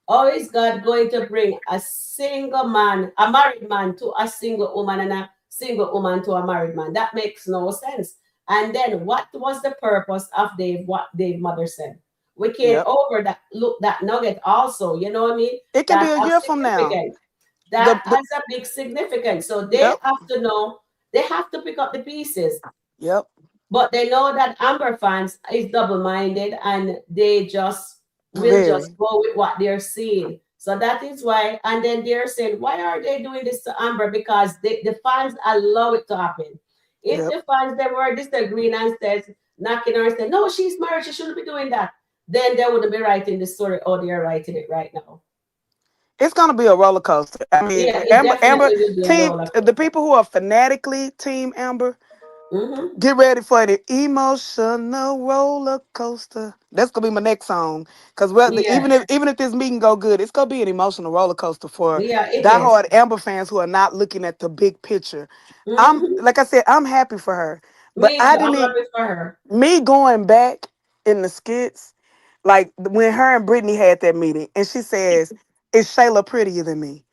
Or is God going to bring a single man, a married man to a single woman and a single woman to a married man? That makes no sense. And then what was the purpose of Dave, what Dave mother said? We can't Yep. over that look that nugget also, you know what I mean? It can be That a has year from now. significance. The That the has a big significance. So they Yep. have to know, they have to pick up the pieces. Yep. But they know that Amber fans is double-minded and they just will just Very. go with what they're seeing. So that is why, and then they're saying, why are they doing this to Amber? Because the fans allow it to happen. If Yep. the fans they were disagreeing and says, knocking her and saying, no, she's married, she shouldn't be doing that, then they wouldn't be writing the story or they're writing it right now. It's gonna be a roller coaster. I mean, Yeah, it Amber definitely will be a team. roller The coaster. people who are fanatically Team Amber, Mm-hmm. get ready for the emotional roller coaster. That's gonna be my next song. Cause Yeah, even if this meeting go good, it's gonna be an emotional roller coaster for yeah, it is. diehard Amber fans who are not looking at the big picture. I'm Mm-hmm. like I said, I'm happy for her, but Me I too. I'm didn't. happy for her. Me going back in the skits, like when her and Brittany had that meeting, and she says, "Is Shayla prettier than me?"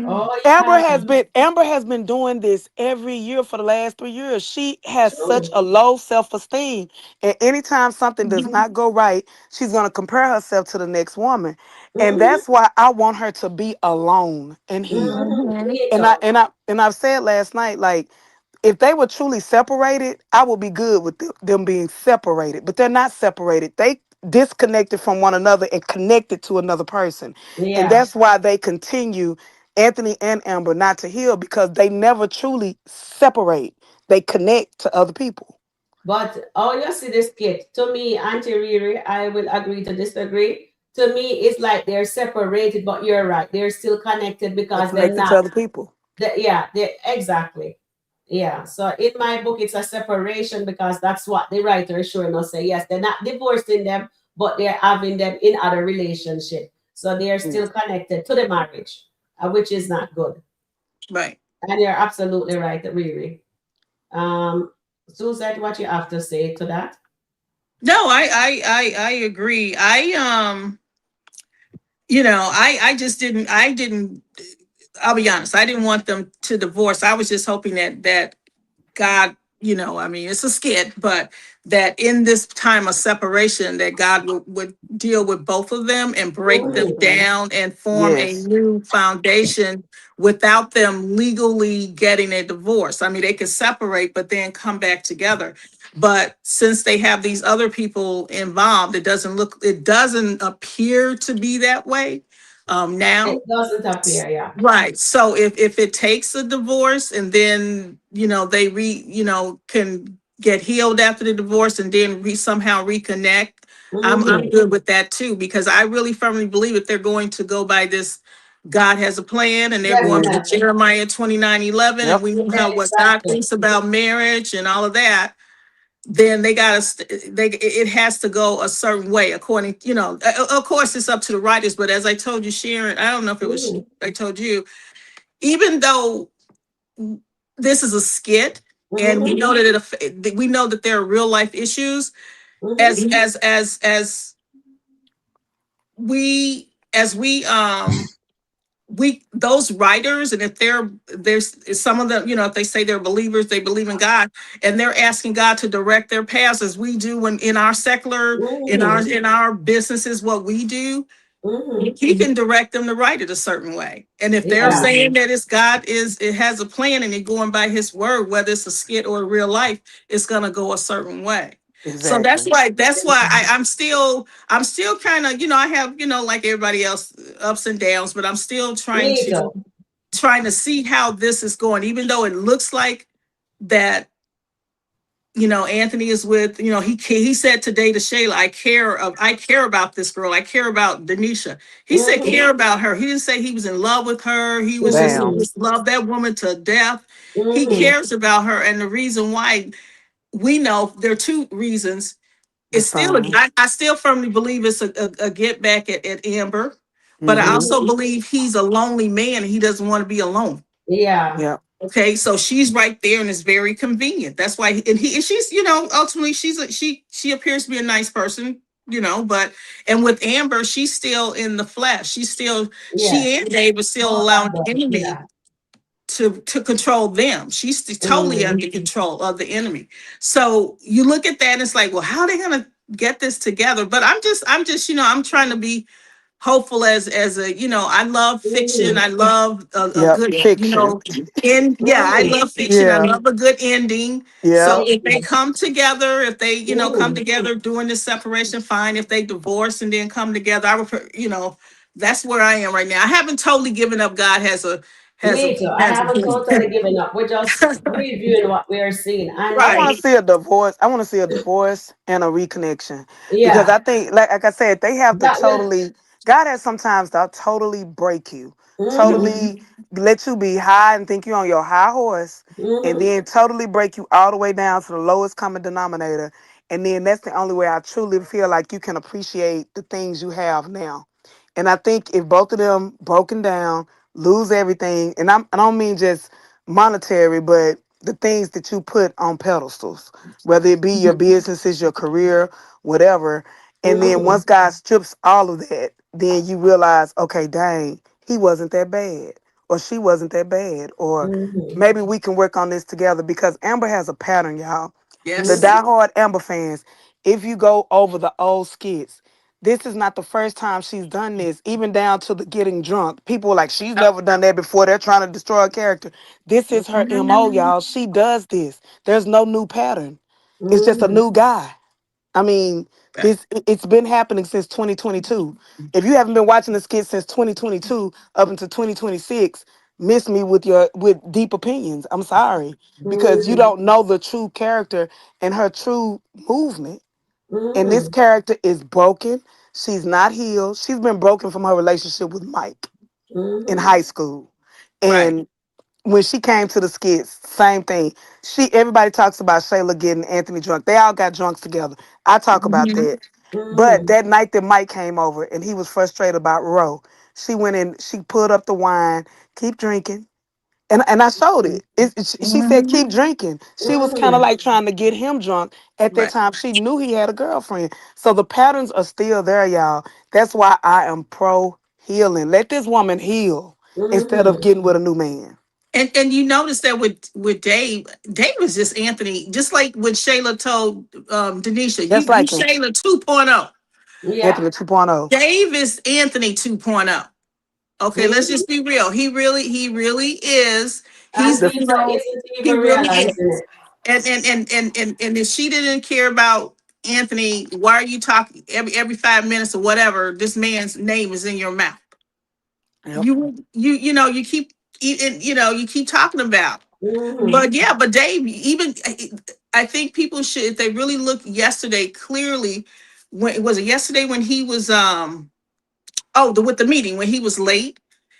Oh Amber yeah, has been doing this every year for the last 3 years. She has such true. a low self-esteem. And anytime something does not go right, she's gonna compare herself to the next woman. And Mm-hmm. that's why I want her to be alone and healed. Mm-hmm. Me And I too. and I and I've said last night, like, if they were truly separated, I would be good with them being separated. But they're not separated. They disconnected from one another and connected to another person. And Yeah. that's why they continue, Anthony and Amber, not to heal, because they never truly separate. They connect to other people. But oh, you see this kid. To me, Auntie Riri, I will agree to disagree. To me, it's like they're separated, but you're right. They're still connected They're because they're connected to not. other people. Yeah, they exactly. Yeah. So in my book, it's a separation because that's what the writer is showing us. Say yes, they're not divorcing them, but they're having them in other relationship. So they are Yeah. still connected to the marriage, which is not good. Right. And you're absolutely right, Riri. Suzette, what you have to say to that? No, I agree. I just didn't. I'll be honest. I didn't want them to divorce. I was just hoping that God, I mean, it's a skit, but that in this time of separation, that God would deal with both of them and break them Mhm. down and form a Yes. new foundation without them legally getting a divorce. I mean, they could separate, but then come back together. But since they have these other people involved, it doesn't appear to be that way It now. doesn't appear, yeah. Right. So if it takes a divorce and then, they can get healed after the divorce and then somehow reconnect, I'm Hmm. good with that too, because I really firmly believe if they're going to go by this, God has a plan and they're going by Definitely. Jeremiah 29:11, and Yep. we know how what God Exactly. thinks about marriage and all of that, then it has to go a certain way according, of course it's up to the writers, but as I told you, Sharon, I don't know if it was Hmm. I told you, even though this is a skit and we Hmm. know that we know that there are real life issues, Hmm. as we those writers, and if there's some of them, if they say they're believers, they believe in God, and they're asking God to direct their paths as we do in our secular, in Hmm. our businesses, what we do. Mm-hmm. He can direct them to write it a certain way. And if they're Yeah. saying that it's God is it has a plan and they're going by his word, whether it's a skit or real life, it's gonna go a certain way. So Exactly. that's why I'm still kind of, I have, like everybody else, ups and downs, but I'm still Me too. trying to see how this is going, even though it looks like that, Anthony is with, he said today to Shayla, I care about this girl. I care about Denisha. He said Mm-hmm. care about her. He didn't say he was in love with her. He Bam. just loved that woman to death. He Mm-hmm. cares about her. And the reason why, we know there are two reasons. The It's still, son. I still firmly believe it's a get back at Amber, but I Mm-hmm. also believe he's a lonely man and he doesn't want to be alone. Yeah. Yep. Okay, so she's right there and it's very convenient. That's why, and she's, ultimately she appears to be a nice person, but and with Amber, she's still in the flesh. She Yes. and Dave are still Both allowing of the them. enemy Yeah. to control them. She's totally Mm-hmm. under control of the enemy. So you look at that and it's like, well, how are they gonna get this together? But I'm just, I'm trying to be hopeful as a, I love fiction. Mm-hmm. I love a Yep. good, Fiction. yeah, I Mm-hmm. love fiction. I Yeah. love a good ending. So Yep. Me if they too. come together, if they, come Mm-hmm. together during this separation, fine. If they divorce and then come together, I would, that's where I am right now. I haven't totally given up. God has a Me too. I has a haven't totally plan. given up. We're just reviewing what we are seeing. I And want to Right. see a divorce. I want to see a divorce and a reconnection because yeah, I think, like I said, they have to that will. totally. God has sometimes to totally break you, Mm-hmm. totally let you be high and think you're on your high horse, and Mm-hmm. then totally break you all the way down to the lowest common denominator. And then that's the only way I truly feel like you can appreciate the things you have now. And I think if both of them broken down, lose everything, and I don't mean just monetary, but the things that you put on pedestals, whether it be your businesses, your career, whatever. And then Mm-hmm. once God strips all of that, then you realize, okay, dang, he wasn't that bad, or she wasn't that bad, or Mm-hmm. maybe we can work on this together because Amber has a pattern, y'all. The Yes. diehard Amber fans, if you go over the old skits, this is not the first time she's done this, even down to the getting drunk. People are like, she's never done that before. They're trying to destroy a character. This is her MO, y'all. She does this. There's no new pattern. It's just a Mm-hmm. new guy. I mean, it's been happening since 2022. If you haven't been watching the skit since 2022 up until 2026, miss me with your with deep opinions. I'm sorry because you Mm-hmm. don't know the true character and her true movement. And this Mm-hmm. character is broken. She's not healed. She's been broken from her relationship with Mike in Mm-hmm. high school. Right. And when she came to the skits, same thing. Everybody talks about Shayla getting Anthony drunk. They all got drunks together. I talk about Mhm. that. But Mm-hmm. that night that Mike came over and he was frustrated about Roe, she went in, she pulled up the wine, keep drinking. And I showed it. She said, Mhm. keep drinking. She was kind of Mm-hmm. like trying to get him drunk. At that Right. time, she knew he had a girlfriend. So the patterns are still there, y'all. That's why I am pro healing. Let this woman heal instead of Mm-hmm. getting with a new man. And you notice that with Dave was just Anthony, just like when Shayla told Denisha, Just you like him. Shayla 2.0. Yeah. Anthony 2.0. Dave is Anthony 2.0. Okay, let's Mm-hmm. just be real. He really is. And He's, people isn't he even really realizing is. it. And if she didn't care about Anthony, why are you talking every 5 minutes or whatever? This man's name is in your mouth. Yep. You keep you keep talking about. Mm-hmm. But yeah, but Dave, even I think people should, if they really look yesterday clearly, when was it yesterday when he was with the meeting when he was late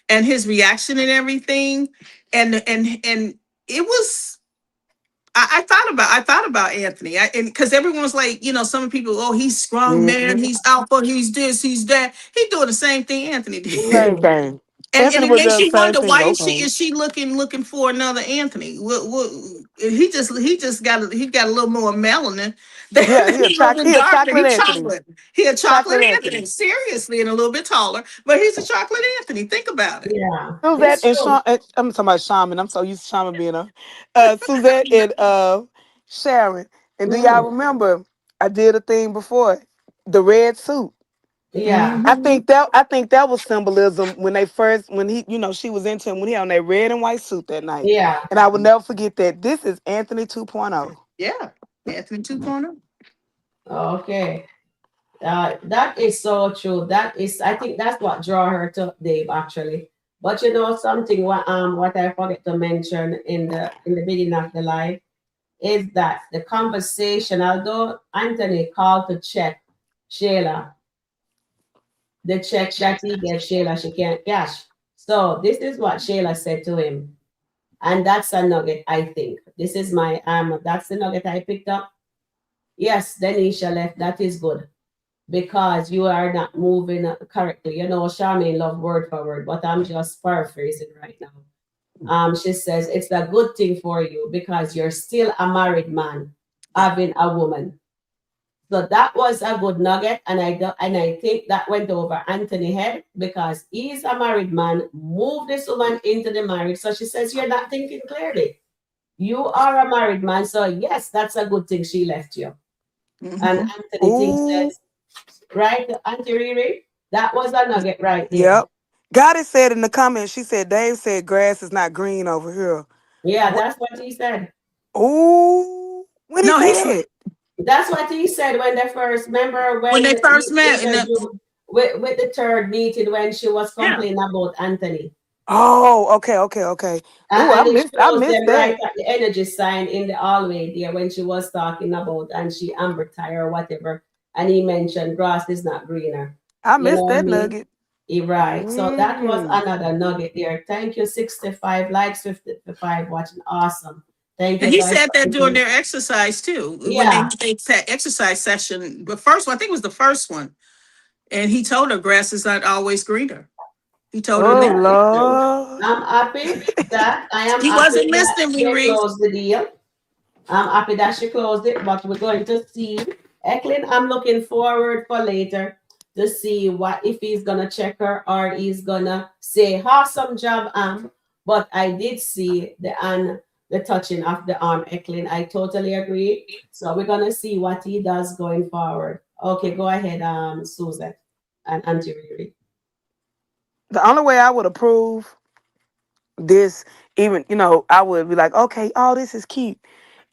and his reaction and everything, and it was. I thought about Anthony, and because everyone was like, some people, oh, he's strong man, Hmm. he's alpha, he's this, he's that. He's doing the same thing Anthony did. Same Mm-hmm. thing. And Anthony it was makes doing the you same wonder, thing. why Okay. is she looking for another Anthony? He just got a little more melanin. Yeah, He's a little bit he a darker. chocolate He's Anthony. chocolate. He a chocolate Chocolate Anthony, Anthony. seriously, and a little bit taller, but he's a chocolate Anthony. Think about it. Yeah. Suzette It's and true. Sean, I'm talking about Shaman. I'm so used to Shaman being a Suzette and Sharon. And do y'all Mm-hmm. remember I did a thing before? The red suit. Yeah, Mm-hmm. I think that was symbolism when they first when he she was into him when he had on that red and white suit that night. yeah. And I will never forget that. This is Anthony 2.0. Yeah. Anthony 2.0. Okay. That is so true. That is, I think that's what draw her to Dave actually. But you know something, what I forget to mention in the beginning of the life is that the conversation, although Anthony called to check Shayla, the check that he gave Shayla, she can't cash. So this is what Shayla said to him. And that's a nugget, I think. This is my that's the nugget I picked up. Yes, Denisha left. That is good because you are not moving correctly. You know, Charmaine love word for word, but I'm just paraphrasing right now. She says it's a good thing for you because you're still a married man having a woman. So that was a good nugget, and I think that went over Anthony head because he's a married man. Move this woman into the marriage. So she says you're not thinking clearly. You are a married man, so yes, that's a good thing she left you. And Mm-hmm. Anthony thinks Ooh, says, right, Auntie Riri, that was a nugget right there. yep. Goddess said in the comments, she said Dave said grass is not green over here. Yeah, What? that's what he said. Ooh, when he No, say he's that? That's what he said when they first remember when when they first he met in the interviewed with the third meeting when she was yeah. complaining about Anthony. Oh, okay, okay, okay. Ooh, And it I shows missed them right that. at the energy sign in the hallway there when she was talking about and she amber tire or whatever. And he mentioned grass is not greener. I You know missed what I that mean? nugget. Right. So that was Mm. another nugget there. Thank you, 65 likes, 55 watching. Awesome. Thank And you he guys said for that during listening. their exercise too. When Yeah. they said exercise session, the first one, I think it was the first one. And he told her grass is not always greener. He told her Oh that. Very true. Lord. I'm happy that I am He happy wasn't that listening, they Riri. closed the deal. I'm happy that she closed it, but we're going to see. Eklund, I'm looking forward for later to see what if he's gonna check her or he's gonna say awesome job, But I did see the touching of the arm, Eklund. I totally agree. So we're gonna see what he does going forward. Okay, go ahead, Susan and Auntie Riri. The only way I would approve this, even I would be like, okay, oh, this is cute,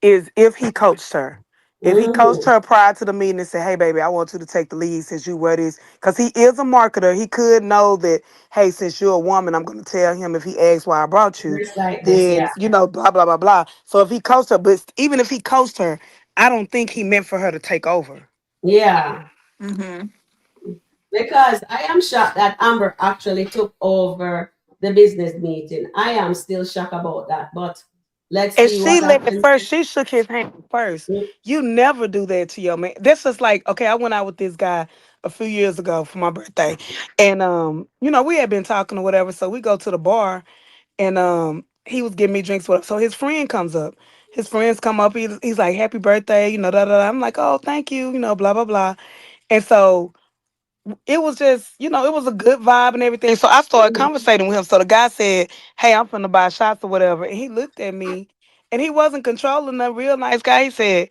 is if he coached her. If he coached Mm-hmm. her prior to the meeting and said, hey, baby, I want you to take the lead since you wear this. Because he is a marketer. He could know that, hey, since you're a woman, I'm going to tell him if he asks why I brought you, Just like this, yeah. then, blah, blah, blah, blah. So if he coached her, but even if he coached her, I don't think he meant for her to take over. Yeah. Mm-hmm. Because I am shocked that Amber actually took over the business meeting. I am still shocked about that, but let's And see she what left happens. first. She shook his hand first. You never do that to your man. This is like, okay, I went out with this guy a few years ago for my birthday. And we had been talking or whatever. So we go to the bar and he was giving me drinks, whatever. So his friend comes up. His friends come up, he's like, happy birthday, da da da. I'm like, oh, thank you, blah, blah, blah. And so it was just, it was a good vibe and everything. So I started Mhm. conversating with him. So the guy said, hey, I'm finna buy shots or whatever. And he looked at me and he wasn't controlling the real nice guy. He said,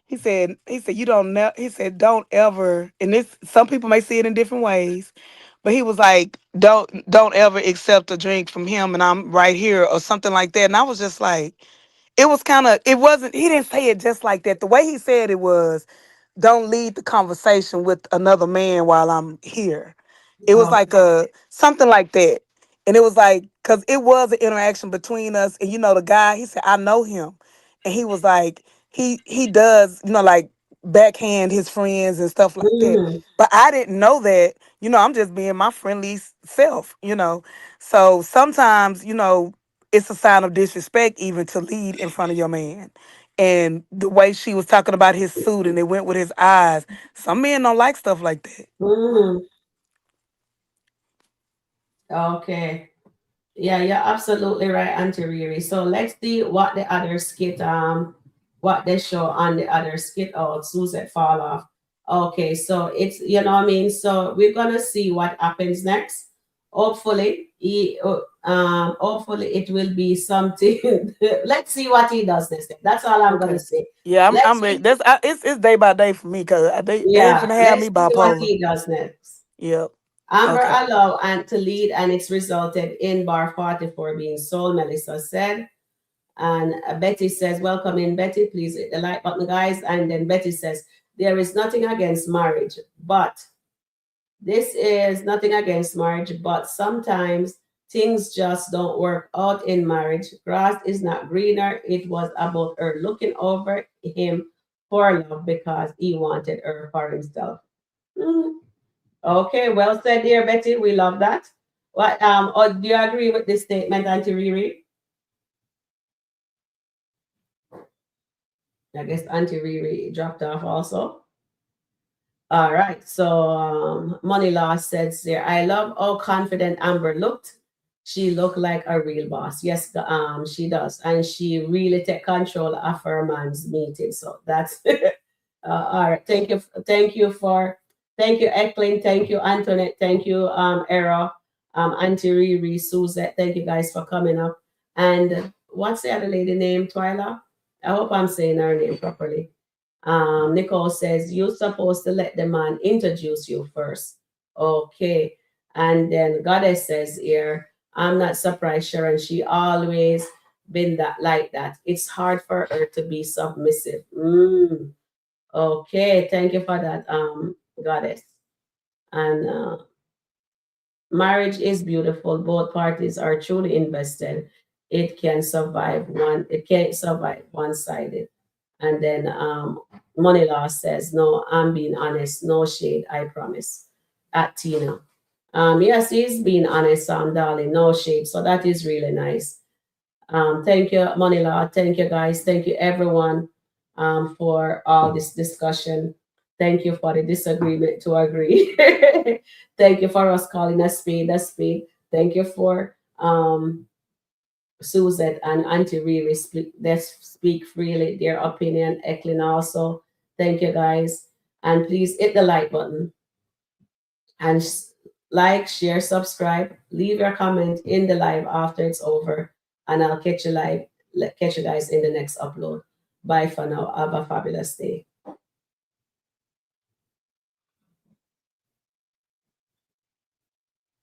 you don't know, he said, don't ever, and this, some people may see it in different ways, but he was like, don't ever accept a drink from him and I'm right here or something like that. And I was just like, it wasn't, he didn't say it just like that. The way he said it was, don't lead the conversation with another man while I'm here. It was Okay. like a something like that. And it was like, cause it was an interaction between us. And the guy, he said, I know him. And he was like, he does, like backhand his friends and stuff like that. Mhm. But I didn't know that, I'm just being my friendly self. So sometimes, it's a sign of disrespect even to lead in front of your man. And the way she was talking about his suit and it went with his eyes. Some men don't like stuff like that. Mhm. Okay. Yeah, you're absolutely right, Auntie Riri. So let's see what the other skit, what they show on the other skit. Oh, Suzette fall off. Okay, so it's what I mean. So we're gonna see what happens next. Hopefully it will be something. Let's see what he does next. That's all I'm gonna Okay. say. Yeah, I'm Let's ready. see. It's day by day for me because they ain't Yeah, finna have let's me see what bipolar. he does next. Yep. Amber Okay. allowed Ant to lead, and it's resulted in bar 44 being sold, Melissa said. And Betty says, welcome in, Betty. Please hit the like button, guys. And then Betty says, there is nothing against marriage, but this is nothing against marriage, but sometimes things just don't work out in marriage. Grass is not greener. It was about her looking over him for love because he wanted her for himself. Hmm. Okay, well said, dear Betty. We love that. What or do you agree with this statement, Auntie Riri? I guess Auntie Riri dropped off also. All right. So Money Law says there, I love how confident Amber looked. She looked like a real boss. Yes, she does. And she really take control of her man's meeting. So that's all right. Thank you, Eklin. Thank you, Antoinette. Thank you, Era, Auntie Riri, Suzette. Thank you guys for coming up. And what's the other lady name? Twyla? I hope I'm saying her name properly. Nicole says, you're supposed to let the man introduce you first. Okay. And then Goddess says here, I'm not surprised, Sharon. She always been that like that. It's hard for her to be submissive. Okay. Thank you for that, Goddess. And marriage is beautiful. Both parties are truly invested. It can't survive one-sided. And then Money Law says, no, I'm being honest, no shade, I promise. At Tina. Yes, he's being honest, darling, no shade. So that is really nice. Thank you, Money Law. Thank you, guys. Thank you, everyone, for all this discussion. Thank you for the disagreement to agree. Thank you for us calling a spade a spade. Thank you for Suzette and Auntie Riri speak freely their opinion. Eklin also. Thank you guys. And please hit the like button and like, share, subscribe. Leave your comment in the live after it's over. And I'll catch you guys in the next upload. Bye for now. Have a fabulous day.